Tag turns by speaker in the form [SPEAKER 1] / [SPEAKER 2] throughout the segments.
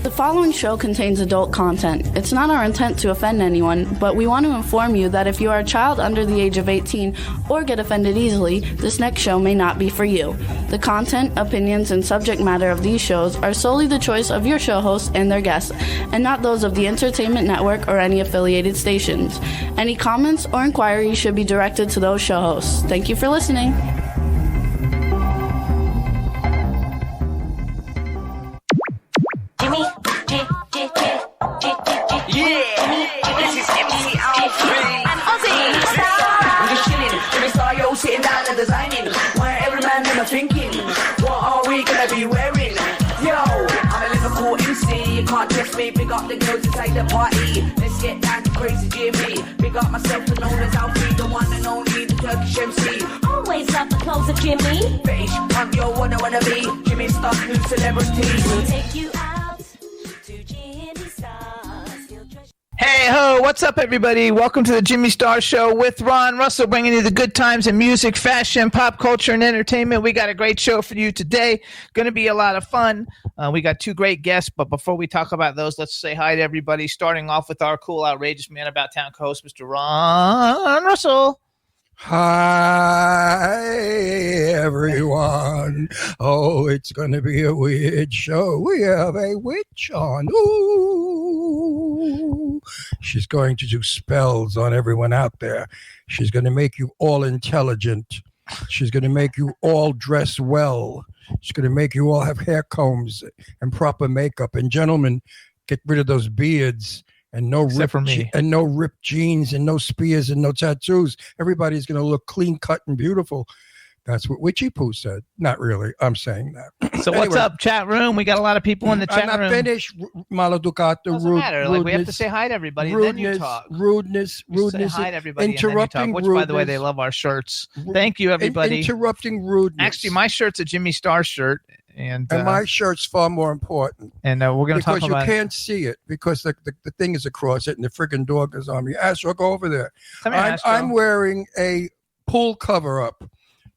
[SPEAKER 1] The following show contains adult content. It's not our intent to offend anyone, but we want to inform you that if you are a child under the age of 18 or get offended easily, this next show may not be for you. The content, opinions, and subject matter of these shows are solely the choice of your show hosts and their guests, and not those of the Entertainment Network or any affiliated stations. Any comments or inquiries should be directed to those show hosts. Thank you for listening.
[SPEAKER 2] Sitting down and designing, where every man them are thinking, what are we gonna be wearing? Yo, I'm a Liverpool MC, you can't test me. Big up the girls inside the party, let's get down to crazy Jimmy. Big up myself, the known as Alfie, the one and only, the Turkish MC. Always love the clothes of Jimmy. British punk, yo, wanna be Jimmy Star, new celebrity. We'll take you out to Jimmy Stars.
[SPEAKER 3] Hey ho, what's up everybody? Welcome to the Jimmy Star Show with Ron Russell, bringing you the good times in music, fashion, pop culture, and entertainment. We got a great show for you today. Going to be a lot of fun. We got two great guests, but before we talk about those, let's say hi to everybody, starting off with our cool, outrageous man about town co-host, Mr. Ron Russell.
[SPEAKER 4] Hi, everyone. Oh, it's going to be a weird show. We have a witch on. Ooh. She's going to do spells on everyone out there. She's going to make you all intelligent. She's going to make you all dress well. She's going to make you all have hair combs and proper makeup. And gentlemen, get rid of those beards. And no ripped jeans and no spears and no tattoos. Everybody's going to look clean cut and beautiful. That's what Witchy Poo said. Not really. I'm saying that.
[SPEAKER 3] So anyway, what's up, chat room? We got a lot of people in the chat room.
[SPEAKER 4] I'm not finished. Maleducato.
[SPEAKER 3] Doesn't matter. Like, we have to say hi to everybody, and then you talk.
[SPEAKER 4] Rudeness.
[SPEAKER 3] Say hi to everybody, interrupting and then you talk. Which, by the way, they love our shirts. Thank you, everybody.
[SPEAKER 4] Interrupting rudeness.
[SPEAKER 3] Actually, my shirt's a Jimmy Star shirt. And
[SPEAKER 4] my shirt's far more important.
[SPEAKER 3] And we're going to talk about it.
[SPEAKER 4] Because you can't see it, because the thing is across it and the friggin' dog is on me. Astro, go over there. I'm wearing a pool cover-up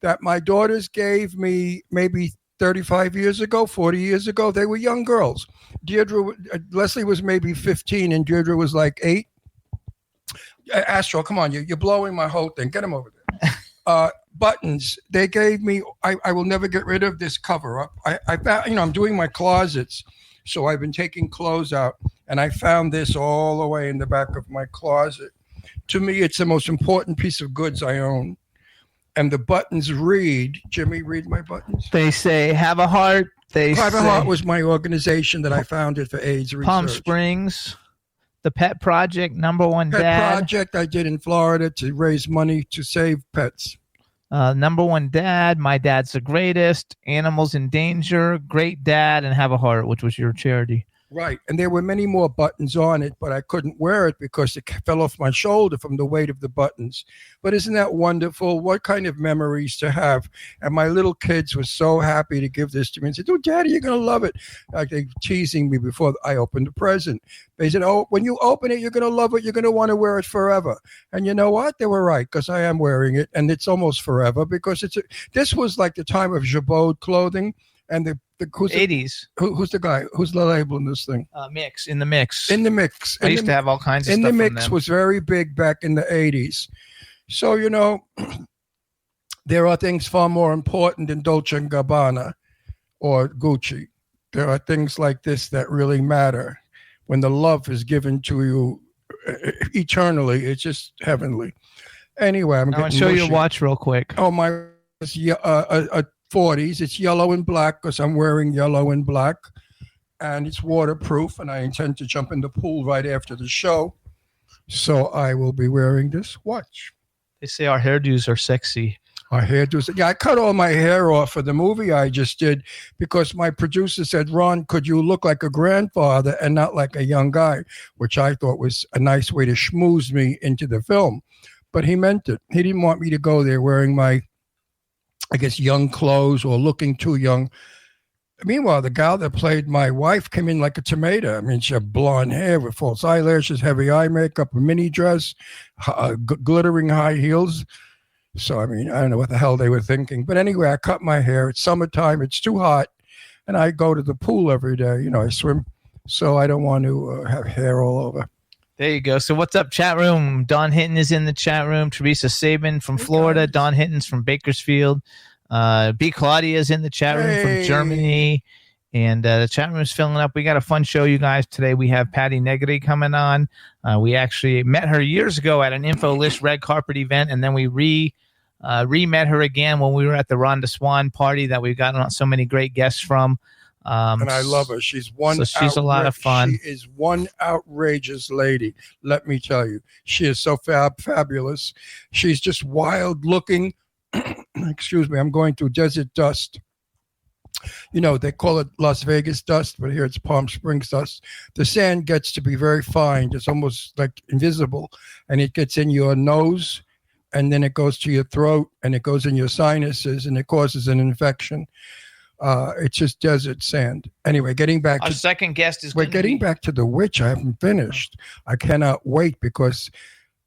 [SPEAKER 4] that my daughters gave me maybe 35 years ago, 40 years ago. They were young girls. Leslie was maybe 15 and Deirdre was like 8. Astro, come on, you're blowing my whole thing. Get him over there. Buttons they gave me. I will never get rid of this cover up. I'm doing my closets, so I've been taking clothes out, and I found this all the way in the back of my closet. To me, it's the most important piece of goods I own. And the buttons read, Jimmy, read my buttons.
[SPEAKER 3] They say, have a heart.
[SPEAKER 4] Private Heart was my organization that I founded for AIDS research.
[SPEAKER 3] Palm Springs. The Pet Project, number one dad.
[SPEAKER 4] Pet Project I did in Florida to raise money to save pets.
[SPEAKER 3] Number one dad, My Dad's the Greatest, Animals in Danger, Great Dad, and Have a Heart, which was your charity.
[SPEAKER 4] Right. And there were many more buttons on it, but I couldn't wear it because it fell off my shoulder from the weight of the buttons. But isn't that wonderful? What kind of memories to have? And my little kids were so happy to give this to me and said, "Oh, Daddy, you're going to love it." Like they were teasing me before I opened the present. They said, "Oh, when you open it, you're going to love it. You're going to want to wear it forever." And you know what? They were right, because I am wearing it, and it's almost forever, because this was like the time of Jabot clothing. And the
[SPEAKER 3] 80s.
[SPEAKER 4] Who's the guy? Who's the label in this thing?
[SPEAKER 3] Mix. In the Mix.
[SPEAKER 4] In the Mix.
[SPEAKER 3] I used to have all kinds of stuff.
[SPEAKER 4] In the Mix was very big back in the 80s. So, there are things far more important than Dolce & Gabbana or Gucci. There are things like this that really matter. When the love is given to you eternally, it's just heavenly. Anyway, I'm going to
[SPEAKER 3] show you your watch real quick.
[SPEAKER 4] Oh, my 40s. It's yellow and black because I'm wearing yellow and black, and it's waterproof, and I intend to jump in the pool right after the show, so I will be wearing this watch.
[SPEAKER 3] They say our hairdos are sexy.
[SPEAKER 4] Our hairdos. Yeah, I cut all my hair off for the movie I just did because my producer said, "Ron, could you look like a grandfather and not like a young guy?" Which I thought was a nice way to schmooze me into the film, but he meant it. He didn't want me to go there wearing my, I guess, young clothes or looking too young. Meanwhile, the gal that played my wife came in like a tomato. I mean, she had blonde hair with false eyelashes, heavy eye makeup, a mini dress, glittering high heels. So, I mean, I don't know what the hell they were thinking. But anyway, I cut my hair. It's summertime. It's too hot. And I go to the pool every day. I swim so I don't want to have hair all over.
[SPEAKER 3] There you go. So what's up, chat room? Don Hinton is in the chat room. Teresa Sabin from Florida. Don Hinton's from Bakersfield. B. Claudia is in the chat room from Germany. And the chat room is filling up. We got a fun show, you guys. Today we have Patti Negri coming on. We actually met her years ago at an InfoList red carpet event, and then we re-met her again when we were at the Rhonda Swan party that we've gotten so many great guests from.
[SPEAKER 4] And I love her. She's
[SPEAKER 3] a lot of fun.
[SPEAKER 4] She is one outrageous lady. Let me tell you, she is so fabulous. She's just wild looking. Excuse me. I'm going through desert dust. You know, they call it Las Vegas dust, but here it's Palm Springs dust. The sand gets to be very fine. It's almost like invisible, and it gets in your nose, and then it goes to your throat, and it goes in your sinuses, and it causes an infection. It's just desert sand. Anyway, getting back
[SPEAKER 3] our second guest is
[SPEAKER 4] back to the witch. I haven't finished. I cannot wait, because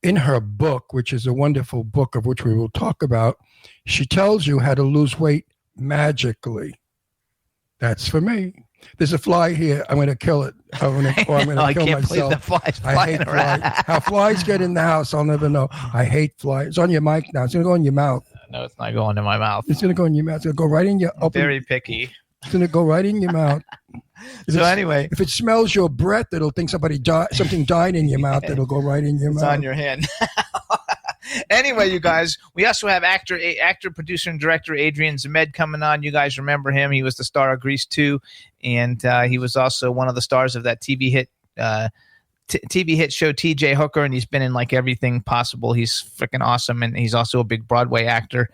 [SPEAKER 4] in her book, which is a wonderful book of which we will talk about, she tells you how to lose weight magically. That's for me. There's a fly here. I'm going to kill it. I'm going to kill myself.
[SPEAKER 3] I can't believe the flies flying around.
[SPEAKER 4] How flies get in the house, I'll never know. I hate flies. It's on your mic now. It's going to go in your mouth.
[SPEAKER 3] No, it's not going in my mouth.
[SPEAKER 4] It's going to go in your mouth. It's going to go right in your open.
[SPEAKER 3] Very picky.
[SPEAKER 4] It's going to go right in your mouth.
[SPEAKER 3] Anyway,
[SPEAKER 4] if it smells your breath, it'll think something died in your mouth. It'll go right in your mouth.
[SPEAKER 3] It's on your hand. Anyway, you guys, we also have actor, producer, and director Adrian Zmed coming on. You guys remember him. He was the star of Grease 2, and he was also one of the stars of that TV hit show TJ Hooker, and he's been in like everything possible. He's freaking awesome, and he's also a big Broadway actor.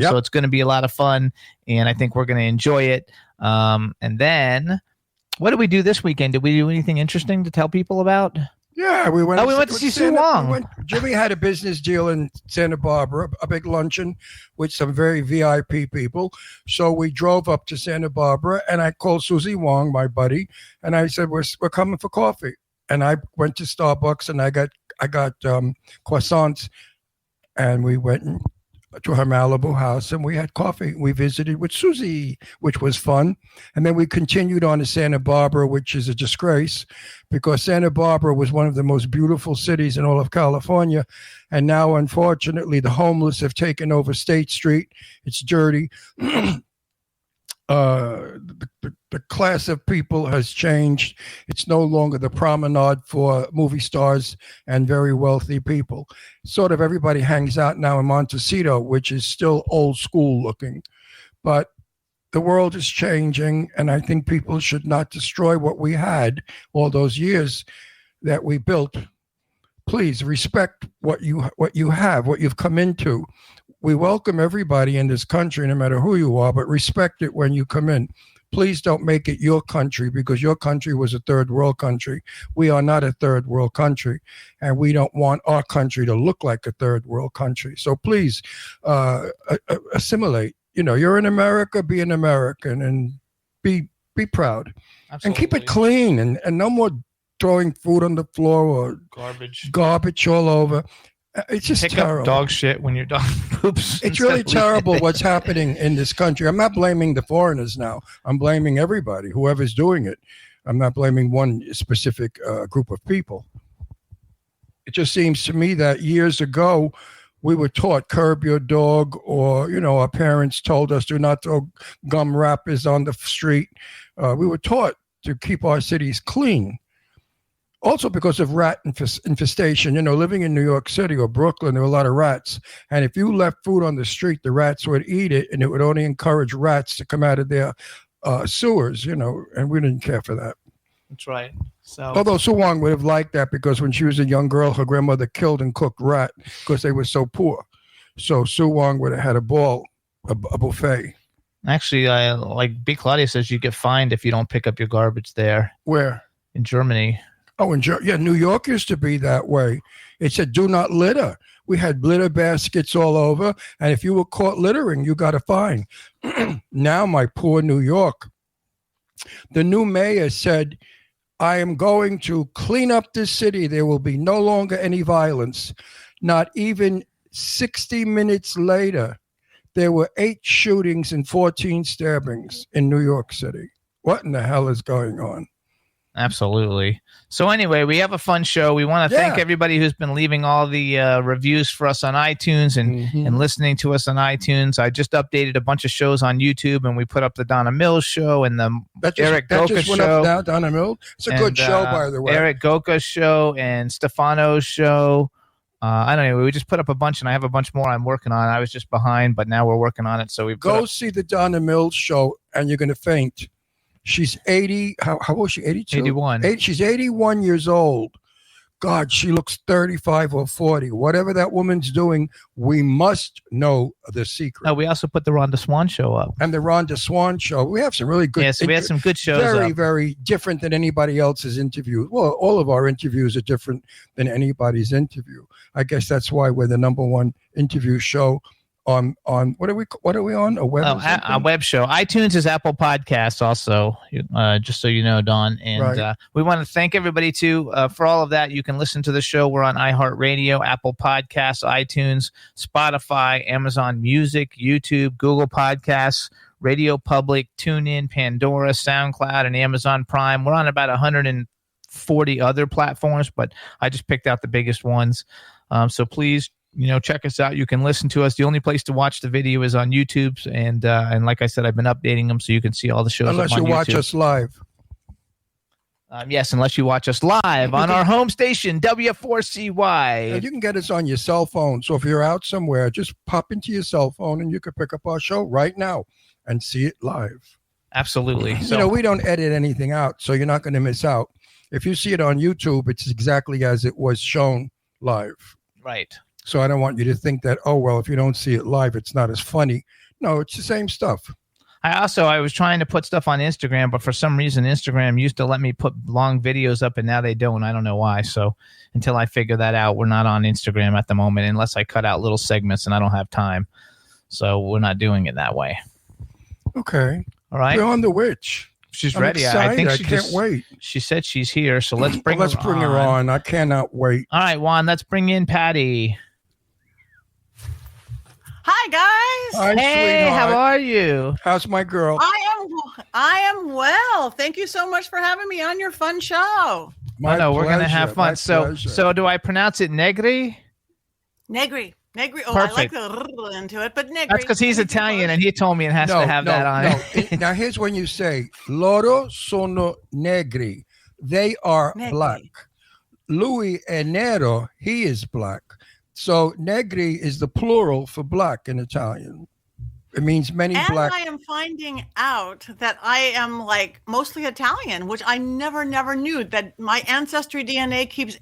[SPEAKER 3] So it's going to be a lot of fun, and I think we're going to enjoy it. And then, what did we do this weekend? Did we do anything interesting to tell people about?
[SPEAKER 4] Yeah, we went.
[SPEAKER 3] We went to see Sue Wong.
[SPEAKER 4] Jimmy had a business deal in Santa Barbara, a big luncheon with some very VIP people. So we drove up to Santa Barbara, and I called Susie Wong, my buddy, and I said, "We're coming for coffee." And I went to Starbucks, and I got croissants, and we went to her Malibu house, and we had coffee. We visited with Susie, which was fun. And then we continued on to Santa Barbara, which is a disgrace, because Santa Barbara was one of the most beautiful cities in all of California. And now, unfortunately, the homeless have taken over State Street. It's dirty. The class of people has changed. It's no longer the promenade for movie stars and very wealthy people. Sort of everybody hangs out now in Montecito, which is still old school looking. But the world is changing, and I think people should not destroy what we had all those years that we built. Please respect what you have, what you've come into. We welcome everybody in this country, no matter who you are, but respect it when you come in. Please don't make it your country, because your country was a third world country. We are not a third world country, and we don't want our country to look like a third world country. So please assimilate. You know, you're in America, be an American, and be proud. Absolutely. And keep it clean, and no more throwing food on the floor or garbage all over. It's just terrible.
[SPEAKER 3] Up dog shit when your dog poops.
[SPEAKER 4] It's really terrible what's happening in this country. I'm not blaming the foreigners now. I'm blaming everybody, whoever's doing it. I'm not blaming one specific group of people. It just seems to me that years ago, we were taught curb your dog, or, you know, our parents told us do not throw gum wrappers on the street. We were taught to keep our cities clean. Also because of rat infestation. You know, living in New York City or Brooklyn, there were a lot of rats. And if you left food on the street, the rats would eat it, and it would only encourage rats to come out of their sewers, you know, and we didn't care for that.
[SPEAKER 3] That's right. So,
[SPEAKER 4] although Sue Wong would have liked that, because when she was a young girl, her grandmother killed and cooked rat because they were so poor. So Sue Wong would have had a buffet.
[SPEAKER 3] Actually, like B. Claudia says, you get fined if you don't pick up your garbage there.
[SPEAKER 4] Where?
[SPEAKER 3] In Germany.
[SPEAKER 4] Oh, yeah, New York used to be that way. It said, do not litter. We had litter baskets all over, and if you were caught littering, you got a fine. Now, my poor New York. The new mayor said, I am going to clean up this city. There will be no longer any violence. Not even 60 minutes later, there were 8 shootings and 14 stabbings in New York City. What in the hell is going on?
[SPEAKER 3] Absolutely. So anyway, we have a fun show. We want to thank everybody who's been leaving all the reviews for us on iTunes and listening to us on iTunes. I just updated a bunch of shows on YouTube, and we put up the Donna Mills show and the Eric Goka show.
[SPEAKER 4] Went up now, Donna Mills. It's a good show, by the way.
[SPEAKER 3] Eric Goka show and Stefano's show. I don't know. We just put up a bunch, and I have a bunch more I'm working on. I was just behind, but now we're working on it. So we
[SPEAKER 4] go see the Donna Mills show, and you're going to faint. She's 80. How old is she? 82?
[SPEAKER 3] 81.
[SPEAKER 4] She's 81 years old. God, she looks 35 or 40. Whatever that woman's doing, we must know the secret.
[SPEAKER 3] Oh, we also put the Rhonda Swan show up.
[SPEAKER 4] And the Rhonda Swan show. We have some really good.
[SPEAKER 3] Yeah, so we had some good shows.
[SPEAKER 4] Very, very different than anybody else's interview. Well, all of our interviews are different than anybody's interview. I guess that's why we're the number one interview show on what are we on? A web?
[SPEAKER 3] A web show. iTunes is Apple Podcasts also, just so you know, Don. And we want to thank everybody too for all of that. You can listen to the show. We're on iHeartRadio, Apple Podcasts, iTunes, Spotify, Amazon Music, YouTube, Google Podcasts, Radio Public, TuneIn, Pandora, SoundCloud, and Amazon Prime. We're on about 140 other platforms, but I just picked out the biggest ones. So please, check us out. You can listen to us. The only place to watch the video is on YouTube, and like I said, I've been updating them so you can see all the shows.
[SPEAKER 4] Unless you watch us live.
[SPEAKER 3] Yes, unless you watch us live on our home station, W4CY.
[SPEAKER 4] And you can get us on your cell phone. So if you're out somewhere, just pop into your cell phone and you can pick up our show right now and see it live.
[SPEAKER 3] Absolutely. So,
[SPEAKER 4] we don't edit anything out, so you're not going to miss out. If you see it on YouTube, it's exactly as it was shown live.
[SPEAKER 3] Right.
[SPEAKER 4] So I don't want you to think that, if you don't see it live, it's not as funny. No, it's the same stuff.
[SPEAKER 3] I was trying to put stuff on Instagram, but for some reason, Instagram used to let me put long videos up, and now they don't. I don't know why. So until I figure that out, we're not on Instagram at the moment, unless I cut out little segments, and I don't have time. So we're not doing it that way.
[SPEAKER 4] Okay.
[SPEAKER 3] All right.
[SPEAKER 4] We're on the witch.
[SPEAKER 3] She's
[SPEAKER 4] I'm
[SPEAKER 3] ready.
[SPEAKER 4] Excited.
[SPEAKER 3] I think
[SPEAKER 4] I can't wait.
[SPEAKER 3] She said she's here, so let's bring
[SPEAKER 4] her on. I cannot wait.
[SPEAKER 3] All right, Juan, let's bring in Patti.
[SPEAKER 5] Hi, guys.
[SPEAKER 4] Hi,
[SPEAKER 3] hey,
[SPEAKER 4] sweetheart.
[SPEAKER 3] How are you?
[SPEAKER 4] How's my girl?
[SPEAKER 5] I am well. Thank you so much for having me on your fun show.
[SPEAKER 3] We're going to have fun. So do I pronounce it Negri?
[SPEAKER 5] Negri. Oh,
[SPEAKER 3] Perfect.
[SPEAKER 5] I like the into it, but Negri.
[SPEAKER 3] That's because he's Italian, and he told me it has to have that on it.
[SPEAKER 4] Now, here's when you say, loro sono negri. They are black. Lui è nero. He is black. So negri is the plural for black in Italian. It means many black.
[SPEAKER 5] And I am finding out that I am mostly Italian, which I never knew, that my ancestry DNA keeps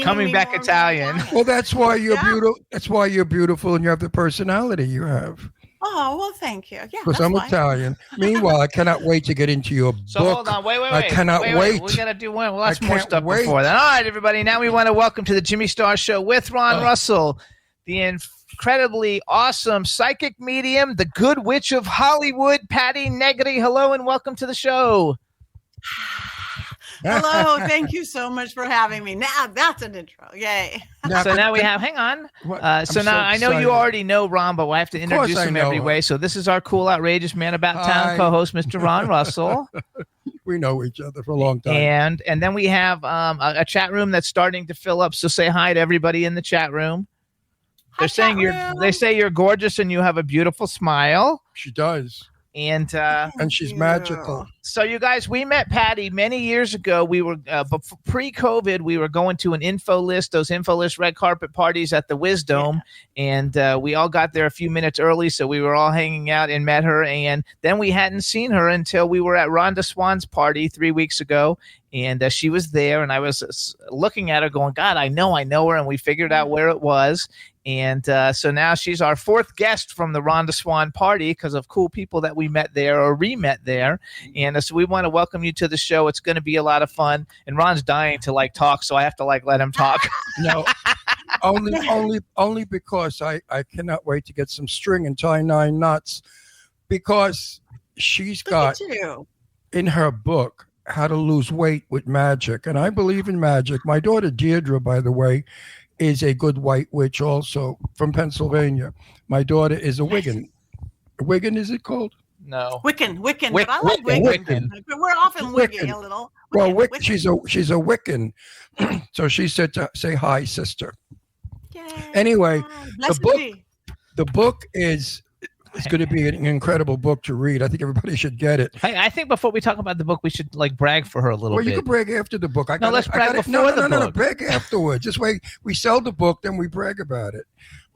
[SPEAKER 3] coming back Italian.
[SPEAKER 4] Well, that's why you're beautiful. That's why you're beautiful, and you have the personality you have.
[SPEAKER 5] Oh, well, thank you. Yeah,
[SPEAKER 4] because I'm Italian. Meanwhile, I cannot wait to get into your book.
[SPEAKER 3] So hold on, wait.
[SPEAKER 4] I cannot wait.
[SPEAKER 3] We got to do one. Well, that's more stuff before that. All right, everybody. Now we want to welcome to the Jimmy Star Show with Ron Russell, the incredibly awesome psychic medium, the good witch of Hollywood, Patti Negri. Hello and welcome to the show.
[SPEAKER 5] Hello, thank you so much for having me. Now that's an intro. Yay.
[SPEAKER 3] So now we have, hang on. So now I know you already know Ron, but I have to introduce him every way. So this is our cool, outrageous man about town co-host, Mr. Ron Russell.
[SPEAKER 4] We know each other for a long time.
[SPEAKER 3] And then we have a chat room that's starting to fill up. So say hi to everybody in the chat room. They say you're gorgeous and you have a beautiful smile.
[SPEAKER 4] She does.
[SPEAKER 3] And
[SPEAKER 4] she's magical.
[SPEAKER 3] So you guys, we met Patti many years ago. We were pre-COVID. We were going to an those info list red carpet parties at the Wisdom, and we all got there a few minutes early. So we were all hanging out and met her, and then we hadn't seen her until we were at Rhonda Swan's party 3 weeks ago, and she was there, and I was looking at her, going, "God, I know her," and we figured out where it was. And so now she's our fourth guest from the Rhonda Swan party because of cool people that we met there or re-met there. And so we want to welcome you to the show. It's going to be a lot of fun. And Ron's dying to talk, so I have to let him talk.
[SPEAKER 4] No, only because I cannot wait to get some string and tie 9 knots, because she's got in her book How to Lose Weight with Magic. And I believe in magic. My daughter Deirdre, by the way, is a good white witch also from Pennsylvania. My daughter is a Wiccan. Wiccan, is it called?
[SPEAKER 3] No.
[SPEAKER 5] Wiccan. But I like Wiccan. We're often Wiccan a little.
[SPEAKER 4] Wiccan, she's a Wiccan. So she said to say hi, sister.
[SPEAKER 5] Yay.
[SPEAKER 4] Anyway,
[SPEAKER 5] the
[SPEAKER 4] book is going to be an incredible book to read. I think everybody should get it.
[SPEAKER 3] I think before we talk about the book, we should brag for her a little bit.
[SPEAKER 4] Well, you can brag after the book.
[SPEAKER 3] Let's brag before the book.
[SPEAKER 4] No, brag afterwards. This way we sell the book, then we brag about it.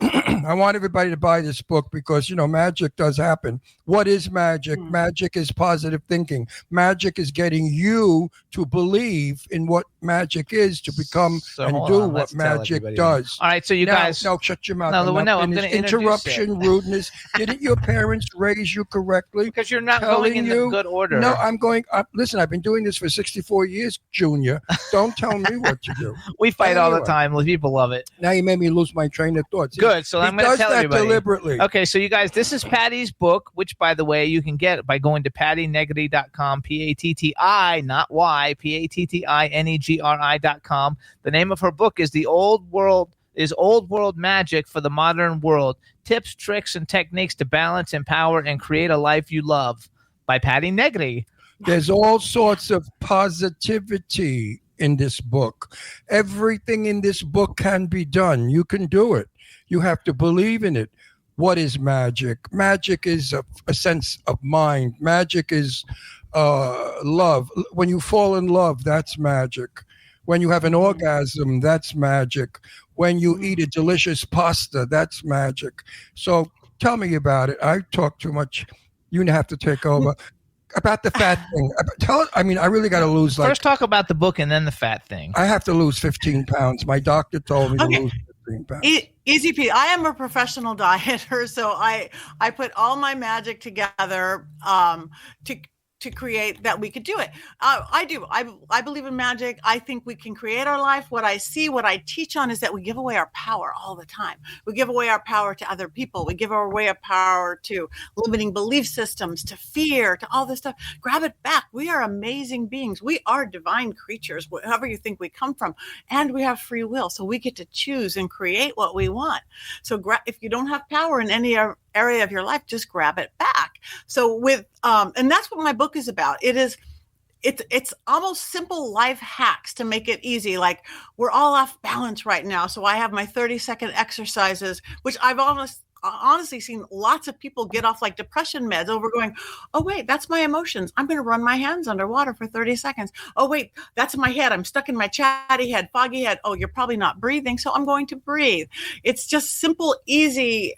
[SPEAKER 4] I want everybody to buy this book because, magic does happen. What is magic? Magic is positive thinking. Magic is getting you to believe in what magic is, to become and do what magic does.
[SPEAKER 3] All right, so you guys...
[SPEAKER 4] No, shut your mouth.
[SPEAKER 3] No, I'm going to
[SPEAKER 4] interruption, rudeness. Didn't your parents raise you correctly?
[SPEAKER 3] Because you're not going in the good order.
[SPEAKER 4] No, I'm going... listen, I've been doing this for 64 years, Junior. Don't tell me what to do.
[SPEAKER 3] We fight all the time. People love it.
[SPEAKER 4] Now you made me lose my train of thought.
[SPEAKER 3] Good, so I'm going to tell everybody.
[SPEAKER 4] Deliberately.
[SPEAKER 3] Okay, so you guys, this is Patti's book, which, by the way, you can get by going to pattinegri.com, P-A-T-T-I, not Y, P-A-T-T-I-N-E-G-R-I.com. The name of her book is Old World Magic for the Modern World. Tips, tricks, and techniques to balance, empower, and create a life you love by Patti Negri.
[SPEAKER 4] There's all sorts of positivity in this book. Everything in this book can be done. You can do it. You have to believe in it. What is magic? Magic is a sense of mind. Magic is love. When you fall in love, that's magic. When you have an orgasm, that's magic. When you eat a delicious pasta, that's magic. So tell me about it. I talk too much. You have to take over. About the fat thing. I really got to lose.
[SPEAKER 3] First talk about the book and then the fat thing.
[SPEAKER 4] I have to lose 15 pounds. My doctor told me to lose 15 pounds.
[SPEAKER 5] Easy Pete. I am a professional dieter, so I put all my magic together to create that we could do it. I do. I believe in magic. I think we can create our life. What I see, what I teach on is that we give away our power all the time. We give away our power to other people. We give away our power to limiting belief systems, to fear, to all this stuff. Grab it back. We are amazing beings. We are divine creatures, wherever you think we come from. And we have free will. So we get to choose and create what we want. So if you don't have power in any area of your life, just grab it back. So and that's what my book is about. It's almost simple life hacks to make it easy. Like, we're all off balance right now. So I have my 30-second exercises, which I've honestly seen lots of people get off like depression meds over going, oh, wait, that's my emotions. I'm going to run my hands underwater for 30 seconds. Oh, wait, that's my head. I'm stuck in my chatty head, foggy head. Oh, you're probably not breathing. So I'm going to breathe. It's just simple, easy.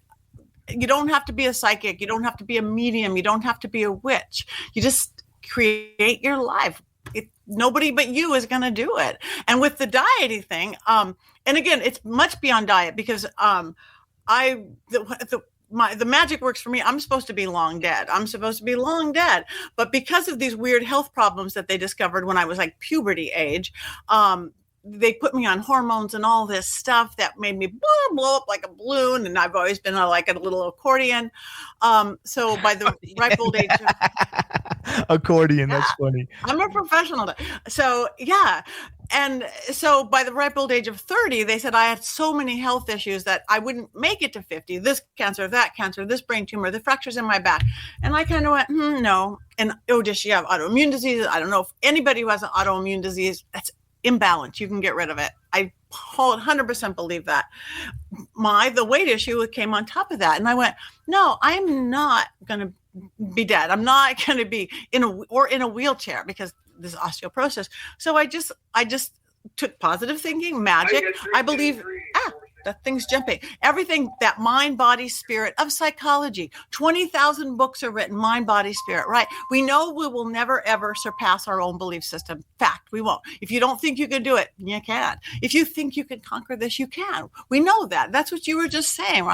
[SPEAKER 5] You don't have to be a psychic. You don't have to be a medium. You don't have to be a witch. You just create your life. Nobody but you is going to do it. And with the dieting thing, and again, it's much beyond diet because the magic works for me. I'm supposed to be long dead. But because of these weird health problems that they discovered when I was like puberty age, they put me on hormones and all this stuff that made me blow up like a balloon. And I've always been like a little accordion. So by the ripe old age of
[SPEAKER 3] accordion, that's funny.
[SPEAKER 5] I'm a professional. So yeah. And so by the ripe old age of 30, they said I had so many health issues that I wouldn't make it to 50. This cancer, that cancer, this brain tumor, the fractures in my back. And I kind of went, no. And does she have autoimmune disease? I don't know if anybody who has an autoimmune disease, that's imbalance. You can get rid of it. I 100% believe that. The weight issue came on top of that. And I went, no, I'm not going to be dead. I'm not going to be in a wheelchair because this osteoporosis. So I just took positive thinking, magic. I believe, that thing's jumping. Everything, that mind, body, spirit of psychology. 20,000 books are written, mind, body, spirit, right? We know we will never, ever surpass our own belief system. Fact, we won't. If you don't think you can do it, you can. If you think you can conquer this, you can. We know that. That's what you were just saying.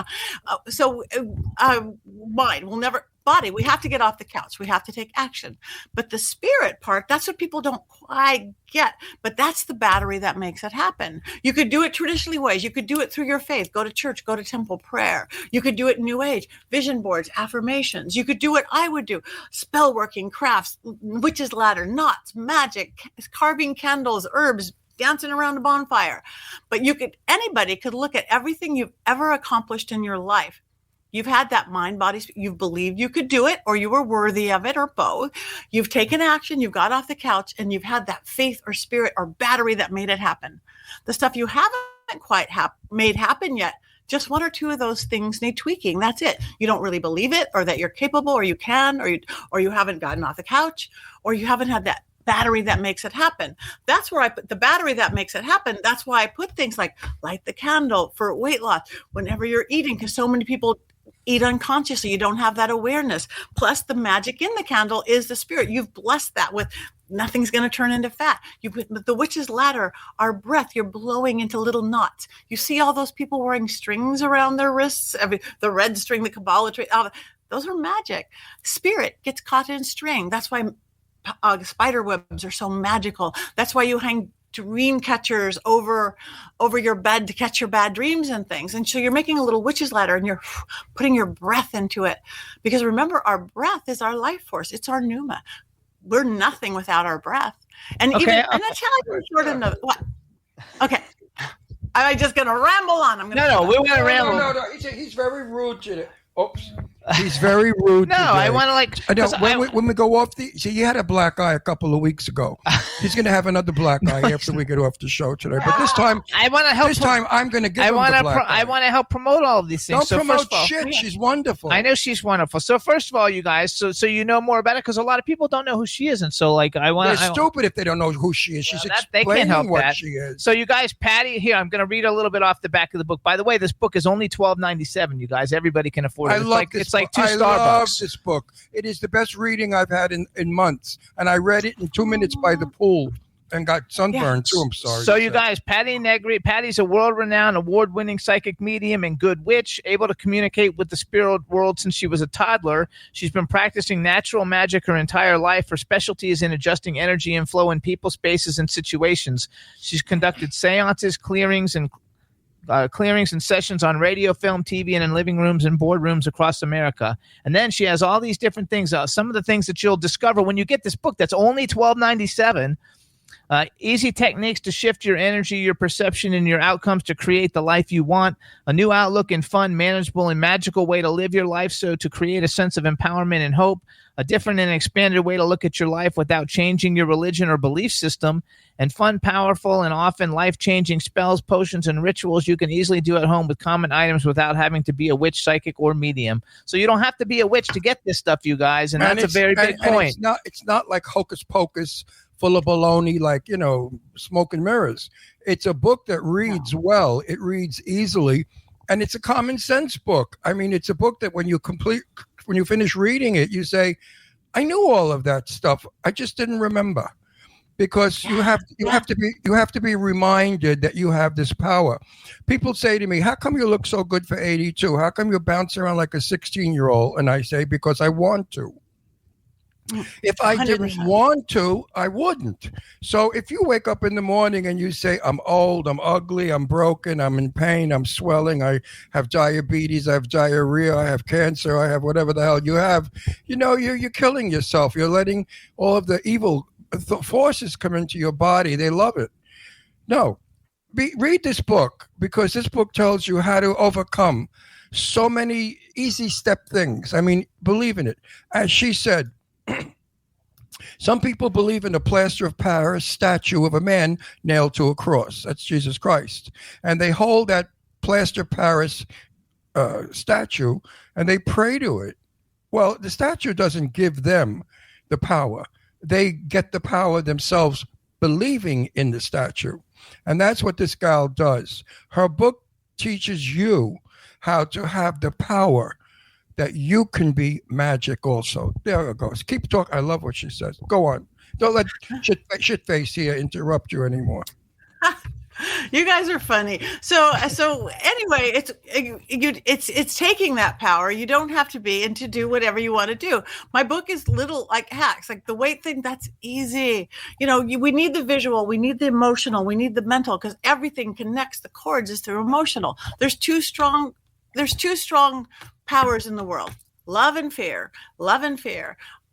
[SPEAKER 5] Mind will never... Body, we have to get off the couch. We have to take action. But the spirit part, that's what people don't quite get. But that's the battery that makes it happen. You could do it traditionally ways. You could do it through your faith. Go to church, go to temple, prayer. You could do it New Age, vision boards, affirmations. You could do what I would do, spell working, crafts, witch's ladder, knots, magic, carving candles, herbs, dancing around a bonfire. But anybody could look at everything you've ever accomplished in your life You've had that mind, body, you've believed you could do it, or you were worthy of it, or both. You've taken action, you've got off the couch, and you've had that faith or spirit or battery that made it happen. The stuff you haven't quite made happen yet, just one or two of those things need tweaking. That's it. You don't really believe it, or that you're capable, or you can, or you haven't gotten off the couch, or you haven't had that battery that makes it happen. That's where I put the battery that makes it happen. That's why I put things like light the candle for weight loss whenever you're eating, because so many people eat unconsciously. You don't have that awareness. Plus, the magic in the candle is the spirit. You've blessed that with nothing's going to turn into fat. You put the witch's ladder, our breath, you're blowing into little knots. You see all those people wearing strings around their wrists, the red string, the Kabbalah tree, those are magic. Spirit gets caught in string. That's why spider webs are so magical. That's why you hang dream catchers over your bed to catch your bad dreams and things. And so you're making a little witch's ladder and you're putting your breath into it. Because remember, our breath is our life force. It's our pneuma. We're nothing without our breath. And and that's how I can shorten the what? Okay. Am I just gonna ramble on?
[SPEAKER 3] We're gonna ramble.
[SPEAKER 4] No. He's very rude to it. Oops. He's very rude.
[SPEAKER 3] No, today. I want to
[SPEAKER 4] when we go off you had a black eye a couple of weeks ago. He's going to have another black eye after we get off the show today. But this time,
[SPEAKER 3] I want to help.
[SPEAKER 4] This time, I'm going to give him the black eye.
[SPEAKER 3] I want to help promote all of these things.
[SPEAKER 4] Don't promote shit. She's wonderful.
[SPEAKER 3] I know she's wonderful. So first of all, you guys, so you know more about it, because a lot of people don't know who she is, and so
[SPEAKER 4] they're stupid if they don't know who she is. She's explaining what she is.
[SPEAKER 3] So you guys, Patti, here I'm going to read a little bit off the back of the book. By the way, this book is only $12.97. You guys, everybody can afford it. It's like two Starbucks.
[SPEAKER 4] I love this book. It is the best reading I've had in months, and I read it in 2 minutes by the pool and got sunburned too. I'm sorry.
[SPEAKER 3] So you guys, Patti Negri. Patti's a world-renowned, award-winning psychic medium and good witch, able to communicate with the spirit world since she was a toddler. She's been practicing natural magic her entire life. Her specialty is in adjusting energy and flow in people, spaces, and situations. She's conducted seances, clearings, and sessions on radio, film, TV, and in living rooms and boardrooms across America. And then she has all these different things. Some of the things that you'll discover when you get this book that's only $12.97. Easy techniques to shift your energy, your perception, and your outcomes to create the life you want. A new outlook and fun, manageable, and magical way to live your life, so to create a sense of empowerment and hope. A different and expanded way to look at your life without changing your religion or belief system. And fun, powerful, and often life-changing spells, potions, and rituals you can easily do at home with common items without having to be a witch, psychic, or medium. So you don't have to be a witch to get this stuff, you guys, and that's a very big point.
[SPEAKER 4] It's not like hocus pocus, full of baloney, like, smoke and mirrors. It's a book that reads well. It reads easily, and it's a common sense book. I mean, it's a book that when you finish reading it, you say, I knew all of that stuff. I just didn't remember. Because you have to be reminded that you have this power. People say to me, how come you look so good for 82? How come you bounce around like a 16-year-old? And I say, because I want to. If I 100%. Didn't want to, I wouldn't. So if you wake up in the morning and you say, I'm old, I'm ugly, I'm broken, I'm in pain, I'm swelling, I have diabetes, I have diarrhea, I have cancer, I have whatever the hell you have, you're killing yourself. You're letting all of the evil forces come into your body. They love it. No. Read this book, because this book tells you how to overcome so many easy step things. I mean, believe in it. As she said, some people believe in a plaster of Paris statue of a man nailed to a cross. That's Jesus Christ. And they hold that plaster of Paris statue and they pray to it. Well, the statue doesn't give them the power. They get the power themselves believing in the statue. And that's what this gal does. Her book teaches you how to have the power that you can be magic also. There it goes. Keep talking. I love what she says. Go on. Don't let shit face here interrupt you anymore.
[SPEAKER 5] You guys are funny. So anyway, it's taking that power. You don't have to be and to do whatever you want to do. My book is little like hacks, like the weight thing. That's easy. We need the visual, we need the emotional, we need the mental, because everything connects. The chords is through emotional. There's two strong powers in the world. Love and fear.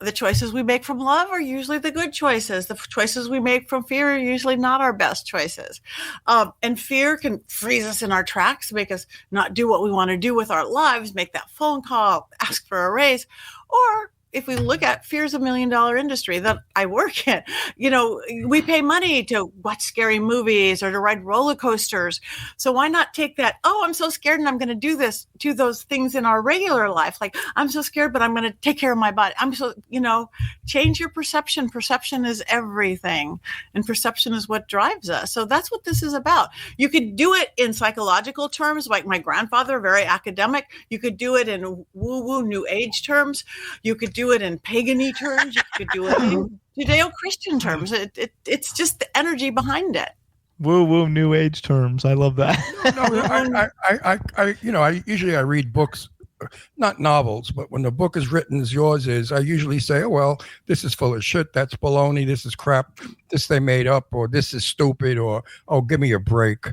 [SPEAKER 5] the choices we make from love are usually the good choices. The choices we make from fear are usually not our best choices. And fear can freeze us in our tracks, make us not do what we want to do with our lives, make that phone call, ask for a raise. Or if we look at fear's $1 million industry that I work in, we pay money to watch scary movies or to ride roller coasters. So why not take that, I'm so scared and I'm going to do those things in our regular life. Like, I'm so scared, but I'm going to take care of my body. Change your perception. Perception is everything. And perception is what drives us. So that's what this is about. You could do it in psychological terms, like my grandfather, very academic. You could do it in woo-woo new age terms. You could do it in pagan-y terms. You could do it in Judeo-Christian terms. It's just the energy behind it.
[SPEAKER 3] Woo new age terms. I love that.
[SPEAKER 4] I usually read books, not novels, but when the book is written as yours is, I usually say, oh, well, this is full of shit. That's baloney. This is crap. This they made up, or this is stupid, or, oh, give me a break.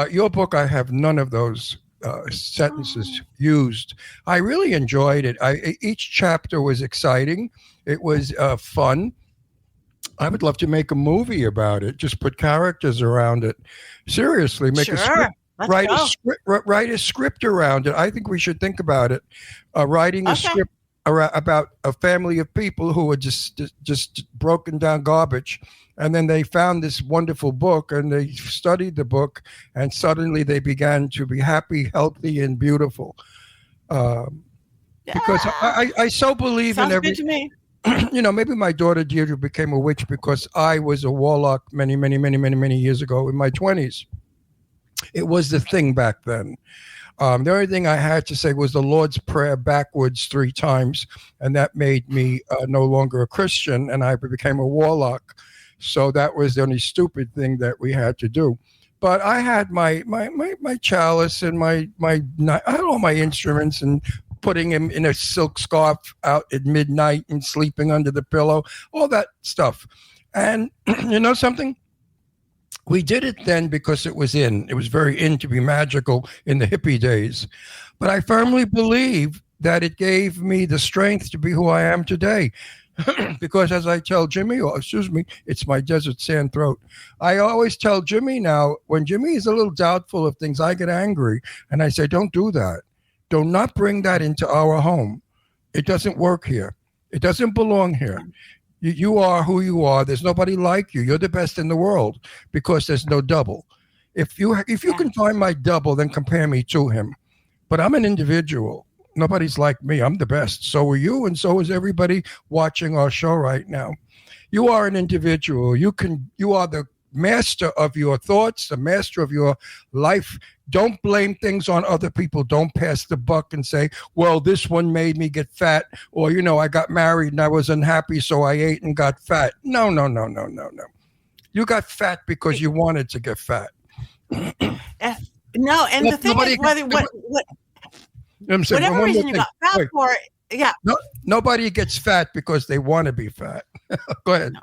[SPEAKER 4] Your book, I have none of those sentences used. I really enjoyed it. Each chapter was exciting. It was fun. I would love to make a movie about it. Just put characters around it. Seriously, make a script. Write a script around it. I think we should think about it. Writing a script about a family of people who were just broken down garbage, and then they found this wonderful book and they studied the book, and suddenly they began to be happy, healthy, and beautiful. Because I so believe in every. Sounds good to me. Maybe my daughter Deirdre became a witch because I was a warlock many, many, many, many, many years ago in my 20s. It was the thing back then. The only thing I had to say was the Lord's Prayer backwards 3 times, and that made me no longer a Christian, and I became a warlock. So that was the only stupid thing that we had to do. But I had my chalice and I had all my instruments, and putting him in a silk scarf out at midnight and sleeping under the pillow, all that stuff. And you know something? We did it then because it was in. It was very in to be magical in the hippie days. But I firmly believe that it gave me the strength to be who I am today. Because as I tell Jimmy, it's my desert sand throat. I always tell Jimmy now, when Jimmy is a little doubtful of things, I get angry. And I say, don't do that. Do not bring that into our home. It doesn't work here. It doesn't belong here. You are who you are. There's nobody like you. You're the best in the world because there's no double. If you can find my double, then compare me to him. But I'm an individual. Nobody's like me. I'm the best. So are you, and so is everybody watching our show right now. You are an individual. You are the master of your thoughts, the master of your life. Don't blame things on other people. Don't pass the buck and say, well, this one made me get fat, or, I got married and I was unhappy, so I ate and got fat. No. You got fat because you wanted to get fat.
[SPEAKER 5] No, and the thing is, whatever reason you got fat for, yeah.
[SPEAKER 4] Nobody gets fat because they want to be fat. Go ahead.
[SPEAKER 5] No.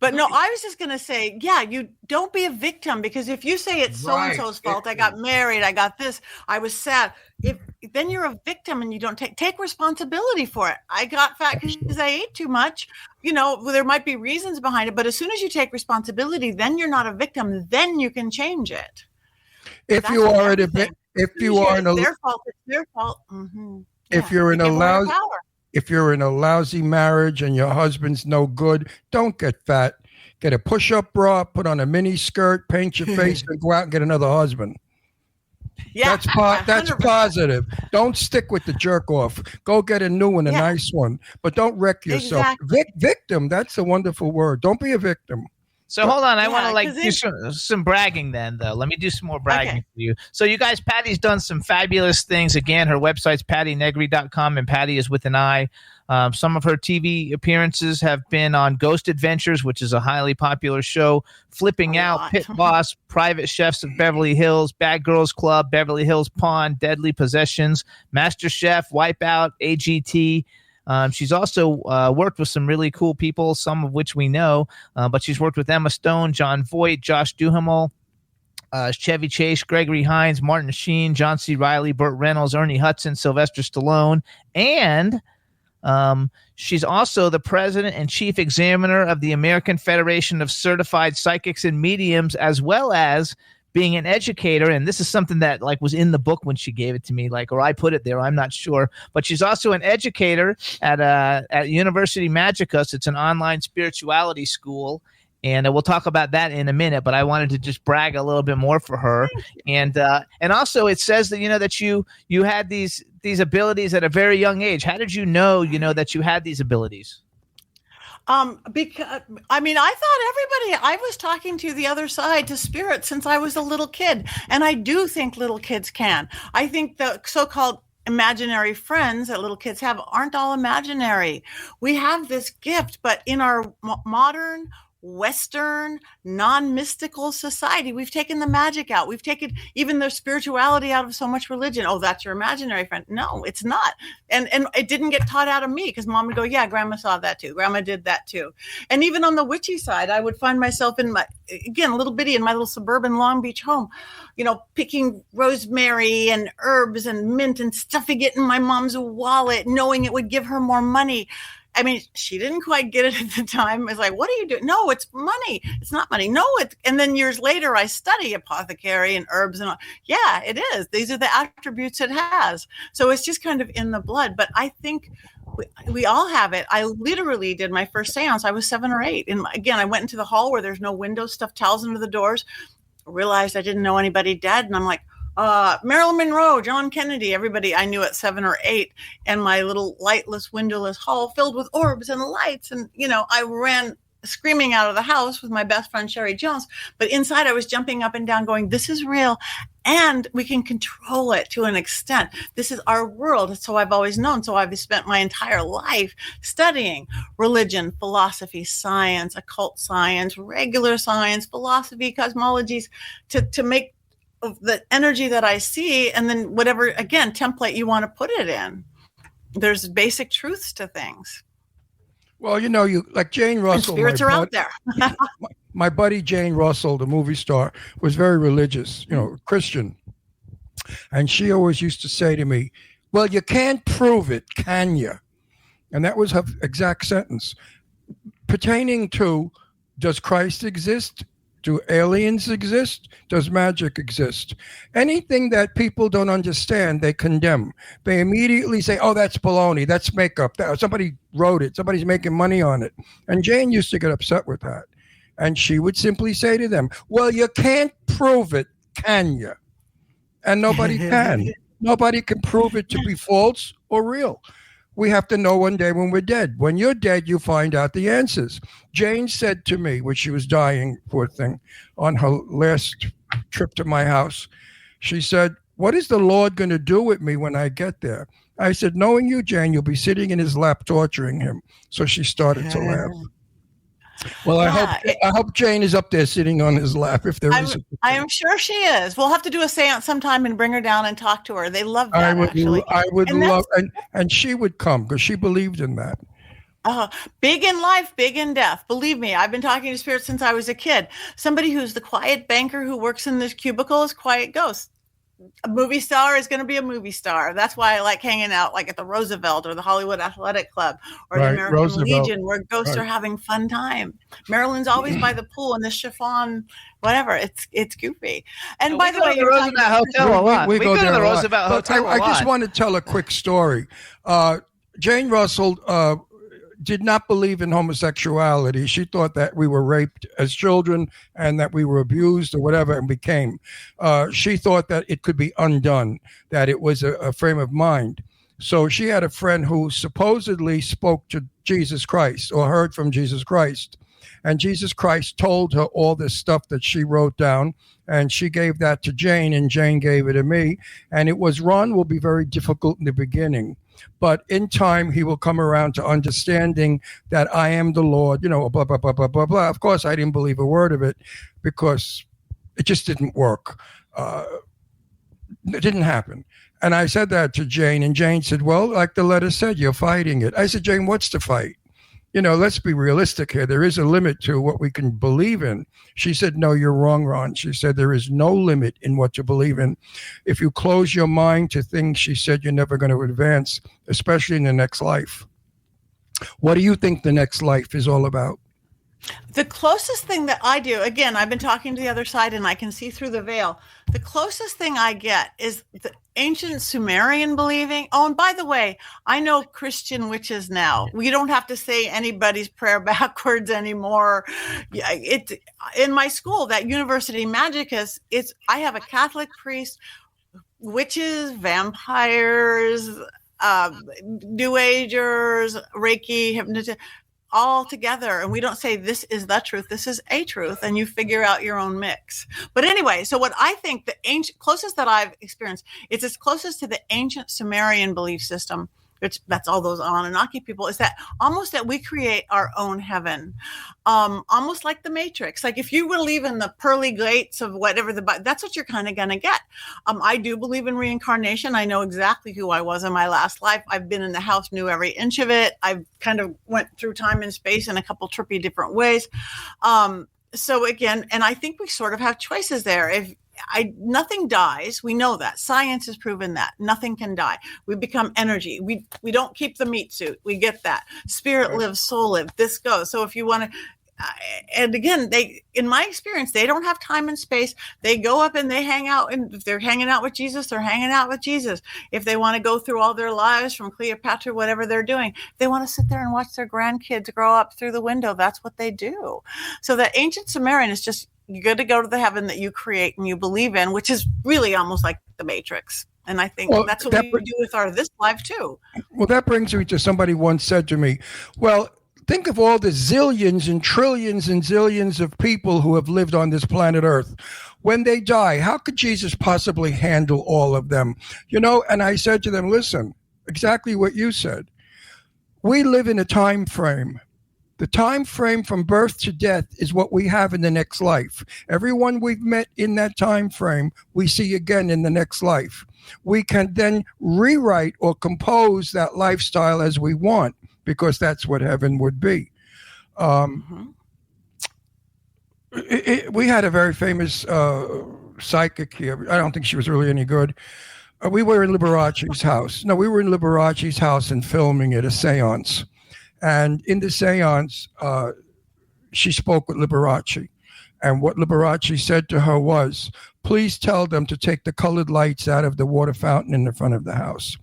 [SPEAKER 5] But no, I was just going to say, you don't be a victim, because if you say it's so-and-so's fault, I got married, I got this, I was sad, then you're a victim and you don't take responsibility for it. I got fat because I ate too much. There might be reasons behind it, but as soon as you take responsibility, then you're not a victim. Then you can change it.
[SPEAKER 4] If you are their
[SPEAKER 5] fault, it's their fault. Mm-hmm.
[SPEAKER 4] If you're in a lousy If you're in a lousy marriage and your husband's no good, don't get fat. Get a push-up bra, put on a mini skirt, paint your face, and go out and get another husband. Yeah, that's positive. Don't stick with the jerk off. Go get a new one, a nice one. But don't wreck yourself. Exactly. Victim, that's a wonderful word. Don't be a victim.
[SPEAKER 3] So hold on, I want to do some bragging then, though. Let me do some more bragging for you. So you guys, Patti's done some fabulous things. Again, her website's pattinegri.com, and Patti is with an I. Some of her TV appearances have been on Ghost Adventures, which is a highly popular show, Flipping Out, Pit Boss, Private Chefs of Beverly Hills, Bad Girls Club, Beverly Hills Pawn, Deadly Possessions, Master Chef, Wipeout, AGT. She's also worked with some really cool people, some of which we know, but she's worked with Emma Stone, John Voight, Josh Duhamel, Chevy Chase, Gregory Hines, Martin Sheen, John C. Reilly, Burt Reynolds, Ernie Hudson, Sylvester Stallone, and She's also the president and chief examiner of the American Federation of Certified Psychics and Mediums, as well as being an educator. And this is something that like was in the book when she gave it to me, like, or I put it there, I'm not sure, but she's also an educator at University Magicus. It's an online spirituality school. And we'll talk about that in a minute, but I wanted to just brag a little bit more for her. And also it says that, that you had these abilities at a very young age. How did you know, that you had these abilities?
[SPEAKER 5] Because I thought I was talking to the other side, to spirit, since I was a little kid. And I do think little kids can. I think the so-called imaginary friends that little kids have aren't all imaginary. We have this gift, but in our modern Western, non-mystical society, we've taken the magic out. We've taken even the spirituality out of so much religion. Oh, that's your imaginary friend. No, it's not. And it didn't get taught out of me, because mom would go, yeah, grandma saw that too. Grandma did that too. And even on the witchy side, I would find myself in a little bitty in my little suburban Long Beach home, picking rosemary and herbs and mint and stuffing it in my mom's wallet, knowing it would give her more money. She didn't quite get it at the time. It's like, what are you doing? No, it's money. It's not money. No, and then years later, I study apothecary and herbs and all. Yeah, it is. These are the attributes it has. So it's just kind of in the blood. But I think we all have it. I literally did my first seance. I was 7 or 8. And again, I went into the hall where there's no windows, stuffed towels under the doors, realized I didn't know anybody dead. And I'm like, Marilyn Monroe, John Kennedy, everybody I knew at 7 or 8, and my little lightless, windowless hall filled with orbs and lights. And, I ran screaming out of the house with my best friend, Sherry Jones. But inside I was jumping up and down going, this is real. And we can control it to an extent. This is our world. So I've always known. So I've spent my entire life studying religion, philosophy, science, occult science, regular science, philosophy, cosmologies, to make of the energy that I see, and then whatever, again, template you want to put it in. There's basic truths to things.
[SPEAKER 4] Well, you like Jane Russell.
[SPEAKER 5] And spirits are out there.
[SPEAKER 4] My buddy Jane Russell, the movie star, was very religious, Christian. And she always used to say to me, well, you can't prove it, can you? And that was her exact sentence. Pertaining to, does Christ exist? Do aliens exist? Does magic exist? Anything that people don't understand, they condemn. They immediately say, oh, that's baloney. That's makeup. Somebody wrote it. Somebody's making money on it. And Jane used to get upset with that. And she would simply say to them, well, you can't prove it, can you? And nobody can. Nobody can prove it to be false or real. We have to know one day when we're dead. When you're dead, you find out the answers. Jane said to me, when she was dying, poor thing, on her last trip to my house, she said, what is the Lord going to do with me when I get there? I said, knowing you, Jane, you'll be sitting in his lap torturing him. So she started to laugh. Well, I hope Jane is up there sitting on his lap. If there is,
[SPEAKER 5] I am sure she is. We'll have to do a seance sometime and bring her down and talk to her. They love that.
[SPEAKER 4] I would love, and she would come because she believed in that.
[SPEAKER 5] Big in life, big in death. Believe me, I've been talking to spirits since I was a kid. Somebody who's the quiet banker who works in this cubicle is quiet ghost. A movie star is going to be a movie star. That's why I like hanging out like at the Roosevelt or the Hollywood Athletic Club or the American Legion, where ghosts are having fun time. Marilyn's always by the pool in the chiffon, whatever. It's goofy. And by the way,
[SPEAKER 3] the Roosevelt Hotel a lot. We go to the Roosevelt Hotel a lot.
[SPEAKER 4] I just want to tell a quick story. Jane Russell did not believe in homosexuality. She thought that we were raped as children and that we were abused or whatever and became. She thought that it could be undone, that it was a frame of mind. So she had a friend who supposedly spoke to Jesus Christ or heard from Jesus Christ. And Jesus Christ told her all this stuff that she wrote down. And she gave that to Jane, and Jane gave it to me. And it was, Ron will be very difficult in the beginning. But in time, he will come around to understanding that I am the Lord, blah, blah, blah, blah, blah, blah. Of course, I didn't believe a word of it because it just didn't work. It didn't happen. And I said that to Jane, and Jane said, well, like the letter said, you're fighting it. I said, Jane, what's the fight? Let's be realistic here. There is a limit to what we can believe in. She said, no, you're wrong, Ron. She said, there is no limit in what you believe in. If you close your mind to things, she said, you're never going to advance, especially in the next life. What do you think the next life is all about?
[SPEAKER 5] The closest thing that I do, again, I've been talking to the other side and I can see through the veil. The closest thing I get is the ancient Sumerian believing. Oh, and by the way, I know Christian witches now. We don't have to say anybody's prayer backwards anymore. In my school, that University Magicus, I have a Catholic priest, witches, vampires, New Agers, Reiki, hypnotists, all together. And we don't say this is the truth, this is a truth, and you figure out your own mix. But anyway, so what I think the closest that I've experienced, it's as closest to the ancient Sumerian belief system, which that's all those Anunnaki people, is that almost that we create our own heaven, almost like the Matrix. Like if you believe in the pearly gates of whatever that's what you're kind of going to get. I do believe in reincarnation. I know exactly who I was in my last life. I've been in the house, knew every inch of it. I've kind of went through time and space in a couple trippy different ways. So again, and I think we sort of have choices there. Nothing dies. We know that. Science has proven that nothing can die. We become energy. We don't keep the meat suit. We get that. Spirit lives, soul lives. This goes. So if you want to, and again, in my experience, they don't have time and space. They go up and they hang out. And if they're hanging out with Jesus, they're hanging out with Jesus. If they want to go through all their lives from Cleopatra, whatever they're doing, they want to sit there and watch their grandkids grow up through the window. That's what they do. So that ancient Sumerian is just, you're good to go to the heaven that you create and you believe in, which is really almost like the Matrix. And I think that's what we do with this life too.
[SPEAKER 4] Well, that brings me to somebody once said to me, well, think of all the zillions and trillions and zillions of people who have lived on this planet Earth. When they die, how could Jesus possibly handle all of them? And I said to them, listen, exactly what you said. We live in a time frame. The time frame from birth to death is what we have in the next life. Everyone we've met in that time frame, we see again in the next life. We can then rewrite or compose that lifestyle as we want, because that's what heaven would be. We had a very famous psychic here. I don't think she was really any good. We were in Liberace's house. No, we were in Liberace's house and filming it, a seance. And in the seance, she spoke with Liberace. And what Liberace said to her was, please tell them to take the colored lights out of the water fountain in the front of the house.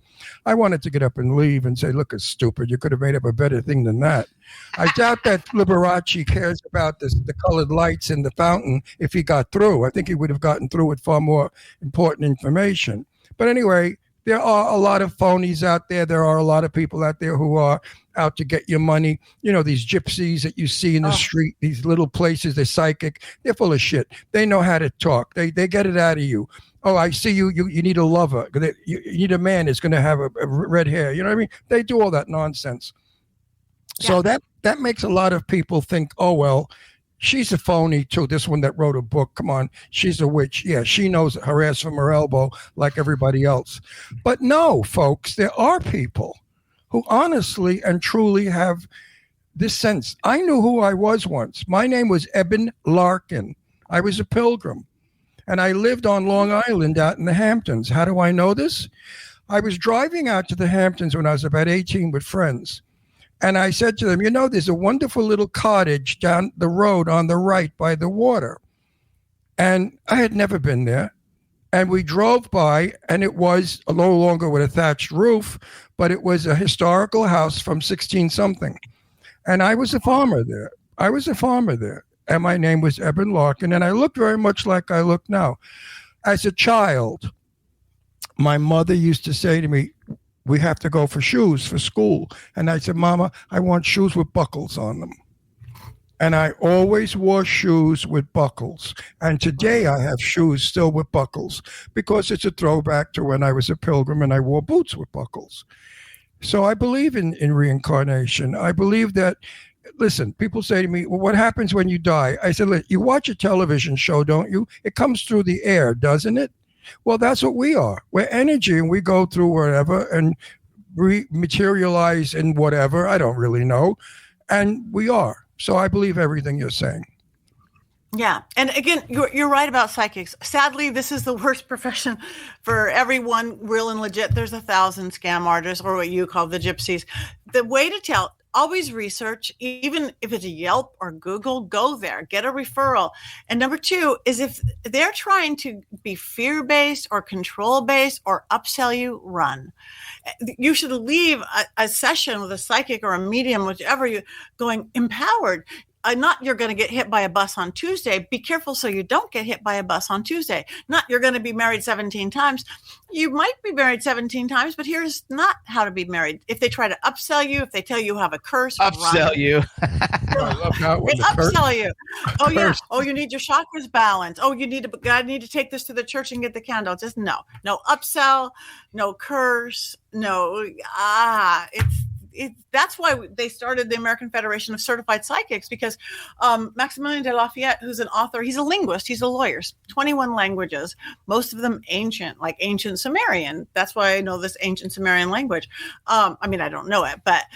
[SPEAKER 4] I wanted to get up and leave and say, look, it's stupid. You could have made up a better thing than that. I doubt that Liberace cares about the colored lights in the fountain if he got through. I think he would have gotten through with far more important information. But anyway, there are a lot of phonies out there. There are a lot of people out there who are out to get your money. These gypsies that you see in the street, these little places, they're psychic. They're full of shit. They know how to talk. They get it out of you. Oh, I see you need a lover. You need a man that's going to have a red hair. You know what I mean? They do all that nonsense. Yeah. So that makes a lot of people think, oh, well, she's a phony too. This one that wrote a book, come on, she's a witch. Yeah, she knows her ass from her elbow like everybody else. But no, folks, there are people who honestly and truly have this sense. I knew who I was once. My name was Eben Larkin. I was a pilgrim. And I lived on Long Island out in the Hamptons. How do I know this? I was driving out to the Hamptons when I was about 18 with friends. And I said to them, there's a wonderful little cottage down the road on the right by the water. And I had never been there. And we drove by, and it was no longer with a thatched roof, but it was a historical house from 16-something. And I was a farmer there. And my name was Eben Larkin, and I looked very much like I look now. As a child, my mother used to say to me, we have to go for shoes for school. And I said, Mama, I want shoes with buckles on them. And I always wore shoes with buckles. And today I have shoes still with buckles because it's a throwback to when I was a pilgrim and I wore boots with buckles. So I believe in reincarnation. I believe that, listen, people say to me, well, what happens when you die? I said, you watch a television show, don't you? It comes through the air, doesn't it? Well, that's what we are. We're energy, and we go through wherever and materialize in whatever. I don't really know. And we are. So I believe everything you're saying.
[SPEAKER 5] Yeah. And again, you're right about psychics. Sadly, this is the worst profession for everyone real and legit. There's 1,000 scam artists, or what you call the gypsies. The way to tell, always research, even if it's a Yelp or Google, go there, get a referral. And number two is if they're trying to be fear-based or control-based or upsell you, run. You should leave a session with a psychic or a medium, whichever you going empowered. Not you're going to get hit by a bus on Tuesday. Be careful so you don't get hit by a bus on Tuesday. Not you're going to be married 17 times. You might be married 17 times, but here's not how to be married. If they try to upsell you, if they tell you have a curse,
[SPEAKER 3] upsell
[SPEAKER 5] run.
[SPEAKER 3] You.
[SPEAKER 4] I love that one.
[SPEAKER 5] They upsell you. Oh yeah.
[SPEAKER 4] Curse.
[SPEAKER 5] Oh, you need your chakras balanced. Oh, I need to take this to the church and get the candle. Just no upsell, no curse, no. That's why they started the American Federation of Certified Psychics, because Maximilien de Lafayette, who's an author, he's a linguist, he's a lawyer, 21 languages, most of them ancient, like ancient Sumerian. That's why I know this ancient Sumerian language. I mean, I don't know it, but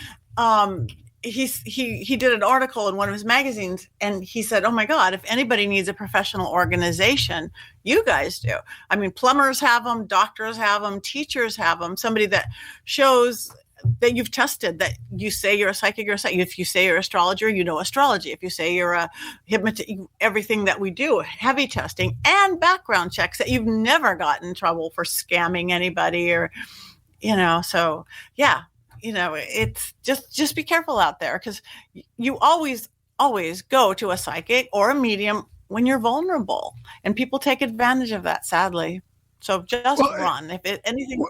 [SPEAKER 5] he did an article in one of his magazines, and he said, oh my God, if anybody needs a professional organization, you guys do. I mean, plumbers have them, doctors have them, teachers have them, somebody that shows that you've tested, that you say you're a psychic, if you say you're an astrologer, you know astrology. If you say you're a hypnotist, everything that we do, heavy testing and background checks, that you've never gotten in trouble for scamming anybody or, so yeah, it's just be careful out there, because you always go to a psychic or a medium when you're vulnerable, and people take advantage of that, sadly. So just run. If anything,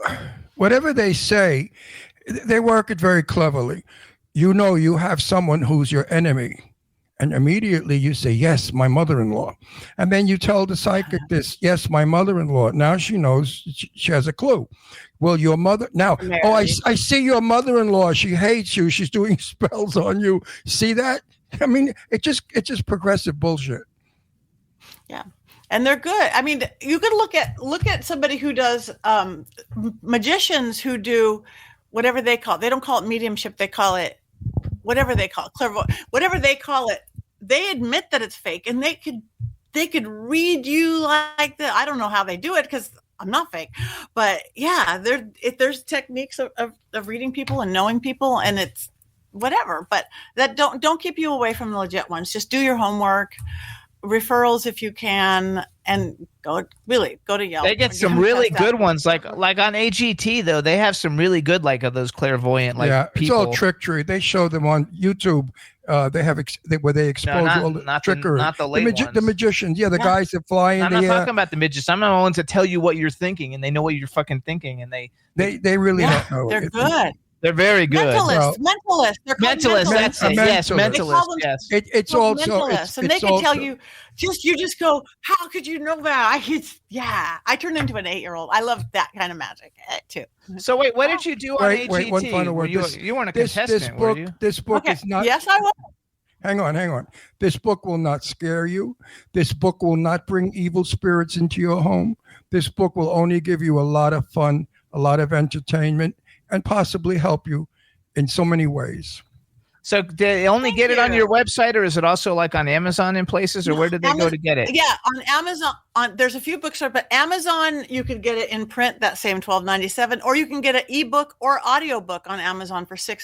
[SPEAKER 4] whatever they say, they work it very cleverly. You have someone who's your enemy, and immediately you say, yes, my mother-in-law. And then you tell the psychic this, yes, my mother-in-law. Now she knows, she has a clue. Well, your mother, now, Mary. I see your mother-in-law. She hates you. She's doing spells on you. See that? I mean, it's just progressive bullshit.
[SPEAKER 5] Yeah. And they're good. I mean, you could look at somebody who does magicians who do whatever they call it. They don't call it mediumship. They call it whatever they call it, clairvoyant, whatever they call it. They admit that it's fake, and they could read you like that. I don't know how they do it, because I'm not fake, but yeah, there's techniques of reading people and knowing people, and it's whatever. But that don't keep you away from the legit ones. Just do your homework. Referrals if you can, and go to Yelp.
[SPEAKER 3] They get some really good ones, like on AGT though. They have some really good of those clairvoyant people.
[SPEAKER 4] It's all trickery. They show them on YouTube. They have where they expose all the trickery.
[SPEAKER 3] Not the late ones.
[SPEAKER 4] The magicians, the guys that fly in.
[SPEAKER 3] I'm not talking about the magicians. I'm not the ones that tell you what you're thinking, and they know what you're fucking thinking, and they really don't know.
[SPEAKER 5] They're good.
[SPEAKER 3] They're very good.
[SPEAKER 5] Mentalists. They're called mentalists.
[SPEAKER 3] That's it. Yes, mentalists. Yes.
[SPEAKER 4] It's also
[SPEAKER 5] mentalists, and they can tell you. You just go. How could you know that? I turned into an 8-year-old. I love that kind of magic too.
[SPEAKER 3] So wait, what did you do on AGT?
[SPEAKER 4] Wait, one final word.
[SPEAKER 3] You weren't a contestant, were you?
[SPEAKER 4] This book is not.
[SPEAKER 5] Yes, I was.
[SPEAKER 4] Hang on. This book will not scare you. This book will not bring evil spirits into your home. This book will only give you a lot of fun, a lot of entertainment, and possibly help you in so many ways.
[SPEAKER 3] So did they only get it on your website, or is it also on Amazon in places, or where did they go to get it?
[SPEAKER 5] Yeah, on Amazon. There's a few bookstores, but Amazon, you could get it in print, that same $12.97, or you can get an ebook or audiobook on Amazon for $6.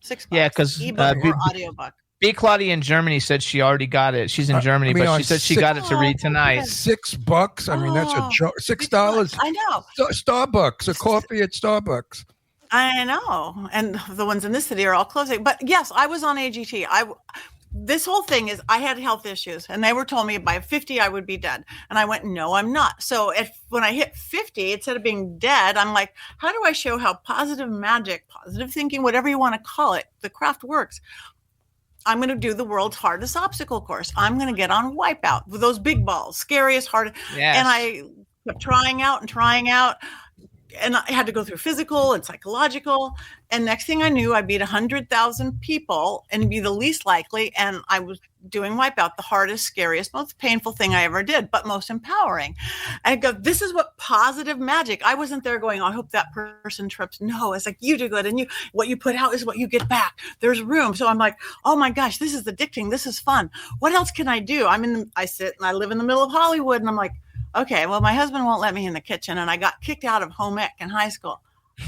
[SPEAKER 5] $6.
[SPEAKER 3] Yeah, because
[SPEAKER 5] ebook or audiobook.
[SPEAKER 3] B. Claudia in Germany said she already got it. She's in Germany, but she said she got it to read tonight.
[SPEAKER 4] $6. I mean, that's a joke. $6.
[SPEAKER 5] I know.
[SPEAKER 4] Starbucks, a coffee at Starbucks.
[SPEAKER 5] I know. And the ones in this city are all closing. But yes, I was on AGT. This whole thing is, I had health issues, and they were told me by 50 I would be dead. And I went, no, I'm not. So when I hit 50, instead of being dead, I'm like, how do I show how positive magic, positive thinking, whatever you want to call it, the craft works? I'm going to do the world's hardest obstacle course. I'm going to get on Wipeout with those big balls, scariest, hardest.
[SPEAKER 3] Yes.
[SPEAKER 5] And I kept trying out. And I had to go through physical and psychological. And next thing I knew, I beat 100,000 people and be the least likely. And I was doing Wipeout, the hardest, scariest, most painful thing I ever did, but most empowering. And I go, this is what positive magic. I wasn't there going, I hope that person trips. No, it's like, you do good. And what you put out is what you get back. There's room. So I'm like, oh my gosh, this is addicting. This is fun. What else can I do? I sit and I live in the middle of Hollywood, and I'm like, okay, well, my husband won't let me in the kitchen, and I got kicked out of home ec in high school.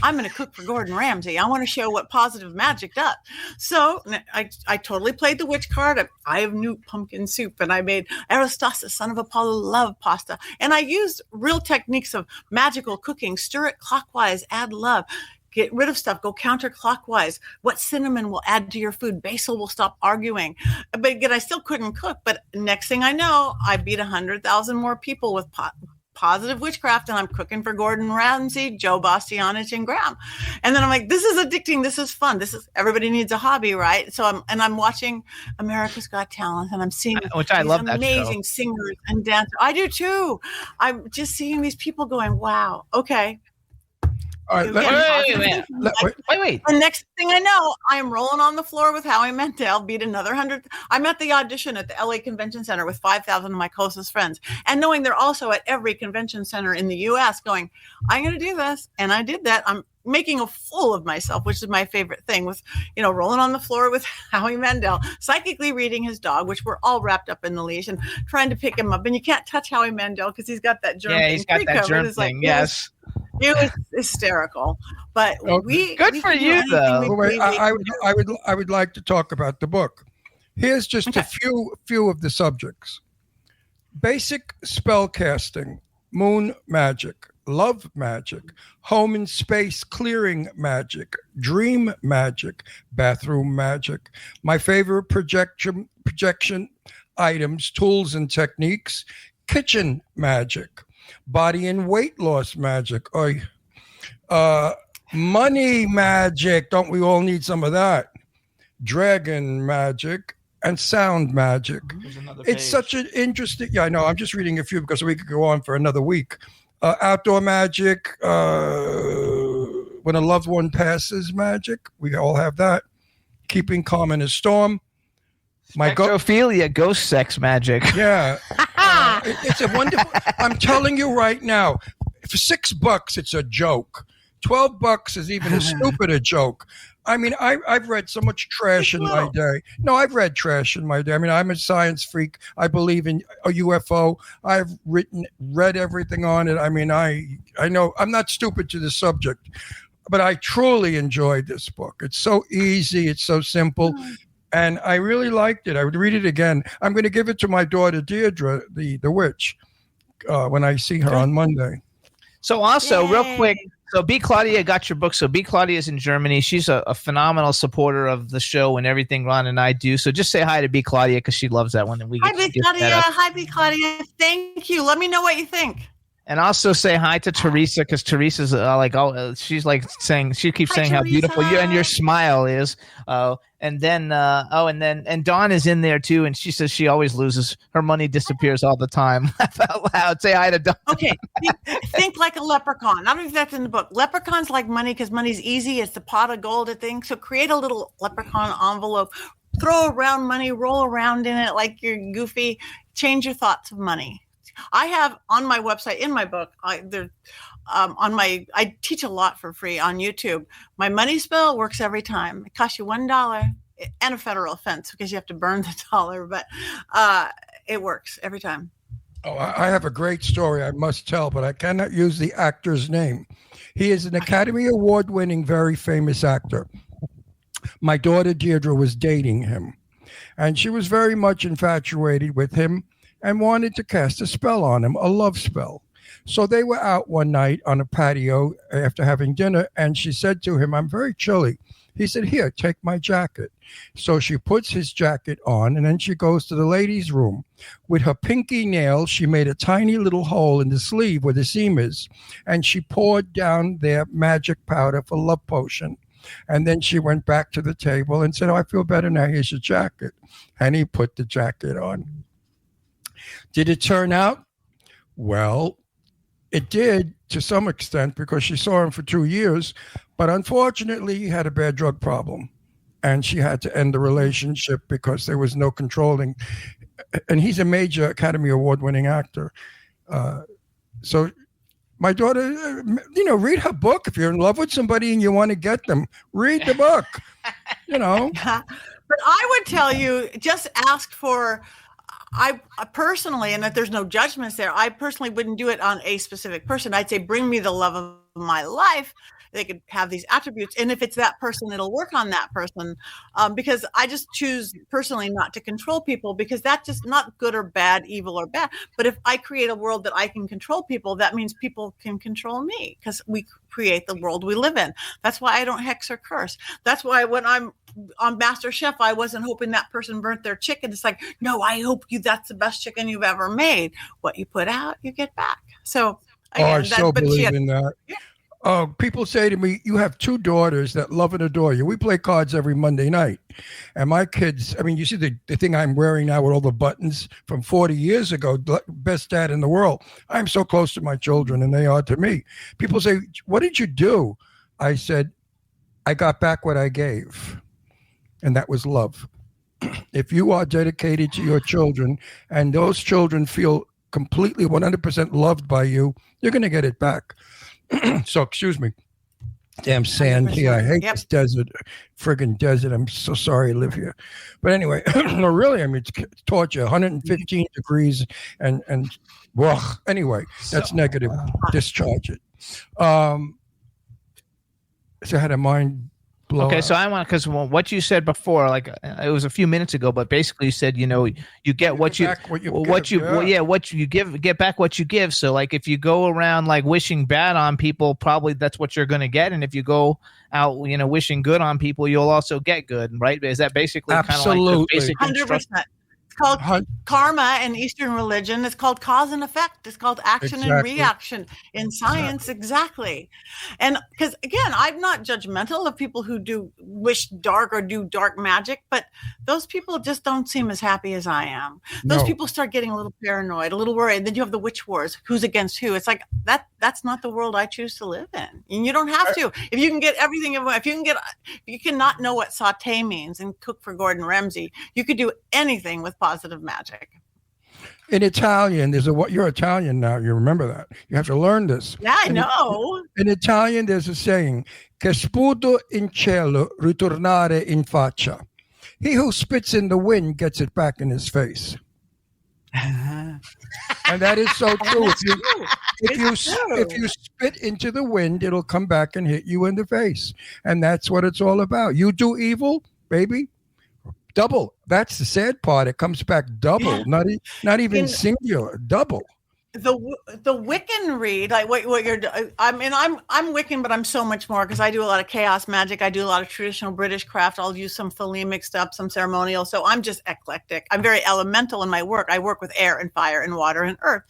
[SPEAKER 5] I'm going to cook for Gordon Ramsay. I want to show what positive magic does. So I totally played the witch card. I have new pumpkin soup, and I made Aristosis, son of Apollo, love pasta. And I used real techniques of magical cooking. Stir it clockwise, add love. Get rid of stuff. Go counterclockwise. What cinnamon will add to your food? Basil will stop arguing. But again, I still couldn't cook. But next thing I know, I beat 100,000 more people with positive witchcraft, and I'm cooking for Gordon Ramsay, Joe Bastianich, and Graham. And then I'm like, this is addicting. This is fun. Everybody needs a hobby, right? So I'm watching America's Got Talent, and I'm seeing
[SPEAKER 3] which I love that
[SPEAKER 5] amazing
[SPEAKER 3] show.
[SPEAKER 5] Singers and dancers. I do too. I'm just seeing these people going, wow, okay.
[SPEAKER 4] All right,
[SPEAKER 3] wait.
[SPEAKER 5] The next thing I know, I'm rolling on the floor with Howie Mandel, beat another 100. I'm at the audition at the LA Convention Center with 5,000 of my closest friends, and knowing they're also at every convention center in the U.S. going, I'm going to do this. And I did that. I'm making a fool of myself, which is my favorite thing, with, rolling on the floor with Howie Mandel, psychically reading his dog, which we're all wrapped up in the leash, and trying to pick him up. And you can't touch Howie Mandel because he's got that germ thing.
[SPEAKER 3] Yeah, he's got that germ thing. Yes.
[SPEAKER 5] It was hysterical, but
[SPEAKER 3] good for you though.
[SPEAKER 4] I would like to talk about the book. Here's just a few of the subjects: basic spell casting, moon magic, love magic, home and space clearing magic, dream magic, bathroom magic. My favorite projection items, tools and techniques, kitchen magic, body and weight loss magic, money magic. Don't we all need some of that? Dragon magic and sound magic. It's such an interesting. Yeah, I know. I'm just reading a few because we could go on for another week. Outdoor magic, when a loved one passes magic. We all have that. Keeping calm in a storm.
[SPEAKER 3] Spectrophilia, ghost sex magic.
[SPEAKER 4] Yeah. It's a wonderful. I'm telling you right now, for $6, it's a joke. $12 is even a stupider joke. I mean, I've read so much trash in my day. No, I've read trash in my day. I mean, I'm a science freak. I believe in a UFO. I've read everything on it. I mean, I know I'm not stupid to the subject, but I truly enjoyed this book. It's so easy. It's so simple. And I really liked it. I would read it again. I'm going to give it to my daughter, Deirdre, the witch, when I see her on Monday.
[SPEAKER 3] So also, real quick, so B. Claudia got your book. So B. Claudia is in Germany. She's a phenomenal supporter of the show and everything Ron and I do. So just say hi to B. Claudia because she loves that one. And
[SPEAKER 5] hi, B. Claudia. Hi, B. Claudia. Thank you. Let me know what you think.
[SPEAKER 3] And also say hi to Teresa because Teresa's she's like saying, she keeps saying how beautiful you and your smile is. And then Dawn is in there too, and she says she always loses. Her money disappears all the time. Laugh out loud. Say hi to Dawn.
[SPEAKER 5] Okay, think like a leprechaun. I don't know if that's in the book. Leprechauns like money because money's easy. It's the pot of gold, I think. So create a little leprechaun envelope. Throw around money. Roll around in it like you're goofy. Change your thoughts of money. I have on my website, in my book, I teach a lot for free on YouTube. My money spell works every time. It costs you $1 and a federal offense because you have to burn the dollar, but it works every time.
[SPEAKER 4] Oh, I have a great story I must tell, but I cannot use the actor's name. He is an Academy Award-winning, very famous actor. My daughter Deirdre was dating him, and she was very much infatuated with him and wanted to cast a spell on him, a love spell. So they were out one night on a patio after having dinner, and she said to him, I'm very chilly. He said, here, take my jacket. So she puts his jacket on, and then she goes to the ladies' room. With her pinky nail, she made a tiny little hole in the sleeve where the seam is, and she poured down their magic powder for love potion. And then she went back to the table and said, I feel better now. Here's your jacket. And he put the jacket on. Did it turn out? Well, it did to some extent because she saw him for 2 years, but unfortunately he had a bad drug problem and she had to end the relationship because there was no controlling. And he's a major Academy Award-winning actor. So my daughter, read her book. If you're in love with somebody and you want to get them, read the book, But
[SPEAKER 5] I would tell you, just ask for... I personally, and that there's no judgments there, I personally wouldn't do it on a specific person. I'd say, bring me the love of my life, they could have these attributes. And if it's that person, it'll work on that person. Because I just choose personally not to control people, because that's just not good or bad, evil or bad. But if I create a world that I can control people, that means people can control me, because we create the world we live in. That's why I don't hex or curse. That's why when I'm on Master Chef, I wasn't hoping that person burnt their chicken. It's like, no, I hope that's the best chicken you've ever made. What you put out, you get back. So again,
[SPEAKER 4] I believe in that. Yeah. People say to me, you have 2 daughters that love and adore you. We play cards every Monday night. And my kids, I mean, you see the thing I'm wearing now with all the buttons from 40 years ago, best dad in the world. I'm so close to my children, and they are to me. People say, what did you do? I said, I got back what I gave. And that was love. If you are dedicated to your children and those children feel completely 100% loved by you, you're going to get it back. So, excuse me. Damn sand here. I hate this desert, friggin' desert. I'm so sorry I live here. But anyway, no, really, I mean, it's torture, 115 degrees and well, anyway, that's negative. Discharge it. So I had a mind blow.
[SPEAKER 3] Okay, so I want, because what you said before, like it was a few minutes ago, but basically you said, you get what you give, get back what you give. So like if you go around like wishing bad on people, probably that's what you're going to get. And if you go out, wishing good on people, you'll also get good, right? Is that basically kind of like the basic
[SPEAKER 5] 100%. It's called karma in Eastern religion. It's called cause and effect. It's called action and reaction in science. Exactly. And because, again, I'm not judgmental of people who do wish dark or do dark magic, but those people just don't seem as happy as I am. Those people start getting a little paranoid, a little worried. Then you have the witch wars. Who's against who? It's like that's not the world I choose to live in. And you don't have to. If you can get everything, if you cannot know what saute means and cook for Gordon Ramsay, you could do anything with positive magic.
[SPEAKER 4] In Italian, you're Italian now. You remember that. You have to learn this.
[SPEAKER 5] Yeah, I know.
[SPEAKER 4] In Italian, there's a saying, che sputo in cielo ritornare in faccia. He who spits in the wind gets it back in his face. And that is so true. If you spit into the wind, it'll come back and hit you in the face. And that's what it's all about. You do evil, baby, double. That's the sad part. It comes back double, not even singular, double.
[SPEAKER 5] The Wiccan read, like what you're. I mean, I'm Wiccan, but I'm so much more, because I do a lot of chaos magic. I do a lot of traditional British craft. I'll use some thelemic stuff, some ceremonial. So I'm just eclectic. I'm very elemental in my work. I work with air and fire and water and earth.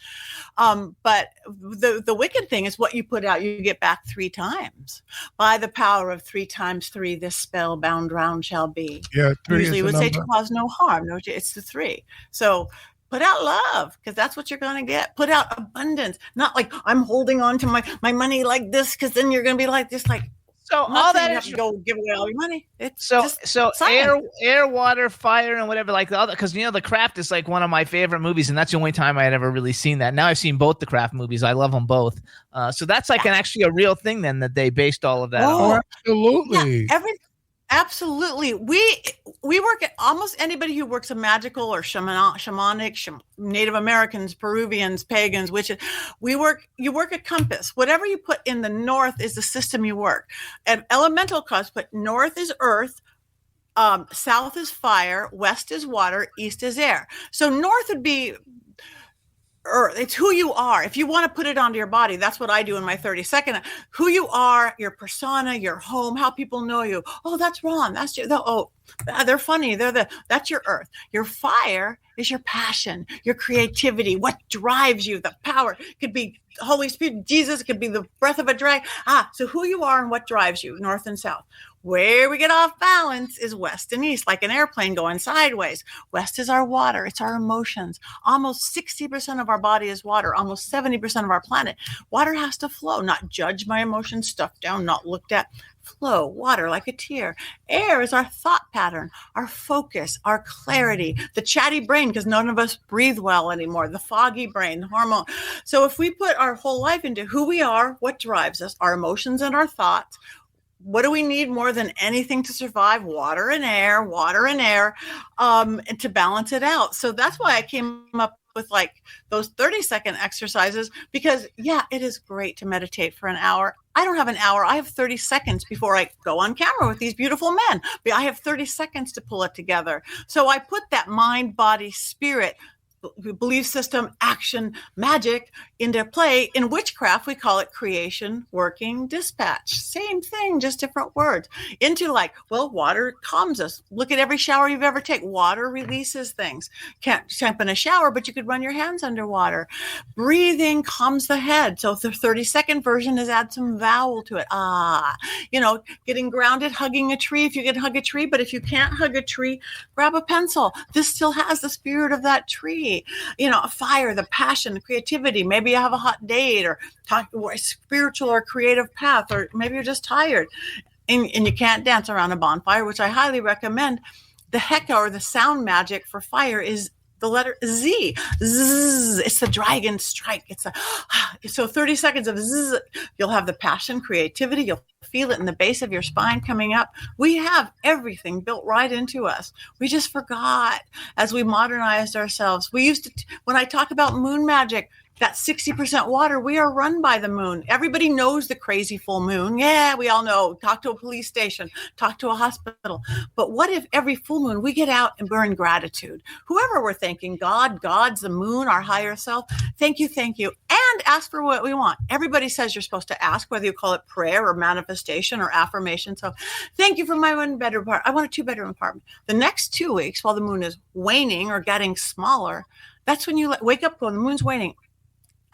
[SPEAKER 5] But the Wiccan thing is what you put out, you get back 3 times. By the power of 3 times 3, this spell bound round shall be.
[SPEAKER 4] Yeah, 3
[SPEAKER 5] usually it would say to cause no harm. No, it's the 3. So. Put out love, because that's what you're going to get. Put out abundance. Not like I'm holding on to my money like this, because then you're going to be like this. Like,
[SPEAKER 3] so all that
[SPEAKER 5] you have to go give away all your money. It's
[SPEAKER 3] so air, water, fire, and whatever, like the other. Because The Craft is like one of my favorite movies, and that's the only time I had ever really seen that. Now I've seen both the Craft movies. I love them both. So that's like actually a real thing then, that they based all of that on.
[SPEAKER 4] Oh, absolutely.
[SPEAKER 5] Yeah, absolutely. We work at almost anybody who works a magical or shamanic, Native Americans, Peruvians, pagans, witches. You work at compass. Whatever you put in the north is the system you work. And elemental cause, but north is earth, south is fire, west is water, east is air. So north would be earth. It's who you are. If you want to put it onto your body, that's what I do in my 30-second. Who you are, your persona, your home, how people know you. Oh, that's Ron. That's you. They're funny. That's your earth. Your fire is your passion, your creativity, what drives you, the power. It could be Holy Spirit, Jesus. It could be the breath of a dragon. So who you are and what drives you, north and south. Where we get off balance is west and east, like an airplane going sideways. West is our water. It's our emotions. Almost 60% of our body is water. Almost 70% of our planet. Water has to flow, not judge my emotions, stuffed down, not looked at. Flow, water like a tear. Air is our thought pattern, our focus, our clarity, the chatty brain, because none of us breathe well anymore, the foggy brain, the hormone. So if we put our whole life into who we are, what drives us, our emotions and our thoughts, what do we need more than anything to survive? Water and air, and to balance it out. So that's why I came up with like those 30-second exercises because, yeah, it is great to meditate for an hour. I don't have an hour. I have 30 seconds before I go on camera with these beautiful men. I have 30 seconds to pull it together. So I put that mind, body, spirit, belief system, action, magic into play. In witchcraft, we call it creation, working, dispatch. Same thing, just different words. Into like, well, water calms us. Look at every shower you've ever taken. Water releases things. Can't jump in a shower, but you could run your hands underwater. Breathing calms the head. So the 30-second version is add some vowel to it. Getting grounded, hugging a tree if you can hug a tree. But if you can't hug a tree, grab a pencil. This still has the spirit of that tree. A fire, the passion, the creativity. Maybe you have a hot date or a spiritual or creative path, or maybe you're just tired and you can't dance around a bonfire, which I highly recommend. The heka or the sound magic for fire is the letter Z. Zzz, it's the dragon strike. So 30 seconds of zzz, you'll have the passion, creativity. You'll feel it in the base of your spine coming up. We have everything built right into us. We just forgot as we modernized ourselves. We used to, when I talk about moon magic, that 60% water, we are run by the moon. Everybody knows the crazy full moon. Yeah, we all know. Talk to a police station, talk to a hospital. But what if every full moon we get out and we're in gratitude? Whoever we're thanking, God, God's the moon, our higher self. Thank you, and ask for what we want. Everybody says you're supposed to ask, whether you call it prayer or manifestation or affirmation. So thank you for my 1-bedroom apartment. I want a 2-bedroom apartment. The next 2 weeks, while the moon is waning or getting smaller, that's when you wake up when the moon's waning.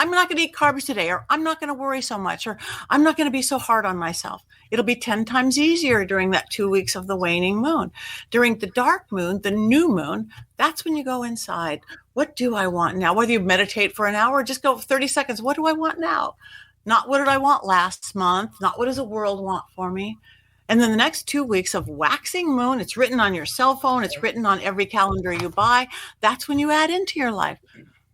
[SPEAKER 5] I'm not going to eat carbs today, or I'm not going to worry so much, or I'm not going to be so hard on myself. It'll be 10 times easier during that 2 weeks of the waning moon. During the dark moon, the new moon, that's when you go inside. What do I want now? Whether you meditate for an hour or just go 30 seconds, what do I want now? Not what did I want last month? Not what does the world want for me? And then the next 2 weeks of waxing moon, it's written on your cell phone. It's written on every calendar you buy. That's when you add into your life.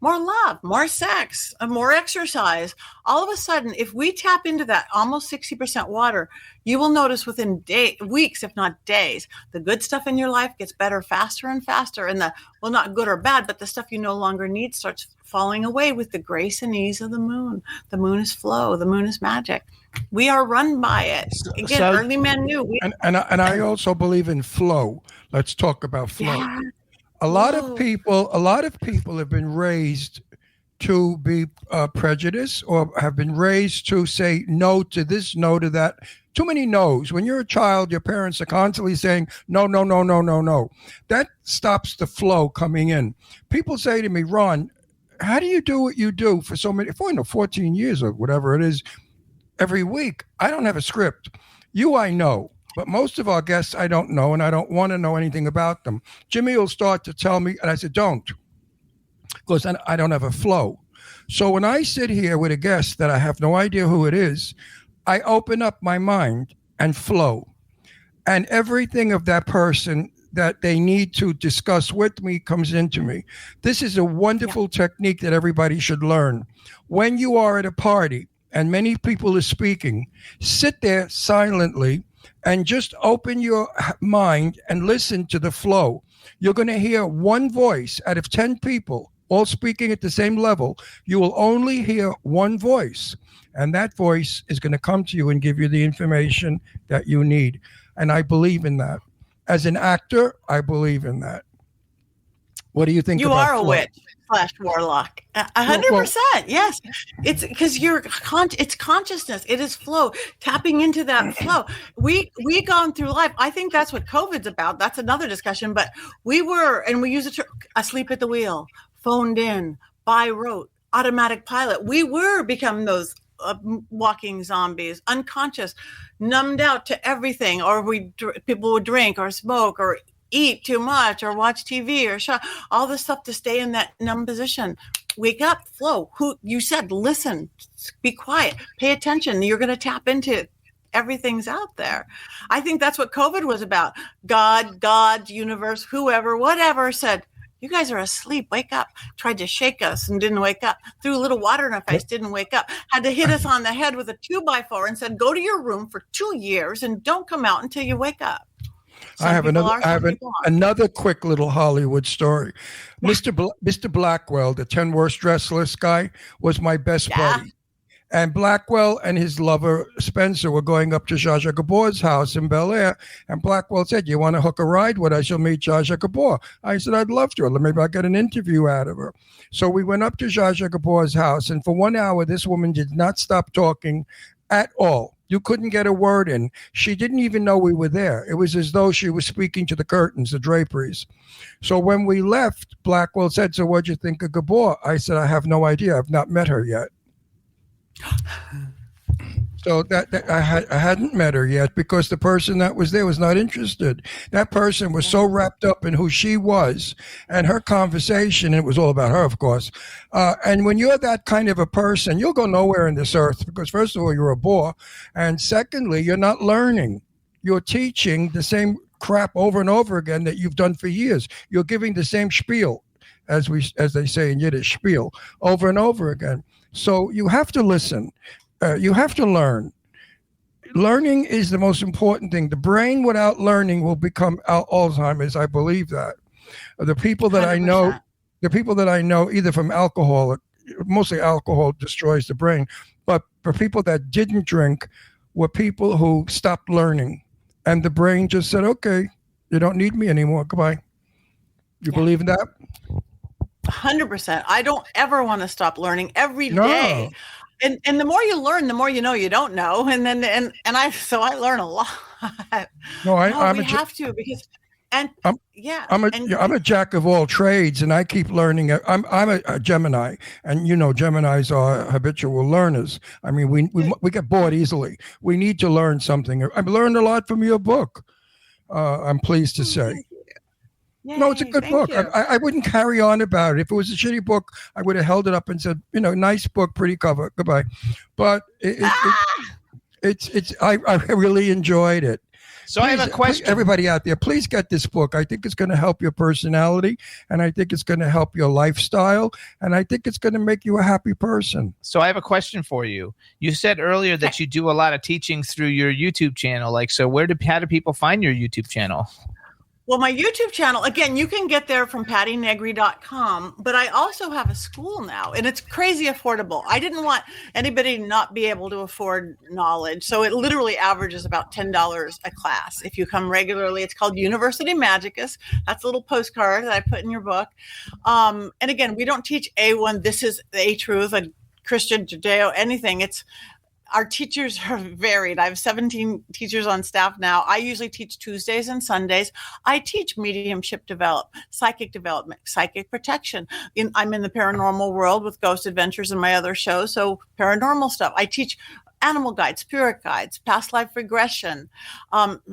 [SPEAKER 5] More love, more sex, more exercise. All of a sudden, if we tap into that almost 60% water, you will notice within weeks, if not days, the good stuff in your life gets better faster and faster. And not good or bad, but the stuff you no longer need starts falling away with the grace and ease of the moon. The moon is flow. The moon is magic. We are run by it. Again, early men knew.
[SPEAKER 4] And I also believe in flow. Let's talk about flow. Yeah. A lot of people have been raised to be prejudiced, or have been raised to say no to this, no to that. Too many no's. When you're a child, your parents are constantly saying no, no, no, no, no, no. That stops the flow coming in. People say to me, Ron, how do you do what you do for 14 years or whatever it is, every week? I don't have a script. I know. But most of our guests, I don't know, and I don't want to know anything about them. Jimmy will start to tell me, and I said, don't, because I don't have a flow. So when I sit here with a guest that I have no idea who it is, I open up my mind and flow. And everything of that person that they need to discuss with me comes into me. This is a wonderful technique that everybody should learn. When you are at a party and many people are speaking, sit there silently and just open your mind and listen to the flow. You're going to hear one voice out of 10 people, all speaking at the same level. You will only hear one voice, and that voice is going to come to you and give you the information that you need. And I believe in that. As an actor, I believe in that. What do you think? You about
[SPEAKER 5] are a
[SPEAKER 4] flow?
[SPEAKER 5] Witch / warlock. 100%. Yes. It's because it's consciousness. It is flow, tapping into that flow. We gone through life. I think that's what COVID's about. That's another discussion, but we use it asleep at the wheel, phoned in, by rote, automatic pilot. We were become those walking zombies, unconscious, numbed out to everything, or people would drink or smoke or eat too much or watch TV or shop, all this stuff to stay in that numb position. Wake up, flow. Who you said, listen, be quiet, pay attention. You're going to tap into everything's out there. I think that's what COVID was about. God, universe, whoever, whatever said, you guys are asleep. Wake up. Tried to shake us and didn't wake up. Threw a little water in our face, didn't wake up. Had to hit us on the head with a 2x4 and said, go to your room for 2 years and don't come out until you wake up.
[SPEAKER 4] I have another quick little Hollywood story. Yeah. Mr. Blackwell, the 10 worst dressed list guy, was my best buddy. And Blackwell and his lover, Spencer, were going up to Zsa Zsa Gabor's house in Bel Air. And Blackwell said, "You want to hook a ride with us? You'll meet Zsa Zsa Gabor." I said, "I'd love to. Maybe I'll get an interview out of her." So we went up to Zsa Zsa Gabor's house. And for 1 hour, this woman did not stop talking at all. You couldn't get a word in. She didn't even know we were there. It was as though she was speaking to the curtains, the draperies. So when we left, Blackwell said, "So what'd you think of Gabor?" I said, "I have no idea. I've not met her yet." So that I hadn't met her yet because the person that was there was not interested. That person was so wrapped up in who she was and her conversation. And it was all about her, of course. And when you're that kind of a person, you'll go nowhere in this earth because, first of all, you're a bore. And secondly, you're not learning. You're teaching the same crap over and over again that you've done for years. You're giving the same spiel, as they say in Yiddish, spiel, over and over again. So you have to listen. You have to learn. Learning is the most important thing. The brain without learning will become Alzheimer's. I believe that. The people that 100%. I know, either from alcohol, mostly alcohol destroys the brain, but for people that didn't drink, were people who stopped learning, and the brain just said, "Okay, you don't need me anymore. Goodbye." You believe in that?
[SPEAKER 5] 100%. I don't ever want to stop learning every day. And the more you learn, the more you know you don't know. And then I learn a lot.
[SPEAKER 4] No,
[SPEAKER 5] we have to because
[SPEAKER 4] I'm a jack of all trades, and I keep learning. I'm a Gemini, and Geminis are habitual learners. I mean, we get bored easily. We need to learn something. I've learned a lot from your book. I'm pleased to say.
[SPEAKER 5] Yay,
[SPEAKER 4] no, it's a good book. I wouldn't carry on about it. If it was a shitty book, I would have held it up and said, nice book, pretty cover, goodbye. But I really enjoyed it.
[SPEAKER 3] So please, I have a question.
[SPEAKER 4] Everybody out there, please get this book. I think it's going to help your personality, and I think it's going to help your lifestyle, and I think it's going to make you a happy person.
[SPEAKER 3] So I have a question for you. You said earlier that you do a lot of teachings through your YouTube channel. So how do people find your YouTube channel?
[SPEAKER 5] Well, my YouTube channel, again, you can get there from pattinegri.com, but I also have a school now, and it's crazy affordable. I didn't want anybody to not be able to afford knowledge, so it literally averages about $10 a class. If you come regularly, it's called University Magicus. That's a little postcard that I put in your book. And again, we don't teach A1, this is a truth, a Christian, Judeo, anything. Our teachers are varied. I have 17 teachers on staff now. I usually teach Tuesdays and Sundays. I teach mediumship development, psychic protection. I'm in the paranormal world with Ghost Adventures and my other shows, so paranormal stuff. I teach animal guides, spirit guides, past life regression,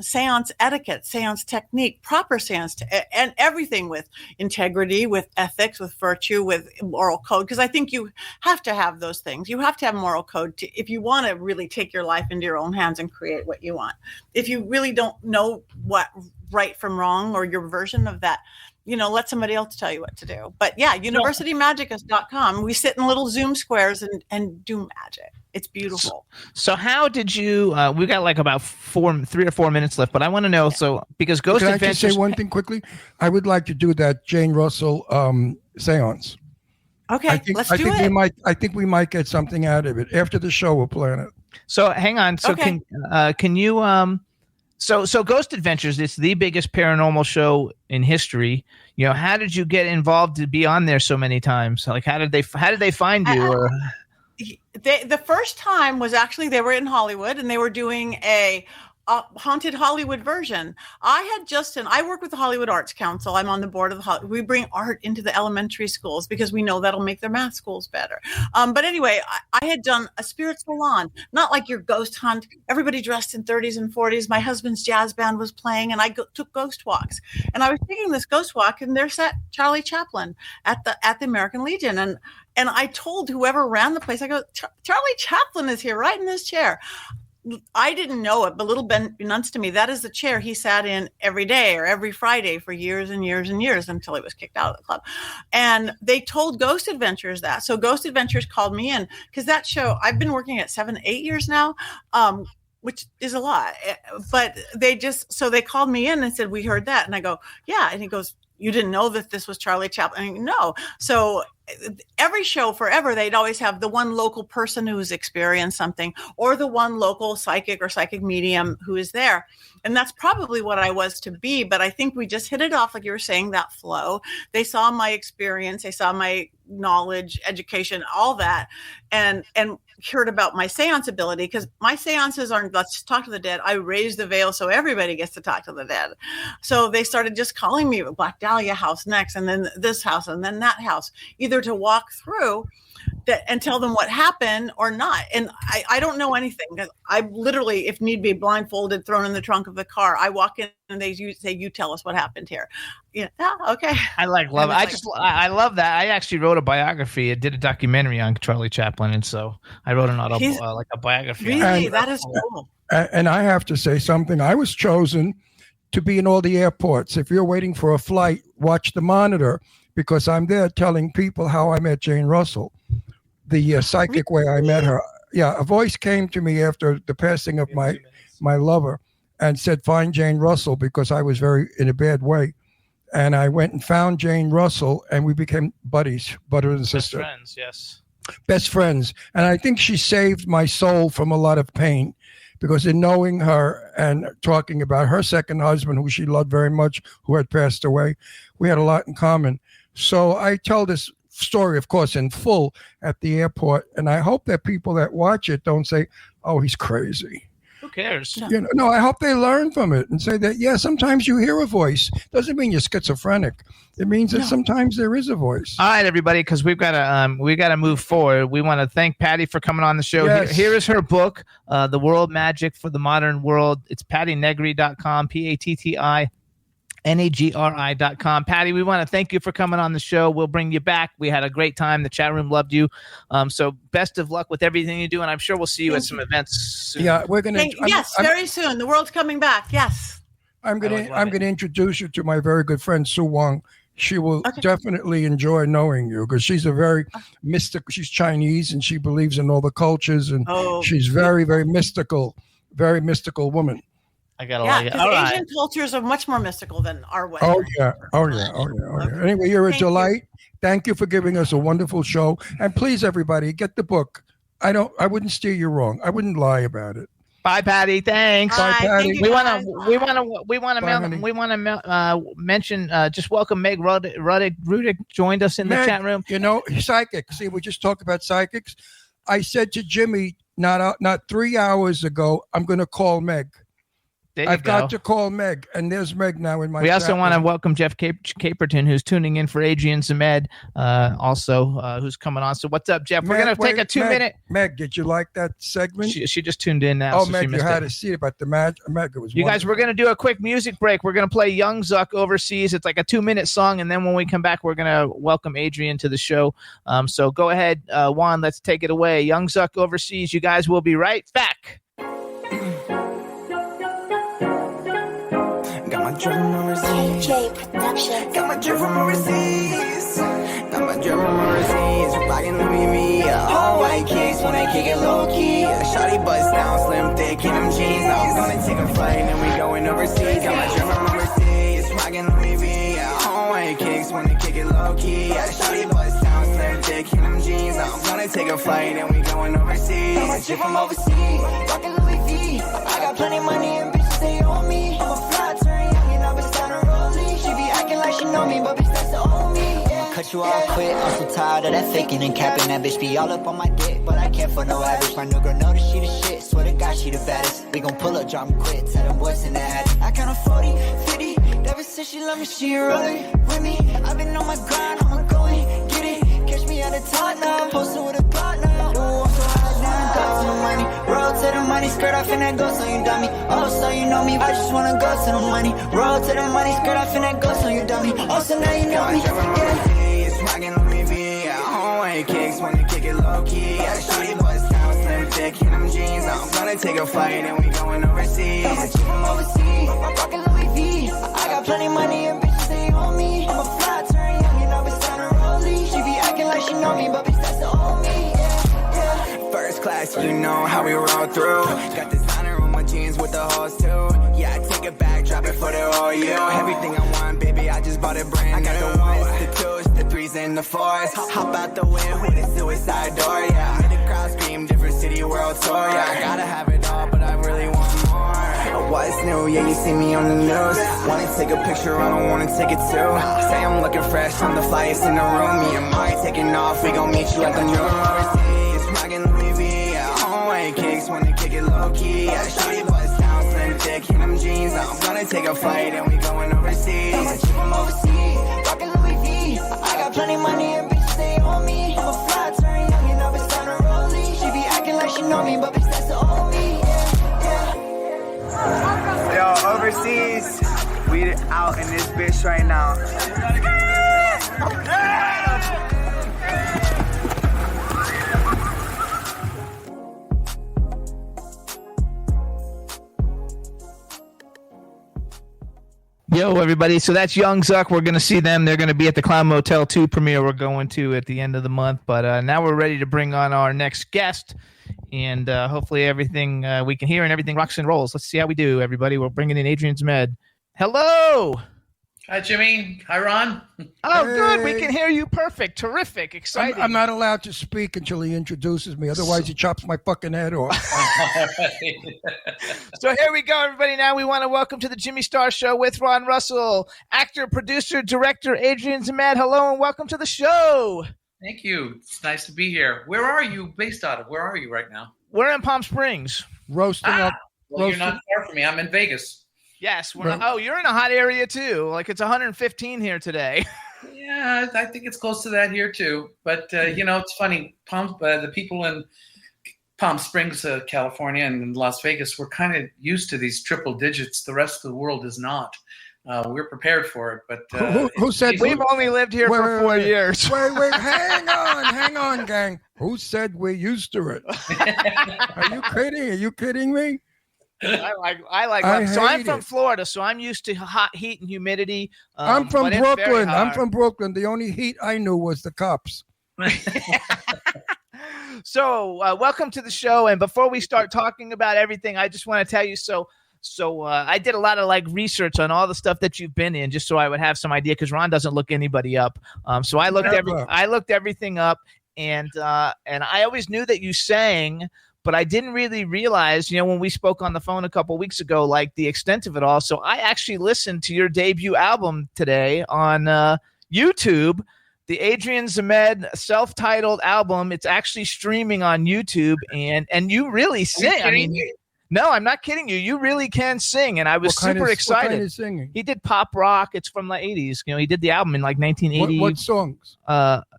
[SPEAKER 5] seance etiquette, seance technique, proper seance, and everything with integrity, with ethics, with virtue, with moral code. Because I think you have to have those things. You have to have moral code if you want to really take your life into your own hands and create what you want. If you really don't know what right from wrong or your version of that, let somebody else tell you what to do. But yeah, universitymagicus.com. We sit in little Zoom squares and do magic. It's beautiful.
[SPEAKER 3] So how did you, we got like about 3 or 4 minutes left, but I want to know, because Ghost Adventures.
[SPEAKER 4] Can I just say one thing quickly? I would like to do that Jane Russell seance.
[SPEAKER 5] Okay, let's do it.
[SPEAKER 4] I think we might get something out of it. After the show, we'll plan it.
[SPEAKER 3] So hang on. So okay. Can you, so Ghost Adventures, it's the biggest paranormal show in history. How did you get involved to be on there so many times? Like, how did they find you?
[SPEAKER 5] The first time was actually they were in Hollywood and they were doing a haunted Hollywood version. I work with the Hollywood Arts Council. I'm on the board of we bring art into the elementary schools because we know that'll make their math schools better. But anyway, I had done a spirit salon, not like your ghost hunt, everybody dressed in 30s and 40s. My husband's jazz band was playing and I took ghost walks. And I was taking this ghost walk and there sat Charlie Chaplin at the American Legion. And I told whoever ran the place, I go, Charlie Chaplin is here right in this chair. I didn't know it, but little Ben announced to me, that is the chair he sat in every day or every Friday for years and years and years until he was kicked out of the club. And they told Ghost Adventures that. So Ghost Adventures called me in because that show, I've been working at 7-8 years now. which is a lot. But they called me in and said, we heard that. And I go, yeah. And he goes, you didn't know that this was Charlie Chaplin? I go, no. So every show forever, they'd always have the one local person who's experienced something, or the one local psychic or psychic medium who is there. And that's probably what I was to be. But I think we just hit it off, like you were saying, that flow. They saw my experience. They saw my knowledge, education, all that, and heard about my seance ability, because my seances aren't, let's talk to the dead. I raise the veil so everybody gets to talk to the dead. So they started just calling me Black Dahlia house next, and then this house, and then that house, either to walk through that and tell them what happened or not. And I don't know anything. I literally, if need be, blindfolded, thrown in the trunk of the car. I walk in and they say, you tell us what happened here. Yeah. Okay.
[SPEAKER 3] I love it. I love that. I actually wrote a biography. I did a documentary on Charlie Chaplin. And so I wrote like a biography.
[SPEAKER 5] Really? That is cool.
[SPEAKER 4] And I have to say something. I was chosen to be in all the airports. If you're waiting for a flight, watch the monitor, because I'm there telling people how I met Jane Russell, the psychic way I met her. Yeah, a voice came to me after the passing of my lover and said, find Jane Russell, because I was very in a bad way. And I went and found Jane Russell, and we became buddies, brother and sister.
[SPEAKER 3] Best friends, yes.
[SPEAKER 4] Best friends. And I think she saved my soul from a lot of pain, because in knowing her and talking about her second husband, who she loved very much, who had passed away, we had a lot in common. So I tell this story, of course, in full at the airport, and I hope that people that watch it don't say, oh, he's crazy.
[SPEAKER 3] Who cares?
[SPEAKER 4] No, I hope they learn from it and say that, yeah, sometimes you hear a voice. Doesn't mean you're schizophrenic. It means that sometimes there is a voice.
[SPEAKER 3] All right, everybody, because we got to move forward. We want to thank Patti for coming on the show.
[SPEAKER 4] Yes.
[SPEAKER 3] Here is her book, The World Magic for the Modern World. It's PattiNegri.com, PattiNegri.com. Patti, we want to thank you for coming on the show. We'll bring you back. We had a great time. The chat room loved you. So best of luck with everything you do, and I'm sure we'll see you at some events soon.
[SPEAKER 4] Yeah, we're going to.
[SPEAKER 5] Yes, very soon. The world's coming back. Yes.
[SPEAKER 4] I'm going to introduce you to my very good friend Sue Wong. She will definitely enjoy knowing you, because she's a very mystical. She's Chinese and she believes in all the cultures, and she's very, very mystical woman.
[SPEAKER 3] I gotta like it.
[SPEAKER 5] All Asian cultures are much more mystical than our way.
[SPEAKER 4] Oh yeah. Anyway, you're a delight. Thank you for giving us a wonderful show. And please, everybody, get the book. I wouldn't steer you wrong. I wouldn't lie about it.
[SPEAKER 3] Bye, Patti. Thanks.
[SPEAKER 4] Bye, Patti.
[SPEAKER 3] We want to mention. Just welcome Meg Rudick joined us in the chat room.
[SPEAKER 4] Psychic. See, we just talked about psychics. I said to Jimmy not 3 hours ago, I'm going to call Meg. I've got to call Meg, and there's Meg now in my.
[SPEAKER 3] We also want to welcome Jeff Caperton, who's tuning in for Adrian Zmed, who's coming on. So what's up, Jeff? We're going to take a 2-minute.
[SPEAKER 4] Meg, did you like that segment?
[SPEAKER 3] She just tuned in now.
[SPEAKER 4] Oh, so Meg, you had to see about the Meg. It was.
[SPEAKER 3] You guys, we're going to do a quick music break. We're going to play Young Zuck Overseas. It's like a 2-minute song, and then when we come back, we're going to welcome Adrian to the show. So go ahead, Juan. Let's take it away. Young Zuck Overseas. You guys will be right back.
[SPEAKER 6] Got my drip from overseas. Got my drip from overseas. Got my drip from overseas. Rockin' Louis V. All white kicks when I kick it low key. Shawty bust down, slim thick in them jeans. Now I'm gonna take a flight and we going overseas. Got my drip from overseas. Rockin' Louis V. All white kicks when I kick it low key. Shawty bust down, slim thick in them jeans. Now I'm gonna take a flight and we going overseas. Got my drip from overseas. Rockin' Louis V. I got plenty of money and bitches they on me. I'm a fly turn. She know me, but bitch, that's the old me. I'ma cut you off quick. I'm so tired of that faking and capping. That bitch be all up on my dick, but I can't for no average. My new girl know that she the shit. Swear to God, she the baddest. We gon' pull up, drop me quick. Tell them boys in the attic. I count on 40, 50. Ever since she love me, she rolling with me. I've been on my grind, I'ma go and get it. Catch me at the top now. Posted with a plot now. Ooh, I'm so high now. Got to the money. Roll to the money. Skirt off in that ghost, so you dummy. Oh, so you know me. I just wanna go to the money. Roll to the money. Skirt off in that ghost, so you dummy. Oh, so now you know me. Yeah. It's rockin' Louis V. All white kicks when you kick it low key. Shawty bust down, slim thick in them jeans. I'm gonna take a flight and we going overseas. Got my chick from overseas. I'm rockin' Louis V. I got plenty money and bitches they on me. I'm a fly turn young and I've been starting rolling. She be acting like she know me, but bitch that's the old me. Yeah. First class, you know how we roll through. Got designer on my
[SPEAKER 7] on jeans with the hoes too. Yeah, I take it back, drop it for the whole you. Everything I want, baby, I just bought it brand new. I got the ones, the twos, the threes, and the fours. Hop out the window with a suicide door, yeah. Made the crowd scream, different city, world tour, yeah. I gotta have it all, but I really want more. What's new? Yeah, you see me on the news. Wanna take a picture, I don't wanna take it too. Say I'm looking fresh, I'm the flyest in the room. Me and Mike taking off, we gon' meet you at the new overseas. Rockin' Louis V, yeah, home white kicks, wanna kick it low key. Yeah, shorty bust down, slim thick, in them jeans. I'm gonna take a flight and we going overseas. I'ma ship them overseas, rockin' Louis V. I got plenty money and bitches stay on me. I'm a fly, turn young, you know it's time to rollie. She be acting like she know me, but bitch, that's the old me. Yo, overseas, we out in this bitch right now.
[SPEAKER 3] Yo, everybody. So that's Young Zuck. We're going to see them. They're going to be at the Clown Motel 2 premiere we're going to at the end of the month. But now we're ready to bring on our next guest. And hopefully everything we can hear and everything rocks and rolls. Let's see how we do, everybody. We're bringing in Adrian Zmed. Hello.
[SPEAKER 8] Hi, Jimmy. Hi, Ron.
[SPEAKER 3] Oh, hey. Good. We can hear you perfect. Terrific. Exciting.
[SPEAKER 4] I'm not allowed to speak until he introduces me. Otherwise, he chops my fucking head off.
[SPEAKER 3] So here we go, everybody. Now we want to welcome to the Jimmy Star Show with Ron Russell, actor, producer, director Adrian Zmed. Hello and welcome to the show.
[SPEAKER 8] Thank you. It's nice to be here. Where are you based out of? Where are you right now?
[SPEAKER 3] We're in Palm Springs.
[SPEAKER 4] Roasting up.
[SPEAKER 8] Well, you're not far from me. I'm in Vegas.
[SPEAKER 3] Yes. You're in a hot area too. Like it's 115 here today.
[SPEAKER 8] Yeah, I think it's close to that here too. But it's funny. The people in Palm Springs, California, and Las Vegas, we're kind of used to these triple digits. The rest of the world is not. We're prepared for it, but
[SPEAKER 4] who said
[SPEAKER 3] we've only lived here for 4 years?
[SPEAKER 4] Wait, hang on, gang. Who said we're used to it? Are you kidding me?
[SPEAKER 3] I like. So I'm from Florida, so I'm used to hot heat and humidity.
[SPEAKER 4] I'm from Brooklyn. The only heat I knew was the cops.
[SPEAKER 3] So welcome to the show. And before we start talking about everything, I just want to tell you. So I did a lot of research on all the stuff that you've been in, just so I would have some idea, because Ron doesn't look anybody up. So I looked everything up, and I always knew that you sang, but I didn't really realize, when we spoke on the phone a couple weeks ago, the extent of it all. So I actually listened to your debut album today on YouTube, the Adrian Zmed self-titled album. It's actually streaming on YouTube, and you really sing. No, I'm not kidding you. You really can sing, and I was super excited.
[SPEAKER 4] What kind of singing?
[SPEAKER 3] He did pop rock. It's from the 80s. He did the album in 1980.
[SPEAKER 4] What songs?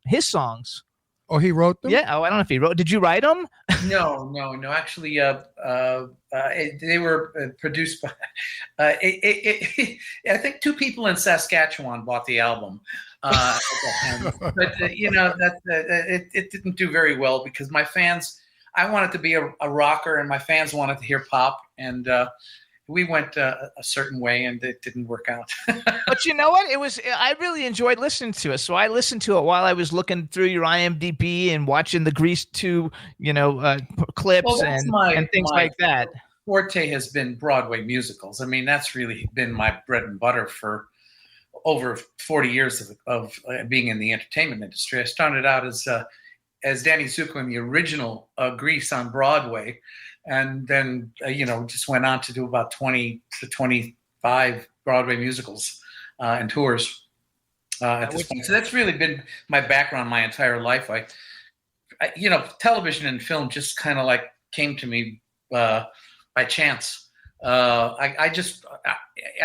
[SPEAKER 3] His songs.
[SPEAKER 4] Oh, he wrote them?
[SPEAKER 3] Yeah. Oh, I don't know if he wrote. Did you write them?
[SPEAKER 8] No. Actually, they were produced by. I think 2 people in Saskatchewan bought the album. But it didn't do very well because my fans. I wanted to be a rocker, and my fans wanted to hear pop, and we went a certain way, and it didn't work out.
[SPEAKER 3] But you know what? I really enjoyed listening to it. So I listened to it while I was looking through your IMDb and watching the Grease 2, clips and things like that.
[SPEAKER 8] Forte has been Broadway musicals. I mean, that's really been my bread and butter for over 40 years of being in the entertainment industry. I started out as Danny Zuko in the original Grease on Broadway, and then just went on to do about 20 to 25 Broadway musicals and tours at this point. So that's really been my background my entire life. I television and film just kind of came to me by chance. I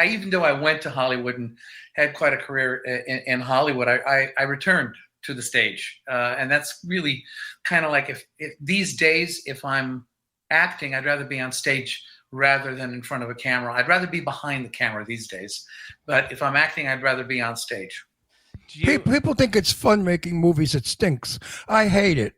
[SPEAKER 8] even though I went to Hollywood and had quite a career in Hollywood, I returned to the stage. And that's really kind of if these days, if I'm acting, I'd rather be on stage rather than in front of a camera. I'd rather be behind the camera these days. But if I'm acting, I'd rather be on stage.
[SPEAKER 4] People think it's fun making movies. It stinks. I hate it.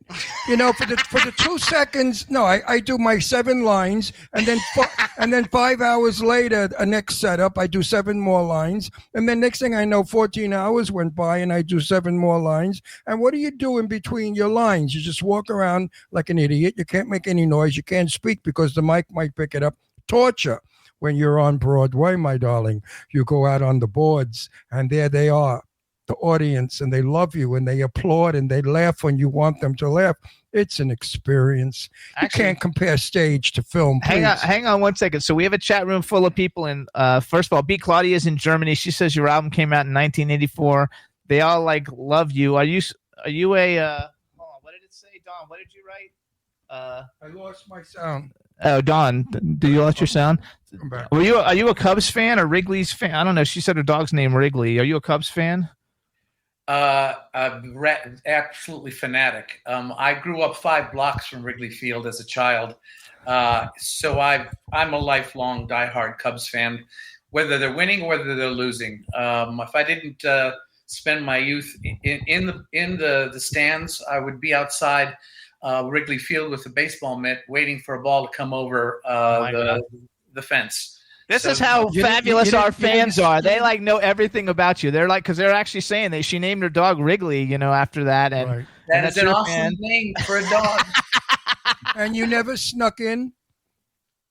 [SPEAKER 4] For the 2 seconds. No, I do my 7 lines, and then 5 hours later, a next setup, I do 7 more lines, and then next thing I know, 14 hours went by, and I do 7 more lines. And what do you do in between your lines? You just walk around like an idiot. You can't make any noise. You can't speak because the mic might pick it up. torture when you're on Broadway, my darling. You go out on the boards, and there they are, the audience, and they love you, and they applaud, and they laugh when you want them to laugh. It's an experience. Actually, you can't compare stage to film. Please.
[SPEAKER 3] Hang on 1 second. So we have a chat room full of people, and first of all, B. Claudia is in Germany. She says your album came out in 1984. They all love you. Are you a hold on, what did it say, Don? What did you write?
[SPEAKER 4] I lost my sound.
[SPEAKER 3] Oh, Don, do you lost your sound?
[SPEAKER 4] I'm back.
[SPEAKER 3] Are you a Cubs fan or Wrigley's fan? I don't know. She said her dog's name Wrigley. Are you a Cubs fan?
[SPEAKER 8] Absolutely fanatic. I grew up 5 blocks from Wrigley Field as a child, so I'm a lifelong diehard Cubs fan, whether they're winning or whether they're losing. If I didn't spend my youth in the stands, I would be outside Wrigley Field with a baseball mitt, waiting for a ball to come over the fence.
[SPEAKER 3] This is how fabulous our fans are. They know everything about you. They're because they're actually saying she named her dog Wrigley, after that. And
[SPEAKER 4] right.
[SPEAKER 8] That is an awesome name for a dog.
[SPEAKER 4] And you never snuck in?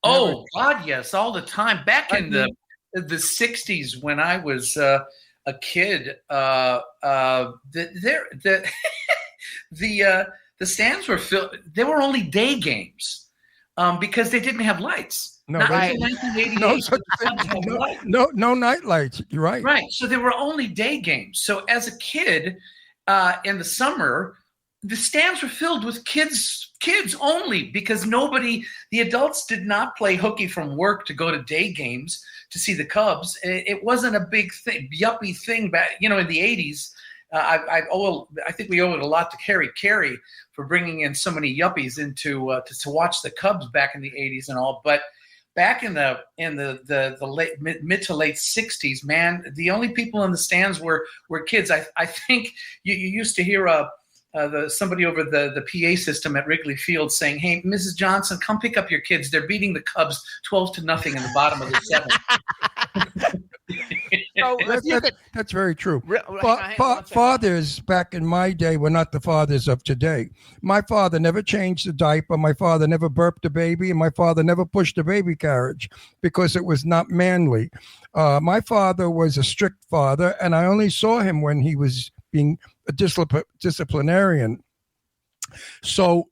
[SPEAKER 8] Oh, God, yes, all the time. Back in the 60s when I was a kid, the stands were filled. They were only day games because they didn't have lights.
[SPEAKER 4] No, no night lights. You're right.
[SPEAKER 8] Right. So there were only day games. So as a kid, in the summer, the stands were filled with kids only, because the adults did not play hooky from work to go to day games to see the Cubs. It wasn't a big thing, yuppie thing back, in the 80s. I think we owe it a lot to Harry Carey for bringing in so many yuppies into to watch the Cubs back in the 80s and all. But back in the late mid to late 60s, man, the only people in the stands were kids. I think you used to hear somebody over the PA system at Wrigley Field saying, "Hey, Mrs. Johnson, come pick up your kids. They're beating the Cubs 12-0 in the bottom of the 7th."
[SPEAKER 4] That's very true. Fathers back in my day were not the fathers of today. My father never changed the diaper. My father never burped a baby, and my father never pushed a baby carriage because it was not manly. My father was a strict father, and I only saw him when he was being a disciplinarian. So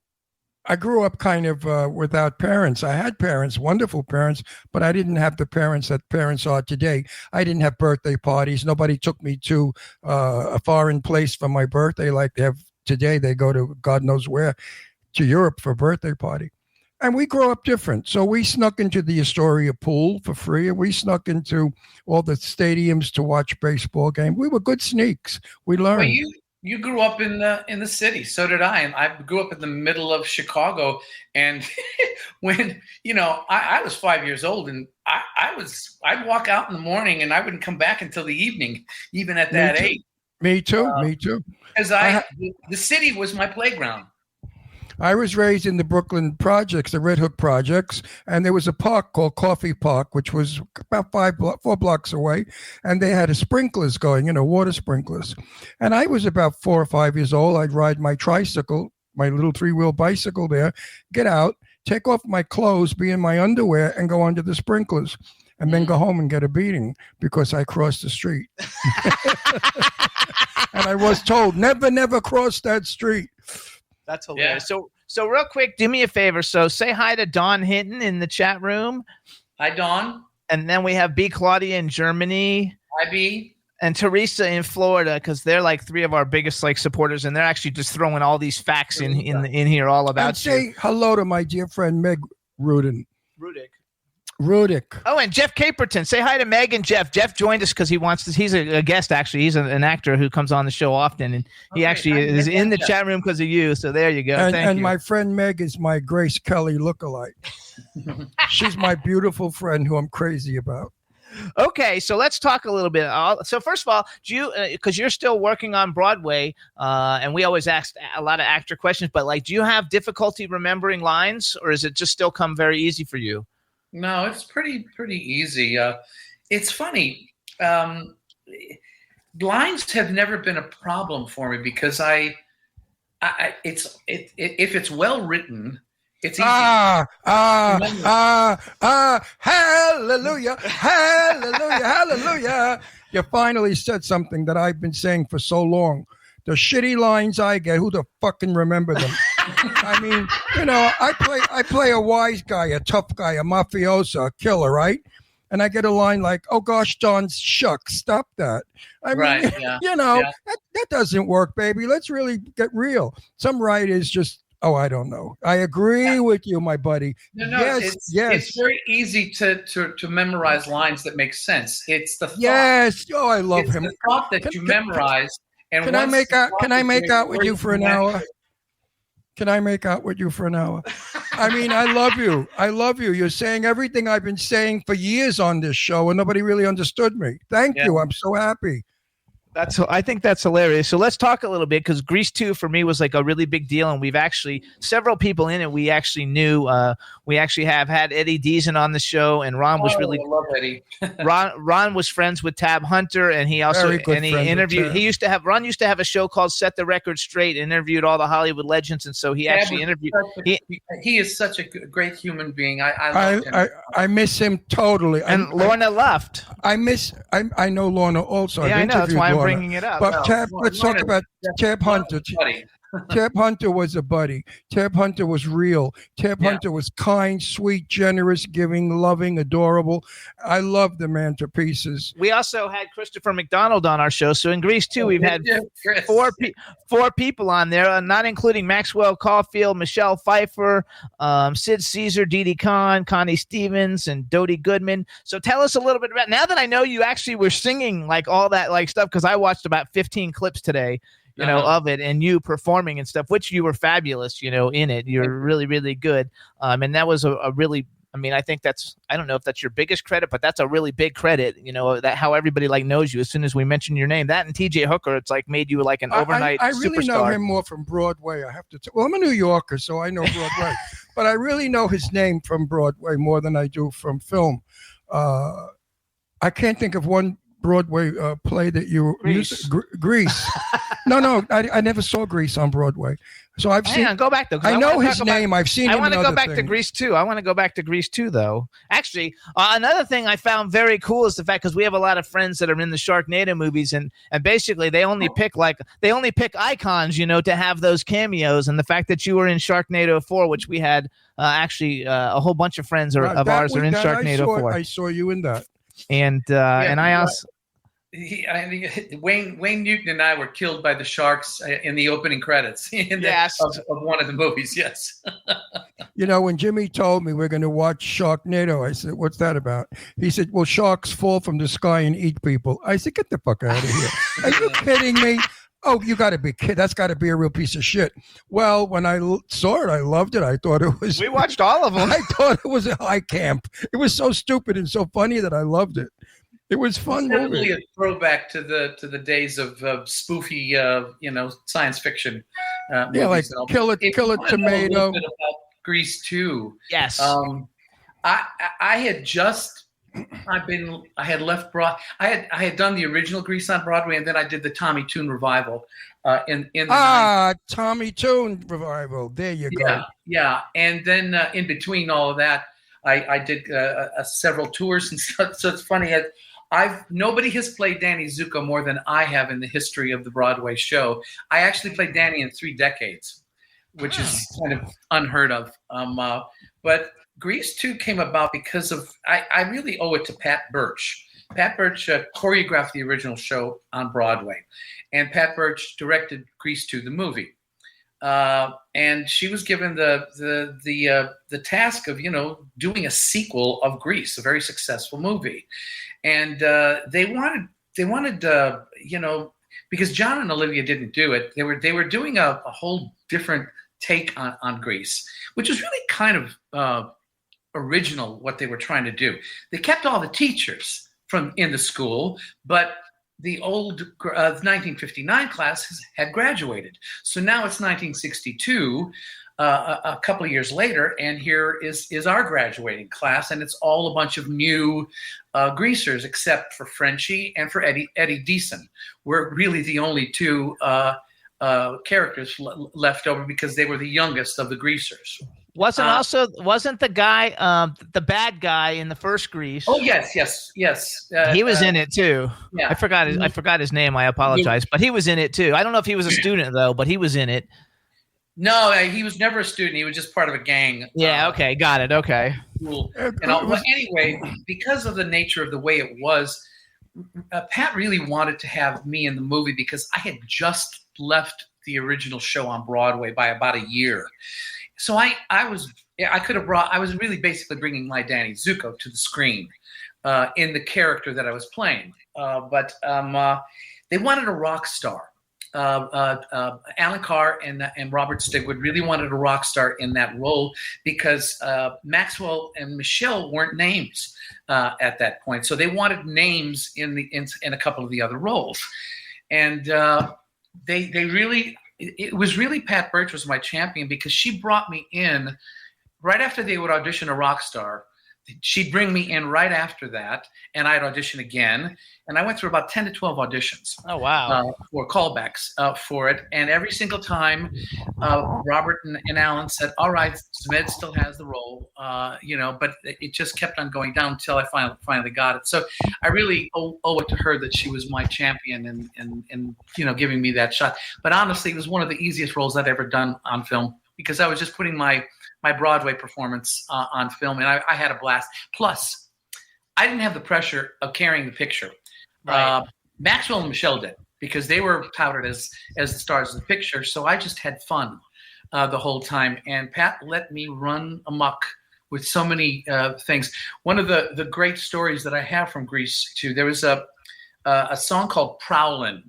[SPEAKER 4] I grew up kind of without parents. I had parents, wonderful parents, but I didn't have the parents that parents are today. I didn't have birthday parties. Nobody took me to a foreign place for my birthday like they have today. They go to God knows where, to Europe for a birthday party. And we grew up different. So we snuck into the Astoria pool for free. And we snuck into all the stadiums to watch baseball games. We were good sneaks. We learned.
[SPEAKER 8] Well, you grew up in the city. So did I. And I grew up in the middle of Chicago. And when, I was 5 years old, and I'd walk out in the morning and I wouldn't come back until the evening, even at that age.
[SPEAKER 4] Me too.
[SPEAKER 8] Because the city was my playground.
[SPEAKER 4] I was raised in the Brooklyn projects, the Red Hook projects, and there was a park called Coffee Park, which was about 4 blocks away, and they had sprinklers going, water sprinklers. And I was about 4 or 5 years old. I'd ride my tricycle, my little 3-wheel bicycle there, get out, take off my clothes, be in my underwear, and go under the sprinklers, and then go home and get a beating because I crossed the street. And I was told, never cross that street.
[SPEAKER 3] That's hilarious. Yeah. So real quick, do me a favor. So say hi to Dawn Hinton in the chat room.
[SPEAKER 8] Hi, Dawn.
[SPEAKER 3] And then we have B. Claudia in Germany.
[SPEAKER 8] Hi, B.
[SPEAKER 3] And Teresa in Florida, because they're 3 of our biggest supporters, and they're actually just throwing all these facts in here all about
[SPEAKER 4] and say hello to my dear friend Meg Rudick.
[SPEAKER 3] Oh, and Jeff Caperton. Say hi to Meg and Jeff. Jeff joined us because he wants to. He's a guest, actually. He's an actor who comes on the show often, and he is in the chat room because of you. So there you go.
[SPEAKER 4] And my friend Meg is my Grace Kelly lookalike. She's my beautiful friend who I'm crazy about.
[SPEAKER 3] Okay, so let's talk a little bit. So first of all, do you, because you're still working on Broadway, and we always ask a lot of actor questions, but do you have difficulty remembering lines, or is it just still come very easy for you?
[SPEAKER 8] No, it's pretty easy. It's funny. Lines have never been a problem for me because if it's well written, It's easy.
[SPEAKER 4] Hallelujah, hallelujah, hallelujah. You finally said something that I've been saying for so long. The shitty lines I get, who the fucking remember them? I mean, I play a wise guy, a tough guy, a mafioso, a killer, right? And I get a line like, "Oh gosh, darn shucks, stop that." I mean, that doesn't work, baby. Let's really get real. Some writers just, I don't know. I agree with you, my buddy.
[SPEAKER 8] No,
[SPEAKER 4] yes.
[SPEAKER 8] It's very easy to memorize lines that make sense. It's the thought.
[SPEAKER 4] Yes. Oh, I love him.
[SPEAKER 8] The thought that you memorize. And
[SPEAKER 4] can I make out with you for an hour? Can I make out with you for an hour? I mean, I love you. I love you. You're saying everything I've been saying for years on this show, and nobody really understood me. Thank you. I'm so happy.
[SPEAKER 3] I think that's hilarious. So let's talk a little bit, because Grease 2 for me was like a really big deal, and we've actually several people in it we actually knew. We actually have had Eddie Deason on the show, and Ron was really.
[SPEAKER 8] I love Eddie.
[SPEAKER 3] Ron was friends with Tab Hunter, and he also interviewed. Ron used to have a show called Set the Record Straight, and interviewed all the Hollywood legends, and so he actually interviewed.
[SPEAKER 8] He is such a great human being. I
[SPEAKER 4] miss him totally.
[SPEAKER 3] And Lorna left.
[SPEAKER 4] I know Lorna also.
[SPEAKER 3] Yeah, I know. That's why I'm bringing it up.
[SPEAKER 4] But let's talk about Tab Hunter. Tab Hunter was a buddy. Tab Hunter was real. Tab Hunter was kind, sweet, generous, giving, loving, adorable. I love the man to pieces.
[SPEAKER 3] We also had Christopher McDonald on our show. So in Grease 2, we've had four people on there, not including Maxwell Caulfield, Michelle Pfeiffer, Sid Caesar, Dee Dee Khan, Connie Stevens, and Dodie Goodman. So tell us a little bit about, now that I know you actually were singing like all that like stuff, because I watched about 15 clips today. Of it, and you performing and stuff, which you were fabulous, in it. You're really, really good. And that was a really, I think I don't know if that's your biggest credit, but that's a really big credit, that how everybody like knows you as soon as we mention your name. That and TJ Hooker, it's like made you like an overnight
[SPEAKER 4] I really
[SPEAKER 3] superstar.
[SPEAKER 4] know him more from Broadway. I have to well, I'm a New Yorker, so I know Broadway, but I really know his name from Broadway more than I do from film. I can't think of one Broadway play that you used. Grease. No, I never saw Grease on Broadway. So I've seen.
[SPEAKER 3] Go back though.
[SPEAKER 4] I know his name. I've seen.
[SPEAKER 3] I want to go back to Grease 2. I want to go back to Grease 2 though. Actually, another thing I found very cool is the fact, because we have a lot of friends that are in the Sharknado movies, and basically they only pick icons, to have those cameos, and the fact that you were in Sharknado 4, which we had actually a whole bunch of friends of ours are in Sharknado 4.
[SPEAKER 4] I saw you in that.
[SPEAKER 3] And I also.
[SPEAKER 8] Wayne Newton and I were killed by the sharks in the opening credits of one of the movies. Yes.
[SPEAKER 4] When Jimmy told me we're going to watch Sharknado, I said, "What's that about?" He said, "Well, sharks fall from the sky and eat people." I said, "Get the fuck out of here! Are you kidding me?" Oh, you got to be kidding. That's got to be a real piece of shit. Well, when I saw it, I loved it. I thought it was.
[SPEAKER 3] We watched all of them.
[SPEAKER 4] I thought it was a high camp. It was so stupid and so funny that I loved it. It was fun.
[SPEAKER 8] It's definitely a throwback to the days of spoofy, science fiction.
[SPEAKER 4] Like Kill a Tomato.
[SPEAKER 8] About Grease 2.
[SPEAKER 3] Yes.
[SPEAKER 8] I had just. I had left Broadway. I had done the original Grease on Broadway, and then I did the Tommy Tune revival. In the 90s.
[SPEAKER 4] Tommy Tune revival. There you go.
[SPEAKER 8] Yeah, and then in between all of that, I did several tours and stuff. So it's funny. Nobody has played Danny Zuko more than I have in the history of the Broadway show. I actually played Danny in 3 decades, which is kind of unheard of. But Grease 2 came about because of I really owe it to Pat Birch. Pat Birch choreographed the original show on Broadway, and Pat Birch directed Grease 2, the movie. And she was given the task of doing a sequel of Grease, a very successful movie, and they wanted because John and Olivia didn't do it. They were doing a whole different take on Grease, which was really kind of original what they were trying to do. They kept all the teachers from in the school, but the old 1959 class had graduated. So now it's 1962, a couple of years later, and here is our graduating class, and it's all a bunch of new greasers, except for Frenchie and for Eddie Deason. We're really the only two characters left over because they were the youngest of the greasers.
[SPEAKER 3] Wasn't the guy the bad guy in the first Grease?
[SPEAKER 8] Oh yes.
[SPEAKER 3] He was in it too.
[SPEAKER 8] Yeah.
[SPEAKER 3] I forgot his name. I apologize, but he was in it too. I don't know if he was a student though, but he was in it.
[SPEAKER 8] No, he was never a student. He was just part of a gang.
[SPEAKER 3] Yeah. Okay. Got it. Okay.
[SPEAKER 8] Cool. But anyway, because of the nature of the way it was, Pat really wanted to have me in the movie because I had just left the original show on Broadway by about a year. So I was really basically bringing my Danny Zuko to the screen in the character that I was playing. But they wanted a rock star. Alan Carr and Robert Stigwood really wanted a rock star in that role because Maxwell and Michelle weren't names at that point. So they wanted names in a couple of the other roles. And they really... It was really Pat Birch was my champion because she brought me in right after they would audition a rock star. She'd bring me in right after that, and I'd audition again. And I went through about 10 to 12 auditions.
[SPEAKER 3] Oh, wow.
[SPEAKER 8] For callbacks for it. And every single time, Robert and Alan said, all right, Zmed still has the role, but it just kept on going down until I finally got it. So I really owe it to her that she was my champion and giving me that shot. But honestly, it was one of the easiest roles I'd ever done on film because I was just putting my Broadway performance on film, and I had a blast. Plus, I didn't have the pressure of carrying the picture. Right. Maxwell and Michelle did because they were touted as the stars of the picture. So I just had fun the whole time, and Pat let me run amok with so many things. One of the great stories that I have from Grease too. There was a song called "Prowlin'."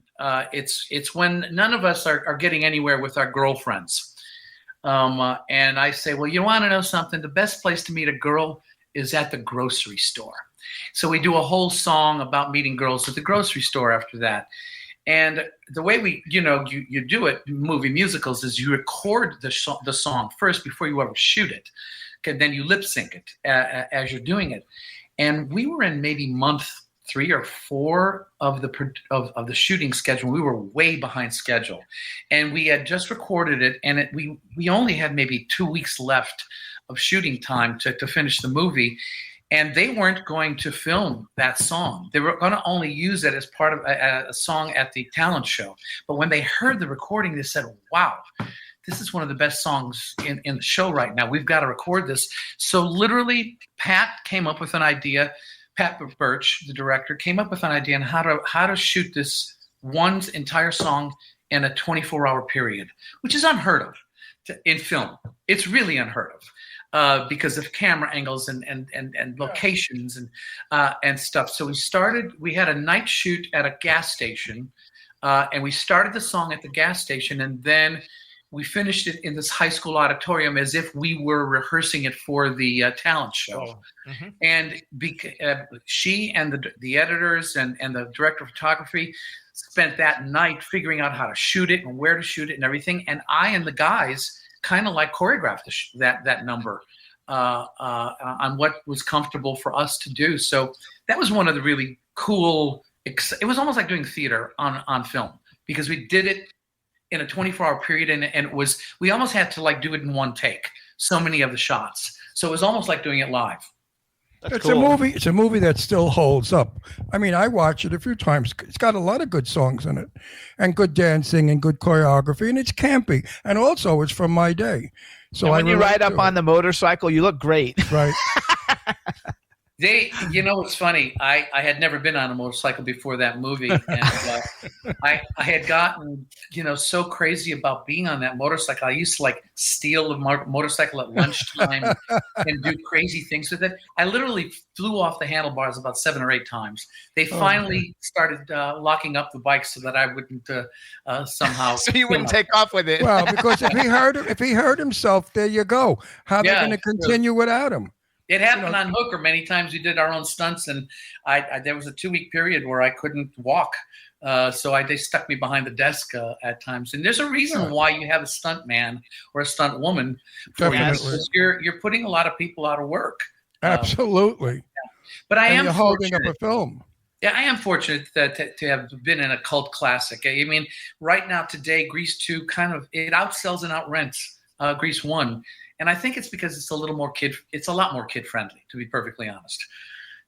[SPEAKER 8] It's when none of us are getting anywhere with our girlfriends. And I say, well, you want to know something? The best place to meet a girl is at the grocery store. So we do a whole song about meeting girls at the grocery store after that. And the way you do it in movie musicals is you record the song first before you ever shoot it. Okay, then you lip sync it as you're doing it. And we were in maybe month 3 or 4 of the shooting schedule. We were way behind schedule, and we had just recorded it, and we only had maybe 2 weeks left of shooting time to finish the movie, and they weren't going to film that song. They were going to only use it as part of a song at the talent show. But when they heard the recording, they said, "Wow, this is one of the best songs in the show right now. We've got to record this." So literally, Pat came up with an idea. Pat Birch, the director, came up with an idea on how to shoot this one entire song in a 24-hour period, which is unheard of in film. It's really unheard of because of camera angles and locations and stuff. So we had a night shoot at a gas station, and we started the song at the gas station, and then we finished it in this high school auditorium as if we were rehearsing it for the talent show. Oh. Mm-hmm. And she and the editors and the director of photography spent that night figuring out how to shoot it and where to shoot it and everything. And I and the guys kind of choreographed that number on what was comfortable for us to do. So that was one of the really cool. It was almost like doing theater on film because we did it in a 24-hour period, and we almost had to do it in one take. So many of the shots, so it was almost like doing it live.
[SPEAKER 4] It's cool. It's a movie that still holds up. I mean, I watched it a few times. It's got a lot of good songs in it, and good dancing and good choreography, and it's campy, and also it's from my day. So
[SPEAKER 3] when you ride up on the motorcycle, you look great.
[SPEAKER 4] Right.
[SPEAKER 8] It's funny. I had never been on a motorcycle before that movie, and I had gotten so crazy about being on that motorcycle. I used to steal the motorcycle at lunchtime and do crazy things with it. I literally flew off the handlebars about 7 or 8 times. They finally started locking up the bike so that I wouldn't somehow.
[SPEAKER 3] So you wouldn't take off with it.
[SPEAKER 4] Well, because if he hurt himself, there you go. How are they going to continue without him?
[SPEAKER 8] It happened on Hooker many times. We did our own stunts, and there was a 2-week period where I couldn't walk. So they stuck me behind the desk at times. And there's a reason why you have a stunt man or a stunt woman. Because you're putting a lot of people out of work.
[SPEAKER 4] Absolutely.
[SPEAKER 8] But
[SPEAKER 4] you're holding up a film.
[SPEAKER 8] Yeah, I am fortunate to have been in a cult classic. I mean, right now, today, Grease 2 it outssells and outrents Grease 1. And I think it's because it's a lot more kid friendly, to be perfectly honest.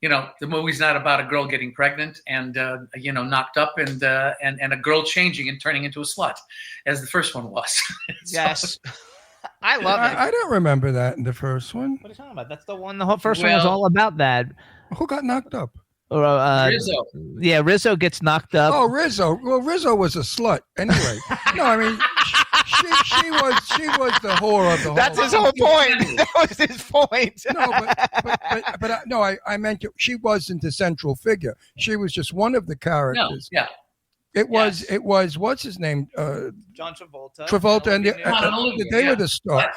[SPEAKER 8] The movie's not about a girl getting pregnant and knocked up and a girl changing and turning into a slut, as the first one was.
[SPEAKER 3] Yes. I love it.
[SPEAKER 4] I don't remember that in the first one.
[SPEAKER 3] What are you talking about? That's the one. The whole first one was all about that.
[SPEAKER 4] Who got knocked up?
[SPEAKER 8] Rizzo.
[SPEAKER 3] Yeah, Rizzo gets knocked up.
[SPEAKER 4] Oh, Rizzo. Well, Rizzo was a slut anyway. No, I mean, she was the whore of the whole.
[SPEAKER 3] That's his whole point. That was his point.
[SPEAKER 4] No, I meant she wasn't the central figure. She was just one of the characters.
[SPEAKER 8] No, yeah.
[SPEAKER 4] It was what's his name?
[SPEAKER 3] John Travolta.
[SPEAKER 4] Travolta, and they were the star.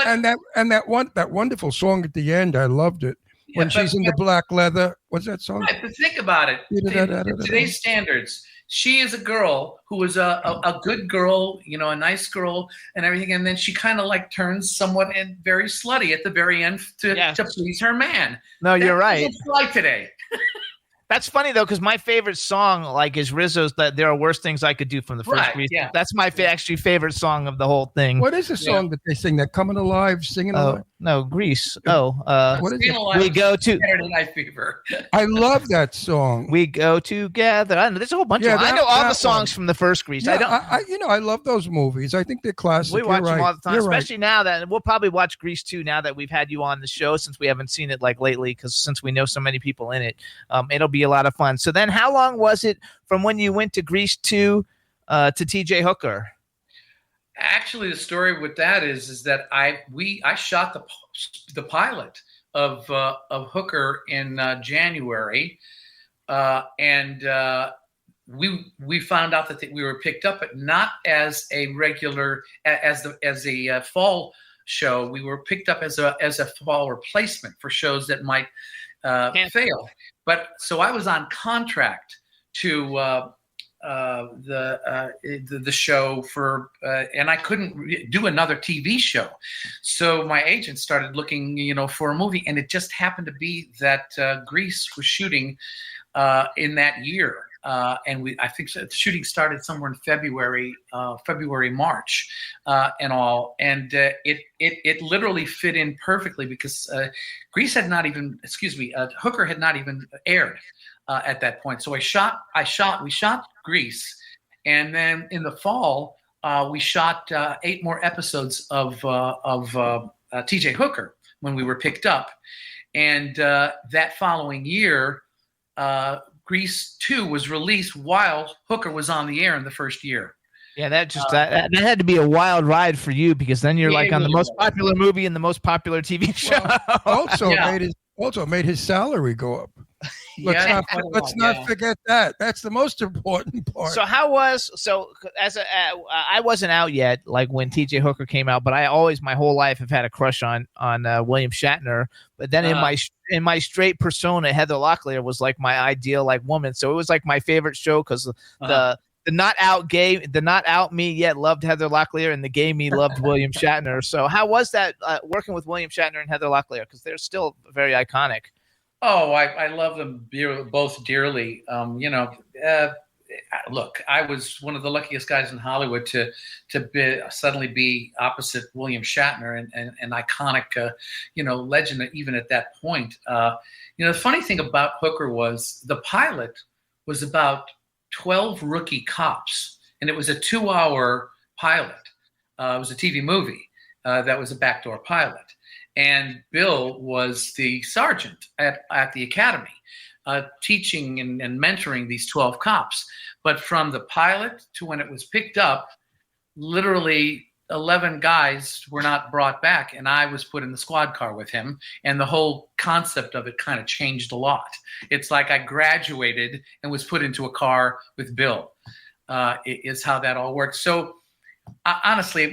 [SPEAKER 4] And that wonderful song at the end, I loved it. When she's in the black leather, what's that song?
[SPEAKER 8] Right, but think about it. Today's standards, she is a girl who was a good girl, a nice girl and everything, and then she kind of like turns somewhat and very slutty at the very end to please her man.
[SPEAKER 3] No, you're right.
[SPEAKER 8] It's like today.
[SPEAKER 3] That's funny though, because my favorite song is Rizzo's "That There Are Worse Things I Could Do" from the first Grease. Yeah. That's my actually favorite song of the whole thing.
[SPEAKER 4] What is the song that they sing? That Coming Alive, Singing Alive?
[SPEAKER 3] No, Grease. What is it? We go to
[SPEAKER 8] Saturday Night Fever.
[SPEAKER 4] I love that song.
[SPEAKER 3] We go together. I know there's a whole bunch of. I know all the songs from the first Grease.
[SPEAKER 4] Yeah, I love those movies. I think they're classic.
[SPEAKER 3] We watch them all the time, especially now that we'll probably watch Grease 2 now that we've had you on the show, since we haven't seen it like lately, because since we know so many people in it, it'll be a lot of fun. So then how long was it from when you went to Grease 2 to TJ Hooker?
[SPEAKER 8] Actually, the story with that is that I shot the pilot of Hooker in January, and we found out that we were picked up, but not as a regular as a fall show. We were picked up as a fall replacement for shows that might fail. But so I was on contract to the show for and I couldn't do another TV show, so my agent started looking for a movie, and it just happened to be that Grease was shooting in that year, and I think the shooting started somewhere in February, March, and all, and it literally fit in perfectly because Grease had not even Hooker had not even aired at that point. So we shot Grease, and then in the fall we shot 8 more episodes of TJ Hooker when we were picked up, and that following year Grease 2 was released while Hooker was on the air in the first year.
[SPEAKER 3] Yeah, that had to be a wild ride for you, because then you're on the most popular movie and the most popular TV show.
[SPEAKER 4] Also made his salary go up. Let's not forget that. That's the most important part.
[SPEAKER 3] So I wasn't out yet, like when TJ Hooker came out, but I always my whole life have had a crush on William Shatner. But then in my straight persona, Heather Locklear was like my ideal woman. So it was like my favorite show, because the not out me yet loved Heather Locklear, and the gay me loved William Shatner. So how was that working with William Shatner and Heather Locklear? Because they're still very iconic.
[SPEAKER 8] Oh, I love them both dearly. Look, I was one of the luckiest guys in Hollywood to suddenly be opposite William Shatner, and an iconic, legend even at that point. The funny thing about Hooker was the pilot was about 12 rookie cops, and it was a 2-hour pilot. It was a TV movie that was a backdoor pilot. And Bill was the sergeant at the academy, teaching and mentoring these 12 cops. But from the pilot to when it was picked up, literally 11 guys were not brought back, and I was put in the squad car with him, and the whole concept of it kind of changed a lot. It's like I graduated and was put into a car with Bill, is how that all worked. So honestly,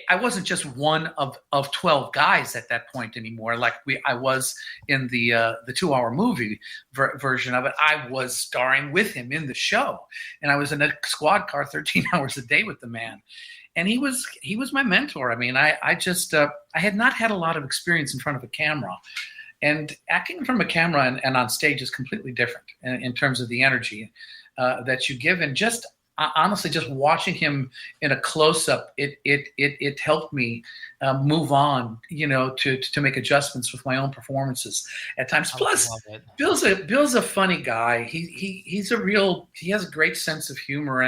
[SPEAKER 8] I wasn't just one of 12 guys at that point anymore. Like I was in the 2-hour movie version of it. I was starring with him in the show, and I was in a squad car 13 hours a day with the man. And he was my mentor. I mean, I had not had a lot of experience in front of a camera, and acting in front of a camera and on stage is completely different in terms of the energy that you give. And just honestly, just watching him in a close-up, it helped me move on, to make adjustments with my own performances at times. Plus, Bill's a funny guy. He has a great sense of humor,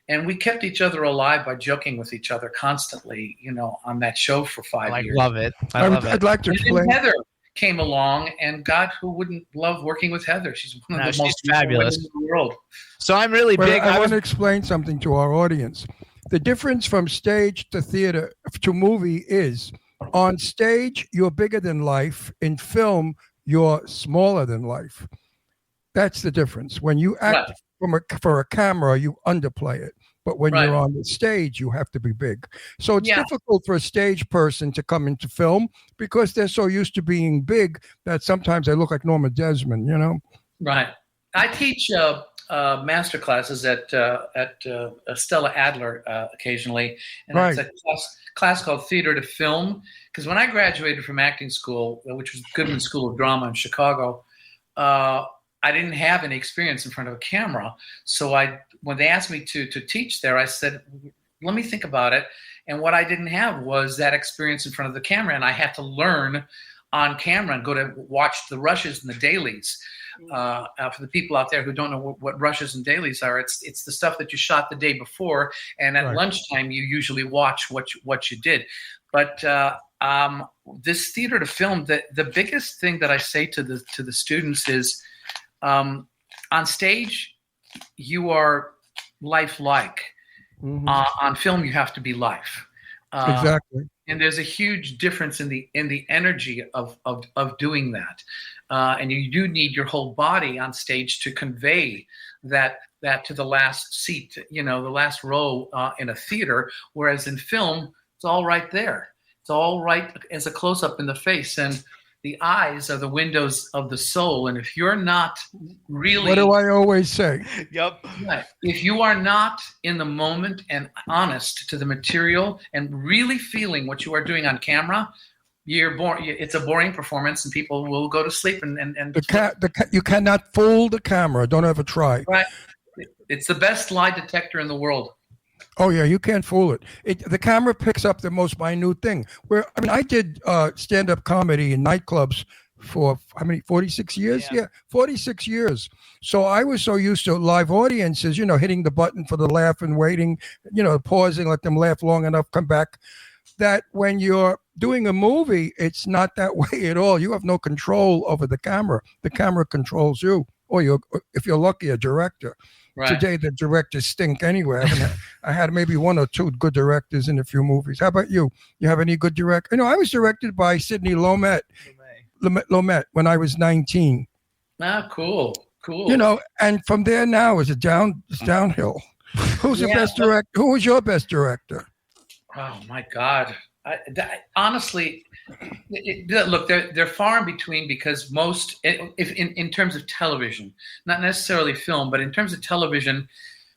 [SPEAKER 8] and we kept each other alive by joking with each other constantly, on that show for 5 years.
[SPEAKER 3] I love it.
[SPEAKER 4] I'd like to explain.
[SPEAKER 8] Heather came along, and God, who wouldn't love working with Heather? She's one of the most
[SPEAKER 3] fabulous
[SPEAKER 8] women in the world.
[SPEAKER 3] So I'm really big.
[SPEAKER 4] I want to explain something to our audience. The difference from stage to theater to movie is on stage, you're bigger than life. In film, you're smaller than life. That's the difference. When you act for a camera, you underplay it. But when you're on the stage, you have to be big. So it's difficult for a stage person to come into film because they're so used to being big that sometimes they look like Norma Desmond,
[SPEAKER 8] Right. I teach master classes at Stella Adler occasionally. And it's a class called Theater to Film. Because when I graduated from acting school, which was Goodman School of Drama in Chicago, I didn't have any experience in front of a camera. So when they asked me to teach there, I said, let me think about it. And what I didn't have was that experience in front of the camera. And I had to learn on camera and go to watch the rushes and the dailies. For the people out there who don't know what rushes and dailies are, it's the stuff that you shot the day before. And at lunchtime, you usually watch what you did. But this theater to film, the biggest thing that I say to the students is, on stage, you are lifelike. Mm-hmm. On film, you have to be life.
[SPEAKER 4] Exactly.
[SPEAKER 8] And there's a huge difference in the energy of doing that. And you do need your whole body on stage to convey that to the last seat, the last row in a theater. Whereas in film, it's all right there. It's all right as a close-up in the face. And the eyes are the windows of the soul. And if you're not really...
[SPEAKER 4] What do I always say?
[SPEAKER 3] Yep.
[SPEAKER 8] If you are not in the moment and honest to the material and really feeling what you are doing on camera, it's a boring performance and people will go to sleep.
[SPEAKER 4] You cannot fool the camera. Don't ever try.
[SPEAKER 8] Right. It's the best lie detector in the world.
[SPEAKER 4] Oh, yeah, you can't fool it. The camera picks up the most minute thing. I did stand-up comedy in nightclubs for, 46 years? Yeah, 46 years. So I was so used to live audiences, hitting the button for the laugh and waiting, pausing, let them laugh long enough, come back, that when you're doing a movie, it's not that way at all. You have no control over the camera. The camera controls you, or if you're lucky, a director. Right. Today, the directors stink anyway. I had maybe one or two good directors in a few movies. How about you? You have any good director? I was directed by Sidney Lumet when I was 19.
[SPEAKER 8] Ah, cool.
[SPEAKER 4] And from there now, it's downhill. Who's the best director? Who was your best director?
[SPEAKER 8] Oh, my God. Honestly, look, they're far in between because most, if in terms of television, not necessarily film, but in terms of television,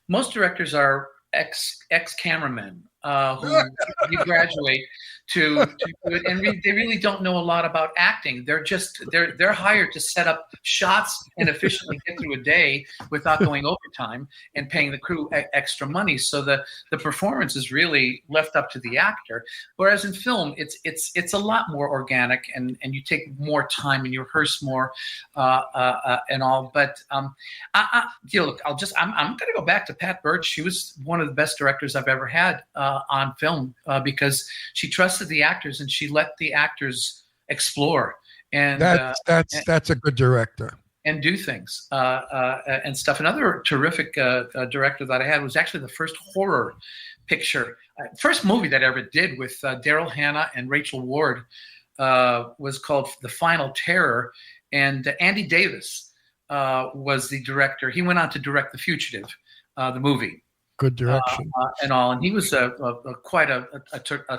[SPEAKER 8] most directors are ex-cameramen who you graduate to do it, and they really don't know a lot about acting. They're hired to set up shots and efficiently get through a day without going overtime and paying the crew extra money. So the performance is really left up to the actor. Whereas in film, it's a lot more organic and you take more time and you rehearse more and all. But look, I'm going to go back to Pat Birch. She was one of the best directors I've ever had on film because she trusted the actors and she let the actors explore. And
[SPEAKER 4] that's a good director.
[SPEAKER 8] And do things and stuff. Another terrific director that I had was actually the first horror picture, first movie that I ever did with Daryl Hannah and Rachel Ward was called The Final Terror. And Andy Davis was the director. He went on to direct The Fugitive, the movie.
[SPEAKER 4] Good direction
[SPEAKER 8] and all, and he was quite a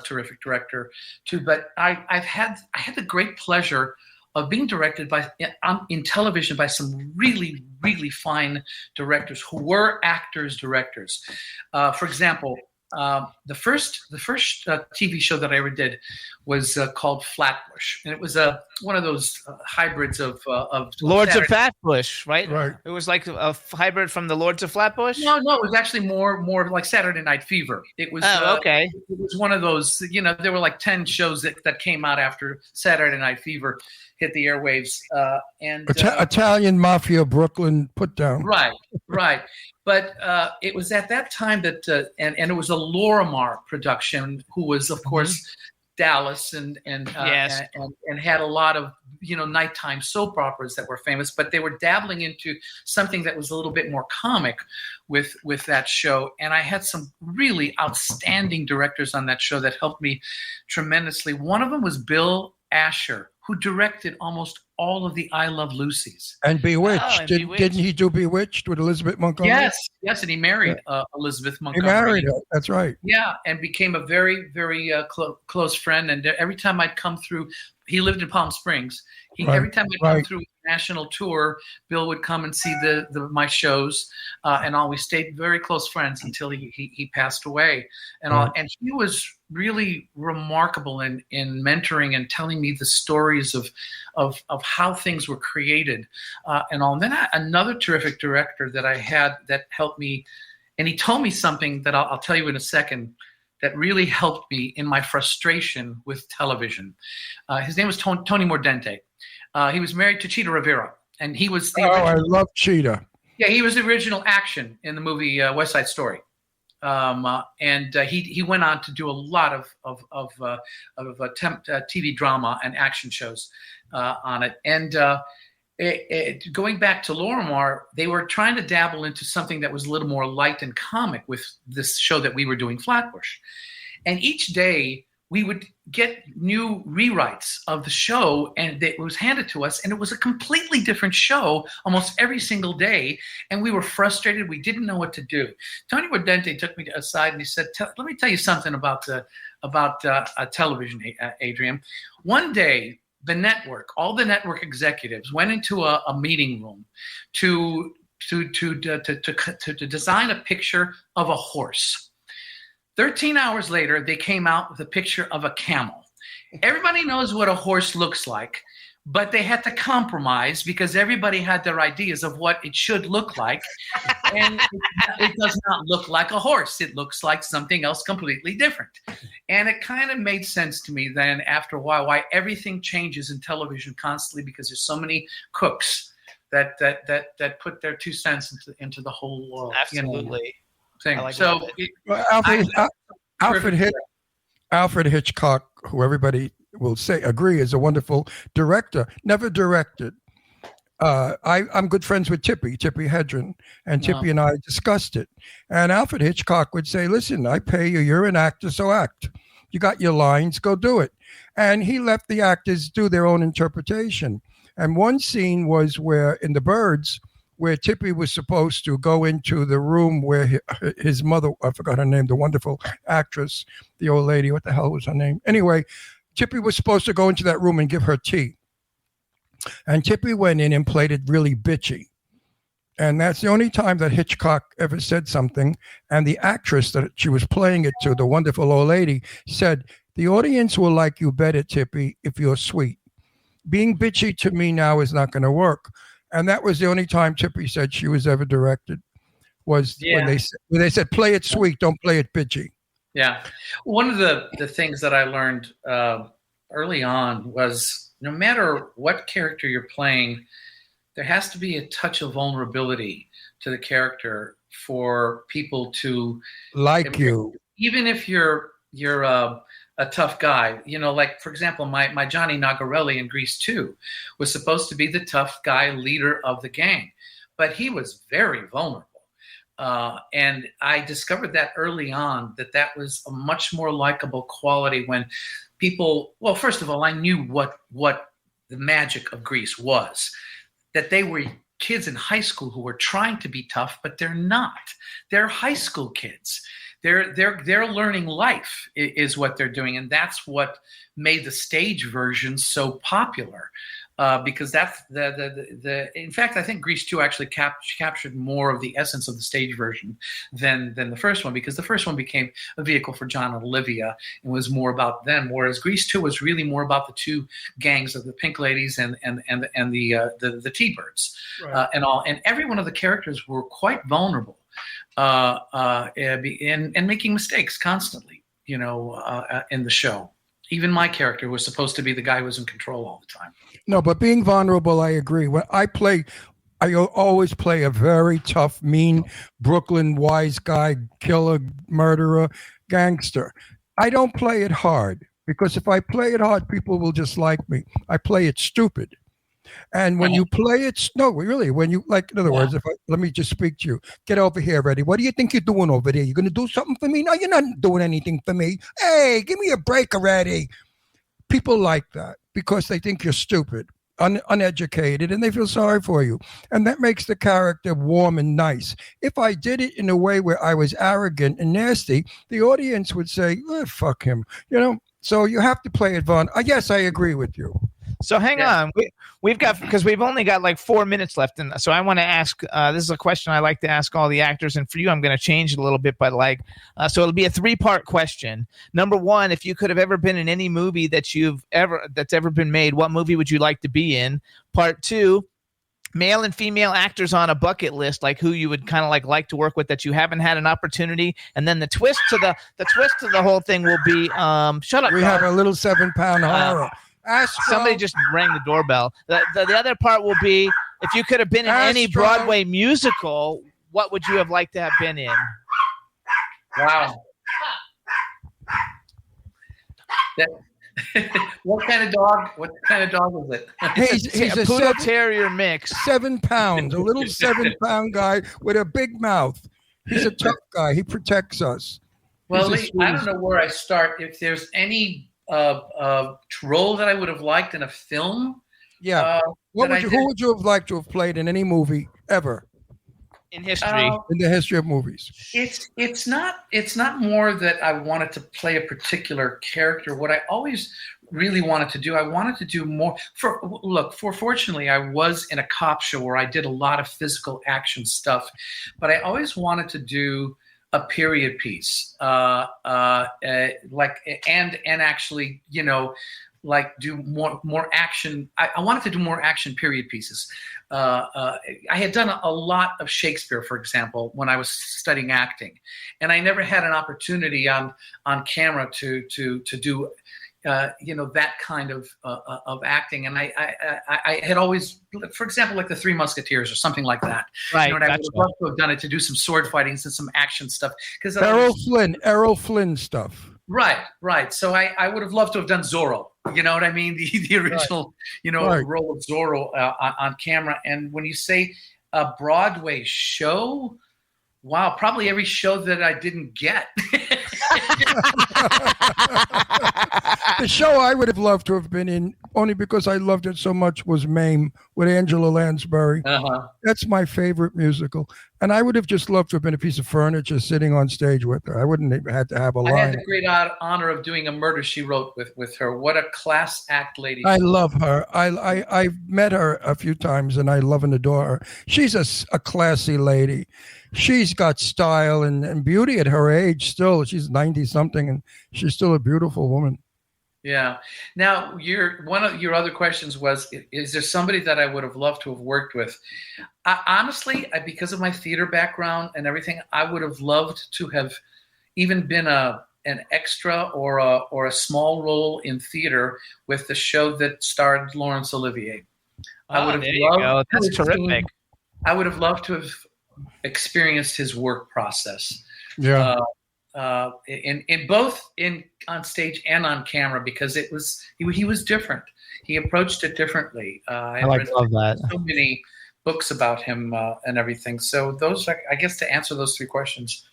[SPEAKER 8] terrific director too. But I had the great pleasure of being directed in television by some really, really fine directors who were directors. For example, The first TV show that I ever did was called Flatbush, and it was one of those hybrids of
[SPEAKER 3] Lords
[SPEAKER 8] Saturday.
[SPEAKER 3] of Flatbush, right?
[SPEAKER 4] Right.
[SPEAKER 3] It was like a hybrid from the Lords of Flatbush.
[SPEAKER 8] No, it was actually more like Saturday Night Fever. It was
[SPEAKER 3] okay.
[SPEAKER 8] It was one of those. There were like 10 shows that came out after Saturday Night Fever hit the airwaves, and
[SPEAKER 4] Italian Mafia Brooklyn put down.
[SPEAKER 8] Right. But it was at that time that, and it was a Lorimar production, who was, of course, Dallas and had a lot of nighttime soap operas that were famous. But they were dabbling into something that was a little bit more comic with that show. And I had some really outstanding directors on that show that helped me tremendously. One of them was Bill Asher, who directed almost all of the I Love Lucy's.
[SPEAKER 4] And Bewitched. Didn't he do Bewitched with Elizabeth Montgomery?
[SPEAKER 8] Yes, and he married Elizabeth Montgomery.
[SPEAKER 4] He married her, that's right.
[SPEAKER 8] Yeah, and became a very, very close friend. And every time I'd come through, he lived in Palm Springs. Every time I'd come through a national tour, Bill would come and see my shows, and all. We stayed very close friends until he passed away. And he was really remarkable in mentoring and telling me the stories of how things were created, and all. And then another terrific director that I had that helped me, and he told me something that I'll tell you in a second, that really helped me in my frustration with television. His name was Tony Mordente. He was married to Cheetah Rivera, and he was the original.
[SPEAKER 4] I love Cheetah.
[SPEAKER 8] Yeah, he was the original action in the movie West Side Story. And he went on to do a lot of TV drama and action shows on it. And going back to Lorimar, they were trying to dabble into something that was a little more light and comic with this show that we were doing, Flatbush. And each day we would get new rewrites of the show, and it was handed to us, and it was a completely different show almost every single day, and we were frustrated. We didn't know what to do. Tony Mordente took me aside and he said, let me tell you something about television, Adrian. One day, all the network executives went into a meeting room to design a picture of a horse. 13 hours later, they came out with a picture of a camel. Everybody knows what a horse looks like, but they had to compromise because everybody had their ideas of what it should look like. And it does not look like a horse. It looks like something else completely different. And it kind of made sense to me then after a while why everything changes in television constantly, because there's so many cooks that put their 2 cents into the whole
[SPEAKER 3] absolutely
[SPEAKER 8] thing.
[SPEAKER 3] Like
[SPEAKER 8] so
[SPEAKER 4] Alfred Hitchcock, who everybody will agree is a wonderful director, never directed. I'm good friends with Tippi Hedren, and Tippi and I discussed it. And Alfred Hitchcock would say, listen, I pay you, you're an actor, so act. You got your lines, go do it. And he let the actors do their own interpretation. And one scene was where in The Birds, where Tippi was supposed to go into the room where his mother, I forgot her name, the wonderful actress, the old lady, what the hell was her name? Anyway, Tippi was supposed to go into that room and give her tea. And Tippi went in and played it really bitchy. And that's the only time that Hitchcock ever said something. And the actress that she was playing it to, the wonderful old lady, said, the audience will like you better, Tippi, if you're sweet. Being bitchy to me now is not going to work. And that was the only time Tippi said she was ever directed, was when they said, play it sweet, don't play it bitchy.
[SPEAKER 8] Yeah. One of the things that I learned early on was no matter what character you're playing, there has to be a touch of vulnerability to the character for people to
[SPEAKER 4] like you.
[SPEAKER 8] Even if you're a tough guy, like, for example, my Johnny Nagarelli in Grease 2 was supposed to be the tough guy leader of the gang, but he was very vulnerable. And I discovered that early on, that was a much more likable quality when people, well, first of all, I knew what the magic of Grease was, that they were kids in high school who were trying to be tough, but they're not. They're high school kids. They're learning life is what they're doing, and that's what made the stage version so popular. because that's the. In fact, I think Grease 2 actually captured more of the essence of the stage version than the first one, because the first one became a vehicle for John and Olivia and was more about them, whereas Grease 2 was really more about the two gangs of the Pink Ladies and the T-Birds, right. And every one of the characters were quite vulnerable and making mistakes constantly, in the show. Even my character was supposed to be the guy who was in control all the time.
[SPEAKER 4] No, but being vulnerable, I agree. When I always play a very tough, mean Brooklyn wise guy, killer, murderer, gangster. I don't play it hard, because if I play it hard, people will just like me. I play it stupid. And when you play it, no, really, when you, like, in other words, let me just speak to you. Get over here, Eddie. What do you think you're doing over there? You going to do something for me? No, you're not doing anything for me. Hey, give me a break already. People like that because they think you're stupid, uneducated, and they feel sorry for you. And that makes the character warm and nice. If I did it in a way where I was arrogant and nasty, the audience would say, fuck him. So you have to play it yes, I agree with you.
[SPEAKER 3] So hang on, we've got, because we've only got like 4 minutes left, and so I want to ask. This is a question I like to ask all the actors, and for you, I'm going to change it a little bit, but so it'll be a 3-part question. Number 1, if you could have ever been in any movie that's ever been made, what movie would you like to be in? Part 2, male and female actors on a bucket list, like who you would kind of like to work with that you haven't had an opportunity, and then the twist to the whole thing will be shut up.
[SPEAKER 4] We have a little 7-pound horror.
[SPEAKER 3] Somebody just rang the doorbell. The other part will be, if you could have been in any Broadway musical, what would you have liked to have been in?
[SPEAKER 8] Wow. What kind of dog was it?
[SPEAKER 3] He's a poodle terrier mix.
[SPEAKER 4] 7 pounds, a little 7-pound guy with a big mouth. He's a tough guy. He protects us.
[SPEAKER 8] Well, Lee, I don't know where I start. If there's any role that I would have liked in a film.
[SPEAKER 4] Yeah. Who would you have liked to have played in any movie ever?
[SPEAKER 3] In history.
[SPEAKER 4] In the history of movies.
[SPEAKER 8] It's not more that I wanted to play a particular character. What I always really wanted to do, I wanted to do more. Fortunately, I was in a cop show where I did a lot of physical action stuff, but I always wanted to do a period piece, and actually, do more action. I wanted to do more action period pieces. I had done a lot of Shakespeare, for example, when I was studying acting, and I never had an opportunity on camera to do that kind of acting. And I had always, for example, like the Three Musketeers or something like that.
[SPEAKER 3] Right.
[SPEAKER 8] And I would love to have done it, to do some sword fighting and some action stuff. Because
[SPEAKER 4] Errol Flynn stuff.
[SPEAKER 8] Right. So I would have loved to have done Zorro. You know what I mean? The original, role of Zorro on camera. And when you say a Broadway show, wow, probably every show that I didn't get.
[SPEAKER 4] The show I would have loved to have been in, only because I loved it so much, was Mame with Angela Lansbury.
[SPEAKER 8] Uh-huh.
[SPEAKER 4] That's my favorite musical. And I would have just loved to have been a piece of furniture sitting on stage with her. I wouldn't have had to have a line.
[SPEAKER 8] I had the great honor of doing a Murder, She Wrote with her. What a class act lady.
[SPEAKER 4] I love her. I've met her a few times, and I love and adore her. She's a classy lady. She's got style and beauty at her age still. She's 90-something, and she's still a beautiful woman.
[SPEAKER 8] Yeah. Now, one of your other questions was, is there somebody that I would have loved to have worked with? Honestly, because of my theater background and everything, I would have loved to have even been an extra or a small role in theater with the show that starred Laurence Olivier.
[SPEAKER 3] There you go. That's terrific.
[SPEAKER 8] I would have loved to have experienced his work process.
[SPEAKER 4] Yeah.
[SPEAKER 8] In both on stage and on camera, because he was different. He approached it differently. I
[SPEAKER 3] love that.
[SPEAKER 8] So many books about him and everything. So those are, I guess, to answer those 3 questions.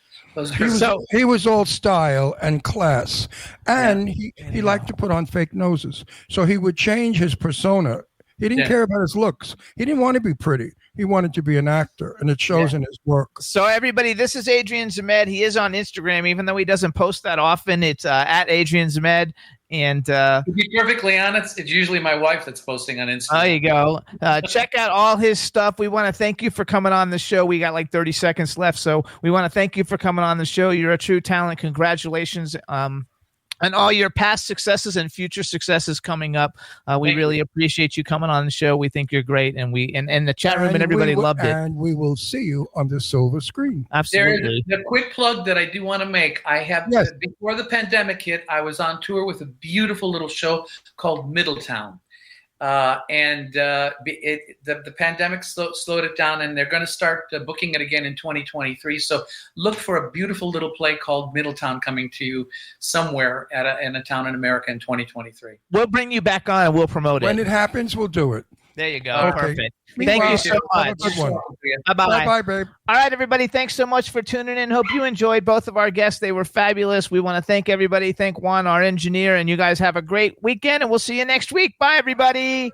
[SPEAKER 4] He was all style and class, and he liked to put on fake noses. So he would change his persona. He didn't care about his looks. He didn't want to be pretty. He wanted to be an actor, and it shows in his work.
[SPEAKER 3] So everybody, this is Adrian Zmed. He is on Instagram, even though he doesn't post that often. It's at Adrian Zmed. And
[SPEAKER 8] to be perfectly honest, it's usually my wife that's posting on Instagram.
[SPEAKER 3] There you go. Check out all his stuff. We want to thank you for coming on the show. We got like 30 seconds left, so we want to thank you for coming on the show. You're a true talent. Congratulations on all your past successes and future successes coming up. We really appreciate you coming on the show. We think you're great, and the chat room and everybody loved it.
[SPEAKER 4] And we will see you on the silver screen.
[SPEAKER 3] Absolutely.
[SPEAKER 8] There's a quick plug that I do want to make. I have before the pandemic hit, I was on tour with a beautiful little show called Middletown. The pandemic slowed it down, and they're going to start booking it again in 2023. So look for a beautiful little play called Middletown coming to you somewhere in a town in America in 2023.
[SPEAKER 3] We'll bring you back on and we'll promote it.
[SPEAKER 4] When it happens, we'll do it.
[SPEAKER 3] There you go.
[SPEAKER 4] Okay.
[SPEAKER 3] Perfect. Thank you so much. Bye-bye.
[SPEAKER 4] Bye-bye, babe.
[SPEAKER 3] All right, everybody. Thanks so much for tuning in. Hope you enjoyed both of our guests. They were fabulous. We want to thank everybody. Thank Juan, our engineer, and you guys have a great weekend, and we'll see you next week. Bye, everybody.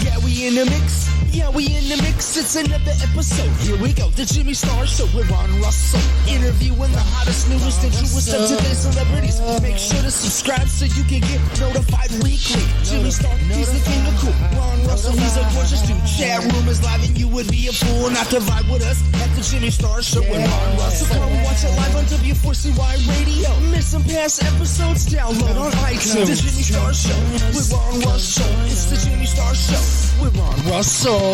[SPEAKER 9] Yeah, we in the mix. Yeah, we in the mix. It's another episode. Here we go. The Jimmy Star Show with Ron Russell. Interviewing the hottest, newest, and truest of today's celebrities. Make sure to subscribe so you can get notified weekly. Jimmy Star, he's the king of cool. Ron Russell, he's a gorgeous dude. Chat room is live and you would be a fool not to vibe with us at the Jimmy Star Show with Ron Russell. Come watch it live on W4CY Radio. Miss some past episodes, download on iTunes. The Jimmy Star Show with Ron Russell. It's the Jimmy Star Show with Ron Russell.